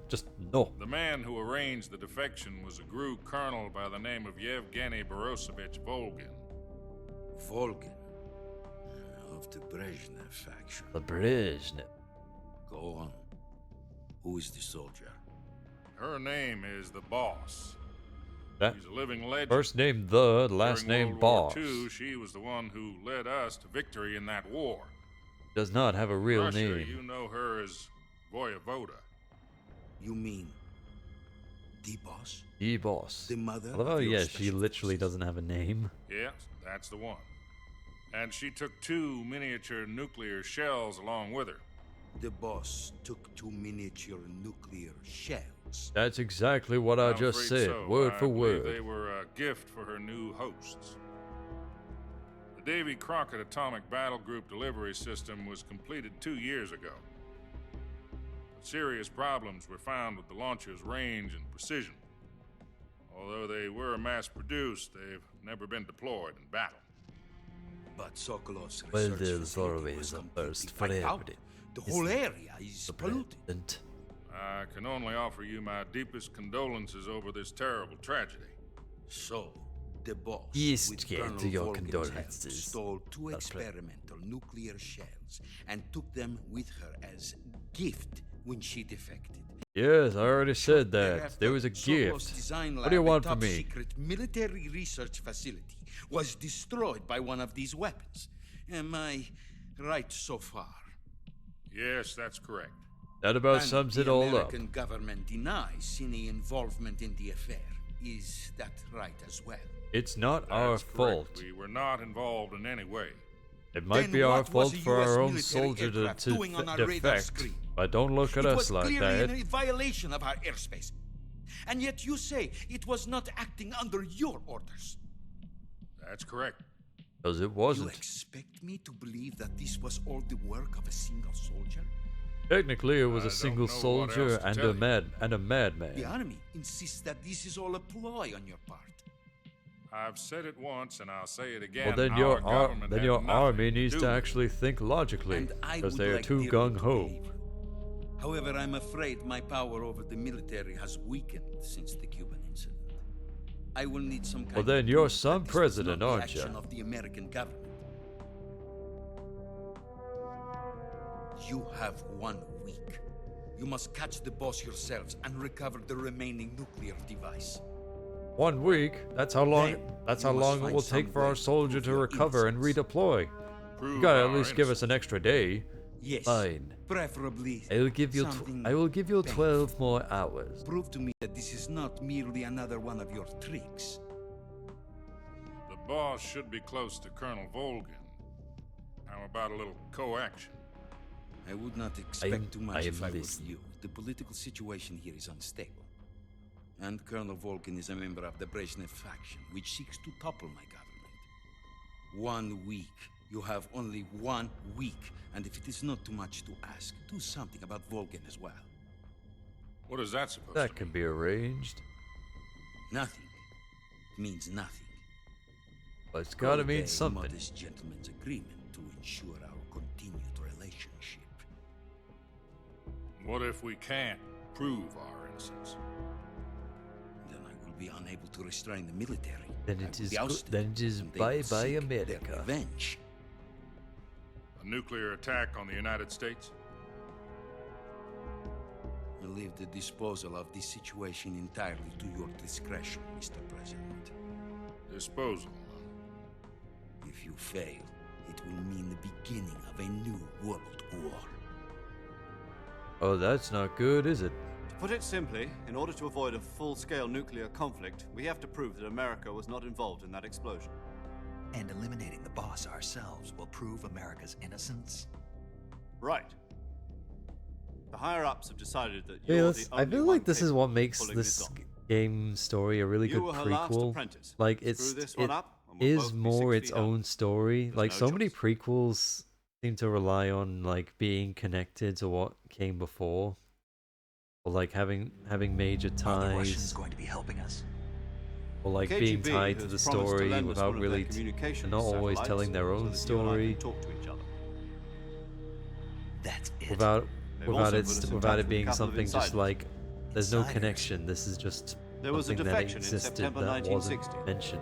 Just no. The man who arranged the defection was a GRU colonel by the name of Yevgeny Borosovich Volgin. Volgin. Of the Brezhnev faction. The Brezhnev. Go on. Who is the soldier? Her name is the Boss. That She's a living legend. first name the, last During name World Boss. War II, she was the one who led us to victory in that war. Does not have a real Russia, name. you know her as Voyevoda. You mean the boss? The Boss. The mother Although, of your yeah, she literally doesn't have a name. Yes, that's the one. And she took 2 miniature nuclear shells along with her. The boss took 2 miniature nuclear shells. That's exactly what I I'm just afraid said, so. word I for believe word. They were a gift for her new hosts. Davy Crockett Atomic Battle Group delivery system was completed 2 years ago. But serious problems were found with the launcher's range and precision. Although they were mass-produced, they've never been deployed in battle. But Sokolov's Well, research there's facility always was a completely burst for wiped out. everything. The whole area is polluted. I can only offer you my deepest condolences over this terrible tragedy. So, the boss, Yes, with get Colonel your Volgin's help, condolences. stole 2 That's right. experimental nuclear shells and took them with her as gift when she defected. Yes, I already said that. Thereafter, There was a Sokolov's gift. design What do you lab, a want from me? top-secret military research facility, was destroyed by one of these weapons. Am I right so far? Yes, that's correct. That about And sums the it all up. American government denies any involvement in the affair. Is that right as well? It's not our That's correct. fault. We were not involved in any way. It might Then be our what was fault a for US our own military soldier to, aircraft doing on our radar defect. screen? But don't look at It us was like clearly that. in violation of our airspace. And yet you say it was not acting under your orders. That's correct. Because it You wasn't. expect me to believe that this was all the work of a single soldier? Technically, it was I a single don't know what soldier else to and tell a you. madman. The army insists that this is all a ploy on your part. I've said it once and I'll say it again. Well, then Our your government had nothing army to needs do to with it. actually think logically, And I because would they are like too dearly gung to ho. believe you. However, I'm afraid my power over the military has weakened since the Cuban incident. I will need some kind Well, then of you're proof that some this was president, not the aren't you? action of the American government. You have 1 week. You must catch the boss yourselves and recover the remaining nuclear device. 1 week? That's how long. Then That's you how must long it find will some take for way our to soldier prove to your recover and innocence. redeploy. You Prove gotta at our least give us an innocence. extra day. Yes. Fine. Preferably I will give you. something I will give you painful. 12 more hours. Prove to me that this is not merely another one of your tricks. The boss should be close to Colonel Volgin. How about a little co-action? I would not expect too I much if am I were listening. you. The political situation here is unstable. And Colonel Volgin is a member of the Brezhnev faction, which seeks to topple my government. 1 week. You have only 1 week. And if it is not too much to ask, do something about Volgin as well. What is that supposed That to can mean? be arranged. Nothing. It means nothing. But it's gotta Call mean it a something. modest gentleman's agreement to ensure our continued relationship. What if we can't prove our innocence? Then I will be unable to restrain the military. Then I it will is be good. ousted, Then it is and they bye will bye seek their America. revenge. A nuclear attack on the United States? I leave the disposal of this situation entirely to your discretion, Mr. President. Disposal. If you fail, it will mean the beginning of a new world war. Oh, that's not good, is it? To put it simply, in order to avoid a full-scale nuclear conflict, we have to prove that America was not involved in that explosion. And eliminating the boss ourselves will prove America's innocence? Right. The higher-ups have decided that Yeah, you're that's- the I only feel one like this is capable what of makes pulling this off. game story a really You good were her last prequel. apprentice. Like Screw it's this one it up, and we'll is both be more 6 its feet up. own story. There's Like no so many choice. prequels seem to rely on like being connected to what came before, or like having major Are the ties, Russians going to be helping us? or like being KGB tied to has the promised to story lend us without one of their really, communications not always satellites telling their so own that you and I story. can talk to each other. That's it. Without They've without also it put us in without touch it with a being couple of something just insiders. like there's no Insiders? connection. This is just There was a something that defection in existed September that wasn't 1960. mentioned.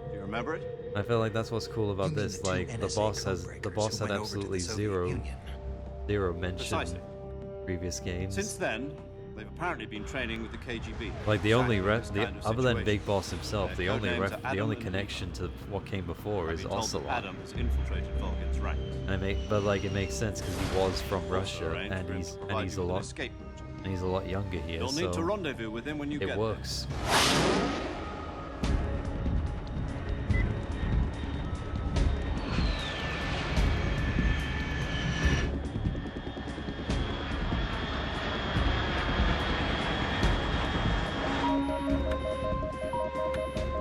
Do you remember it? I feel like that's what's cool about You mean this. the two Like the NSA boss had codebreakers who went over to absolutely the Soviet zero Union? mention Precisely. in previous games. Since then, they've apparently been training with the KGB. Like the only exactly ref, this the kind of other than situation. Big Boss himself, Their the only codenames ref, are the Adam only and connection to what came before I've is been told that Ocelot. Adam has infiltrated Volgin's ranks. But like it makes sense because he was from Also Russia arranged and for him he's to provide a you with an lot escape route. and he's a lot younger here, You'll need to so rendezvous with him when you it get works.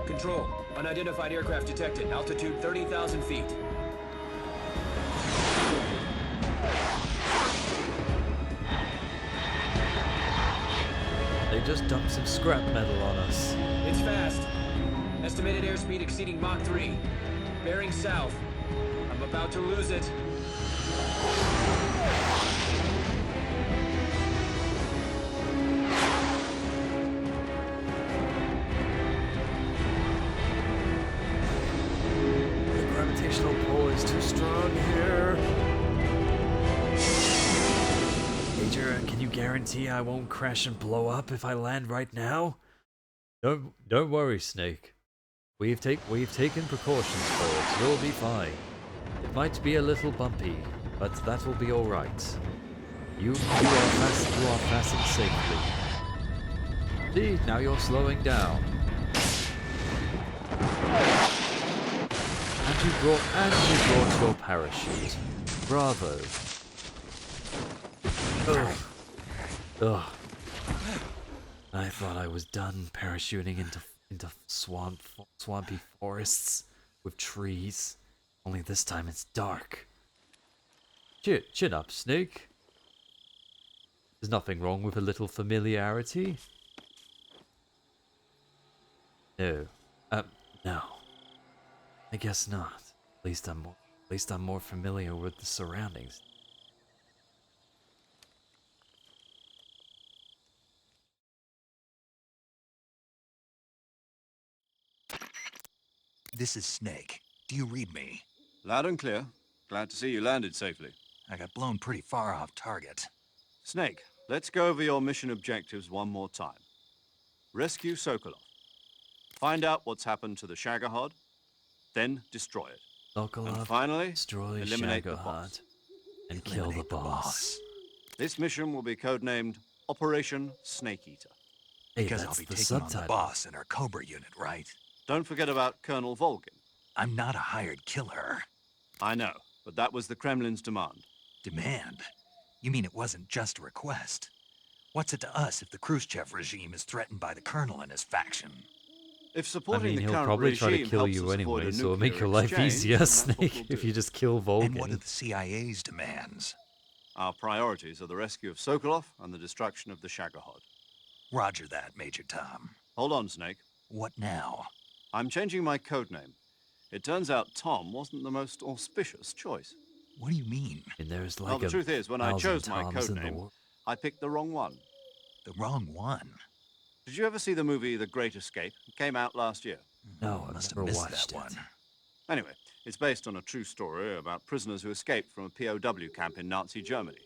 Control, Unidentified aircraft detected. Altitude 30,000 feet. They just dumped some scrap metal on us. It's fast. Estimated airspeed exceeding Mach 3. Bearing south. I'm about to lose it. The gravitational pull is too strong here. Major, can you guarantee I won't crash and blow up if I land right now? Don't worry, Snake. We've taken precautions for it. You'll be fine. It might be a little bumpy, but that will be all right. You are fastened safely. See, now you're slowing down. And you brought your parachute. Bravo. Ugh. Ugh. I thought I was done parachuting into swampy forests with trees. Only this time it's dark. Chin up, Snake. There's nothing wrong with a little familiarity. No. No. I guess not. At least I'm more familiar with the surroundings. This is Snake. Do you read me? Loud and clear. Glad to see you landed safely. I got blown pretty far off target. Snake, let's go over your mission objectives one more time. Rescue Sokolov. Find out what's happened to the Shagohod, then destroy it. Sokolov, and finally, destroy eliminate the Shagohod boss. and kill the boss. This mission will be codenamed Operation Snake Eater. Hey, Because I'll that's be the taking on the subtitle. boss in our Cobra unit, right? Don't forget about Colonel Volgin. I'm not a hired killer. I know, but that was the Kremlin's demand. Demand? You mean it wasn't just a request? What's it to us if the Khrushchev regime is threatened by the Colonel and his faction? If I supporting mean, the he'll current probably regime try to kill helps you us avoid anyway, a so it'll make nuclear your life exchange, easier, then that's what Snake, we'll if do. you just kill And what are Vulcan. the CIA's demands? Our priorities are the rescue of Sokolov and the destruction of the Shagohod. Roger that, Major Tom. Hold on, Snake. What now? I'm changing my codename. It turns out Tom wasn't the most auspicious choice. What do you mean? And there's Well, like the truth is, when I 1,000 chose my Toms in the codename, world. I picked the wrong one. The wrong one? Did you ever see the movie The Great Escape? It came out last year. No, I Must have never missed watched that it. one. Anyway, it's based on a true story about prisoners who escaped from a POW camp in Nazi Germany.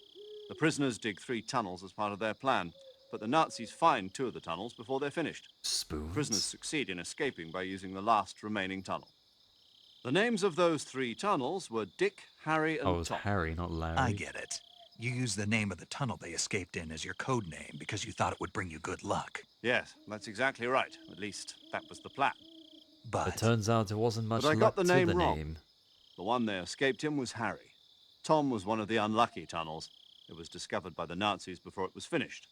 The prisoners dig 3 tunnels as part of their plan, but the Nazis find 2 of the tunnels before they're finished. Spoons. Prisoners succeed in escaping by using the last remaining tunnel. The names of those 3 tunnels were Dick, Harry, and Oh, it was Tom. Harry, not Larry. I get it. You used the name of the tunnel they escaped in as your code name because you thought it would bring you good luck. Yes, that's exactly right. At least, that was the plan. But It turns out it wasn't much But I luck got the to name the wrong. name. The one they escaped in was Harry. Tom was one of the unlucky tunnels. It was discovered by the Nazis before it was finished.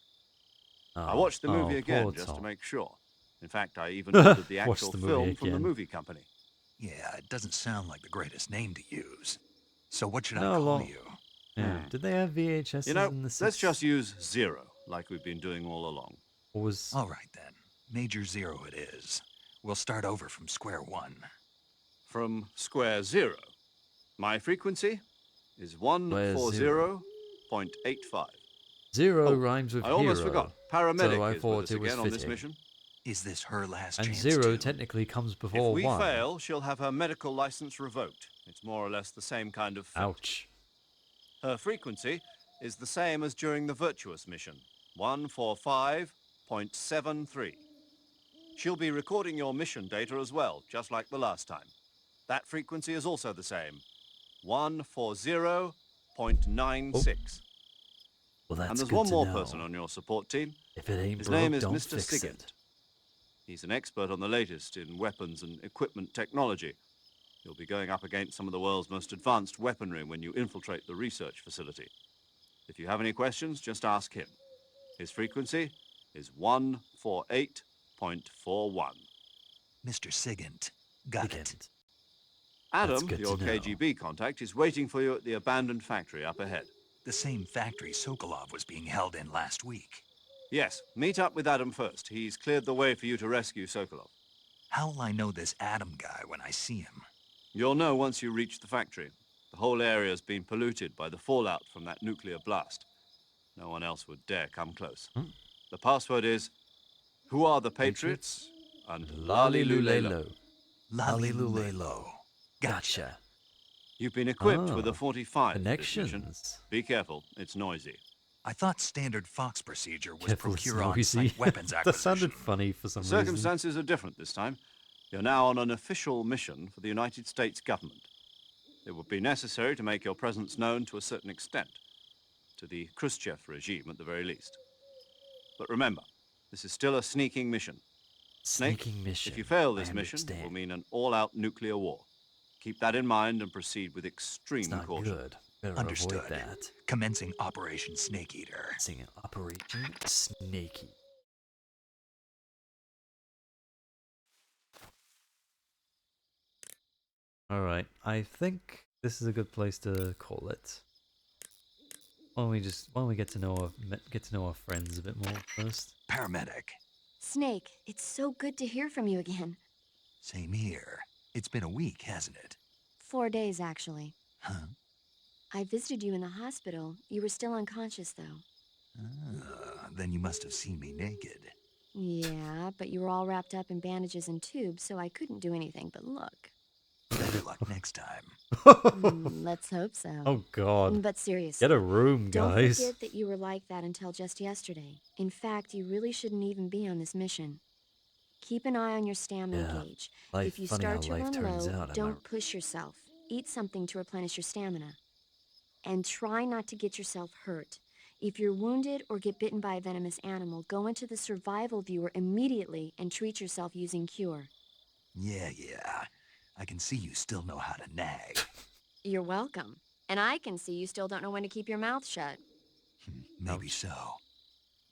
I watched the movie again poor just to Tom. make sure. In fact, I even ordered the Watched actual the movie film from the again. movie company. yeah, it doesn't sound like the greatest name to use. So what should I No, call well, you? Yeah. Did they have VHS You know, in the let's 60s? just use Zero, like we've been doing all along. Or was All right then. Major Zero it is. We'll start over from square one. From square 0. My frequency is Square 140.85. Zero Oh, rhymes with I almost hero, forgot. Paramedic so I is thought with us it was again on this fitting. mission. Is this her last And chance zero to... technically comes If before we 1. fail, she'll have her medical license revoked. It's more or less the same kind of fate. Ouch. Her frequency is the same as during the Virtuous mission, 145.73. She'll be recording your mission data as well, just like the last time. That frequency is also the same, 140.96. Well, that's And there's good one to more know. person on your support team. If it ain't His broke, name is don't Mr. fix Sigint. it. He's an expert on the latest in weapons and equipment technology. You'll be going up against some of the world's most advanced weaponry when you infiltrate the research facility. If you have any questions, just ask him. His frequency is 148.41. Mr. Sigint, Got it. Adam, good your to know. KGB contact, is waiting for you at the abandoned factory up ahead. The same factory Sokolov was being held in last week. Yes, meet up with Adam first. He's cleared the way for you to rescue Sokolov. How will I know this Adam guy when I see him? You'll know once you reach the factory. The whole area's been polluted by the fallout from that nuclear blast. No one else would dare come close. The password is, who are the Patriots? And Lalilulelo. Lalilulelo. Gotcha. You've been equipped Ah, with a 45 for this mission. connections. Be careful, it's noisy. I thought standard Fox procedure was Careful, it's procure noisy. on-site weapons That acquisition. sounded funny for some reason. Circumstances are different this time. You're now on an official mission for the United States government. It would be necessary to make your presence known to a certain extent, to the Khrushchev regime at the very least. But remember, this is still a sneaking mission. Snake, Sneaking mission. if you fail I this mission, it will understand. mean an all-out nuclear war. Keep that in mind and proceed with extreme It's not caution. good. Better Understood. avoid that. Commencing Operation Snake Eater. Singing Operation Snakey. Alright, I think this is a good place to call it. Why don't we get to know our friends a bit more first? Paramedic. Snake, it's so good to hear from you again. Same here. It's been a week, hasn't it? 4 days, actually. Huh? I visited you in the hospital. You were still unconscious, though. Then you must have seen me naked. Yeah, but you were all wrapped up in bandages and tubes, so I couldn't do anything but look. Better luck next time. Let's hope so. Oh god. But seriously, Get a room, guys. Don't forget that you were like that until just yesterday. In fact, you really shouldn't even be on this mission. Keep an eye on your stamina gauge. If you Funny start how to life run turns low, out, am I don't push yourself. Eat something to replenish your stamina. And try not to get yourself hurt. If you're wounded or get bitten by a venomous animal, go into the survival viewer immediately and treat yourself using Cure. Yeah. I can see you still know how to nag. You're welcome. And I can see you still don't know when to keep your mouth shut. Maybe so.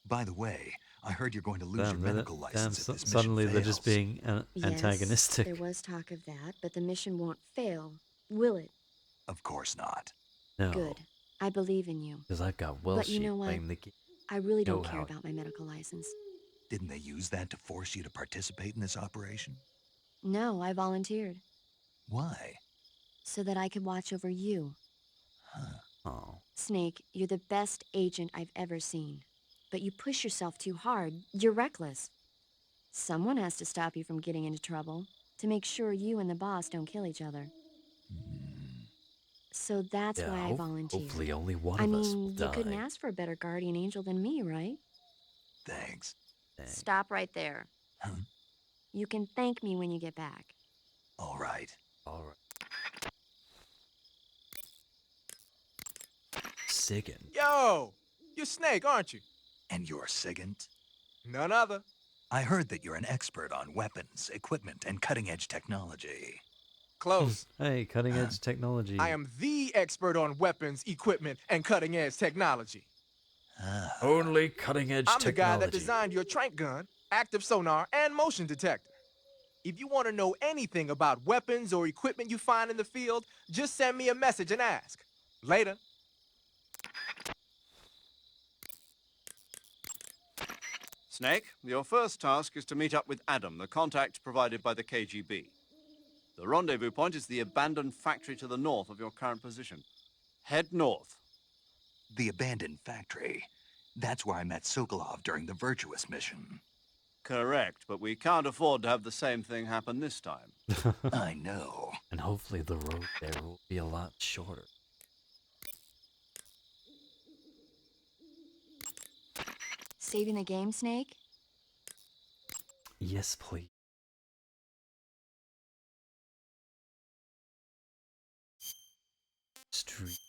By the way, I heard you're going to lose your medical license if this mission suddenly they're fails. just being antagonistic. Yes, there was talk of that, but the mission won't fail, will it? Of course not. No, Good. I believe in you. because I've got well But you sheep know what? playing the game. I really don't know care how- about my medical license. Didn't they use that to force you to participate in this operation? No, I volunteered. Why? So that I could watch over you. Oh, Snake, you're the best agent I've ever seen. But you push yourself too hard. You're reckless. Someone has to stop you from getting into trouble, to make sure you and the boss don't kill each other. So that's yeah. why I volunteered. Hopefully, only one I of us will mean, you die. couldn't ask for a better guardian angel than me, right? Thanks. Stop right there. Huh? You can thank me when you get back. All right. All right. Siggin. Yo! You're Snake, aren't you? And you're Sigint? None other. I heard that you're an expert on weapons, equipment, and cutting-edge technology. Close. Hey, cutting edge technology. I am the expert on weapons, equipment, and cutting-edge technology. Only cutting edge I'm technology. the guy that designed your trank gun, active sonar, and motion detector. If you want to know anything about weapons or equipment you find in the field, just send me a message and ask. Later. Snake, your first task is to meet up with Adam, the contact provided by the KGB. The rendezvous point is the abandoned factory to the north of your current position. Head north. The abandoned factory. That's where I met Sokolov during the Virtuous mission. Correct, but we can't afford to have the same thing happen this time. I know. And hopefully the road there will be a lot shorter. Saving the game, Snake? Yes, please. Street.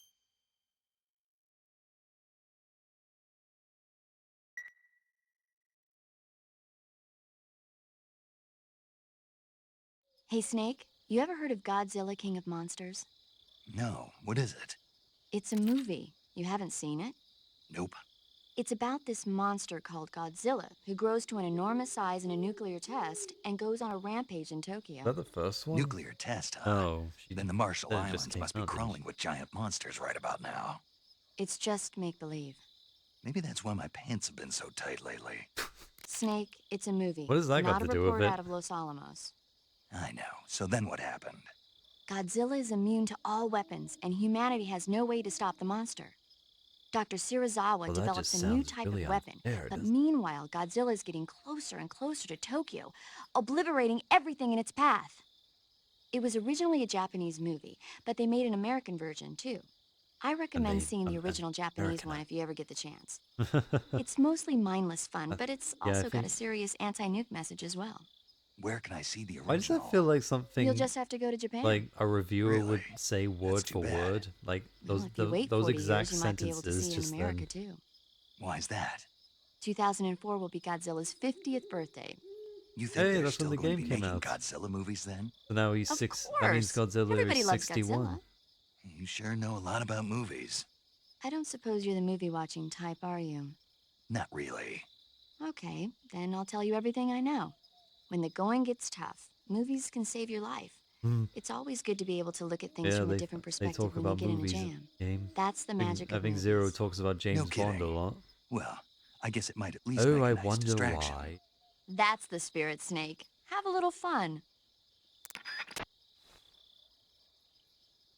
Hey, Snake, you ever heard of Godzilla King of Monsters? No, what is it? It's a movie. You haven't seen it? Nope. It's about this monster called Godzilla who grows to an enormous size in a nuclear test and goes on a rampage in Tokyo. Is that the first one? Nuclear test, huh? Oh, Then the Marshall that just Islands came must be out, didn't crawling with giant monsters right about now. It's just make-believe. Maybe that's why my pants have been so tight lately. Snake, it's a movie. What has that got not to a do with report it? out of Los Alamos. I know. So then what happened? Godzilla is immune to all weapons, and humanity has no way to stop the monster. Dr. Shirazawa Well, that develops just a new sounds type really of weapon, unfair, but doesn't it? meanwhile, Godzilla is getting closer and closer to Tokyo, obliterating everything in its path. It was originally a Japanese movie, but they made an American version too. I recommend seeing the original Japanese one if you ever get the chance. It's mostly mindless fun, but it's yeah, I also got a think- serious anti-nuke message as well. Where can I see the original? Why does that feel like something You'll just have to go to Japan. like a reviewer would say word for word? Like those If you wait those 40 exact years, you might be able to sentences see it in just America then. too. Why's that? 2004 will be Godzilla's 50th birthday. You think Hey, they're that's when still the going to game be came making out. Godzilla movies then? So now he's Of That means course. Godzilla Everybody is loves 61. Godzilla. You sure know a lot about movies. I don't suppose you're the movie-watching type, are you? Not really. Okay, then I'll tell you everything I know. When the going gets tough, movies can save your life. Hmm. It's always good to be able to look at things Yeah, from a they different they perspective talk when you about get in a movies in jam. the game. That's the magic I of think movies. Zero talks about James Bond kidding. a lot. Well, I guess it might at least Oh, make a I nice wonder distraction. why. That's the spirit, Snake. Have a little fun.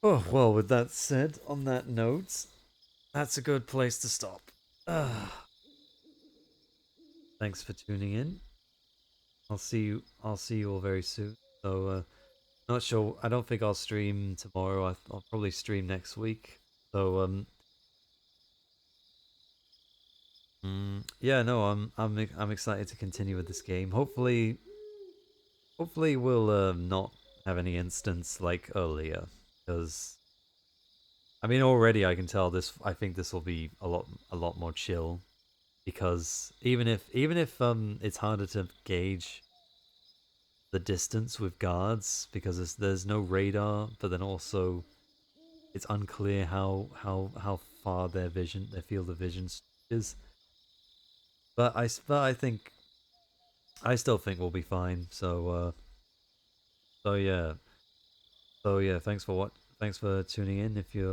Oh, well, with that said, on that note, that's a good place to stop. Thanks for tuning in. I'll see you all very soon. So, not sure. I don't think I'll stream tomorrow. I'll probably stream next week. So, yeah, no, I'm excited to continue with this game. Hopefully we'll not have any instance like earlier, because I mean already I can tell this. I think this will be a lot more chill, because even if it's harder to gauge the distance with guards because there's no radar, but then also it's unclear how far their field of vision is. But I still think we'll be fine. So yeah. Thanks for tuning in. If you're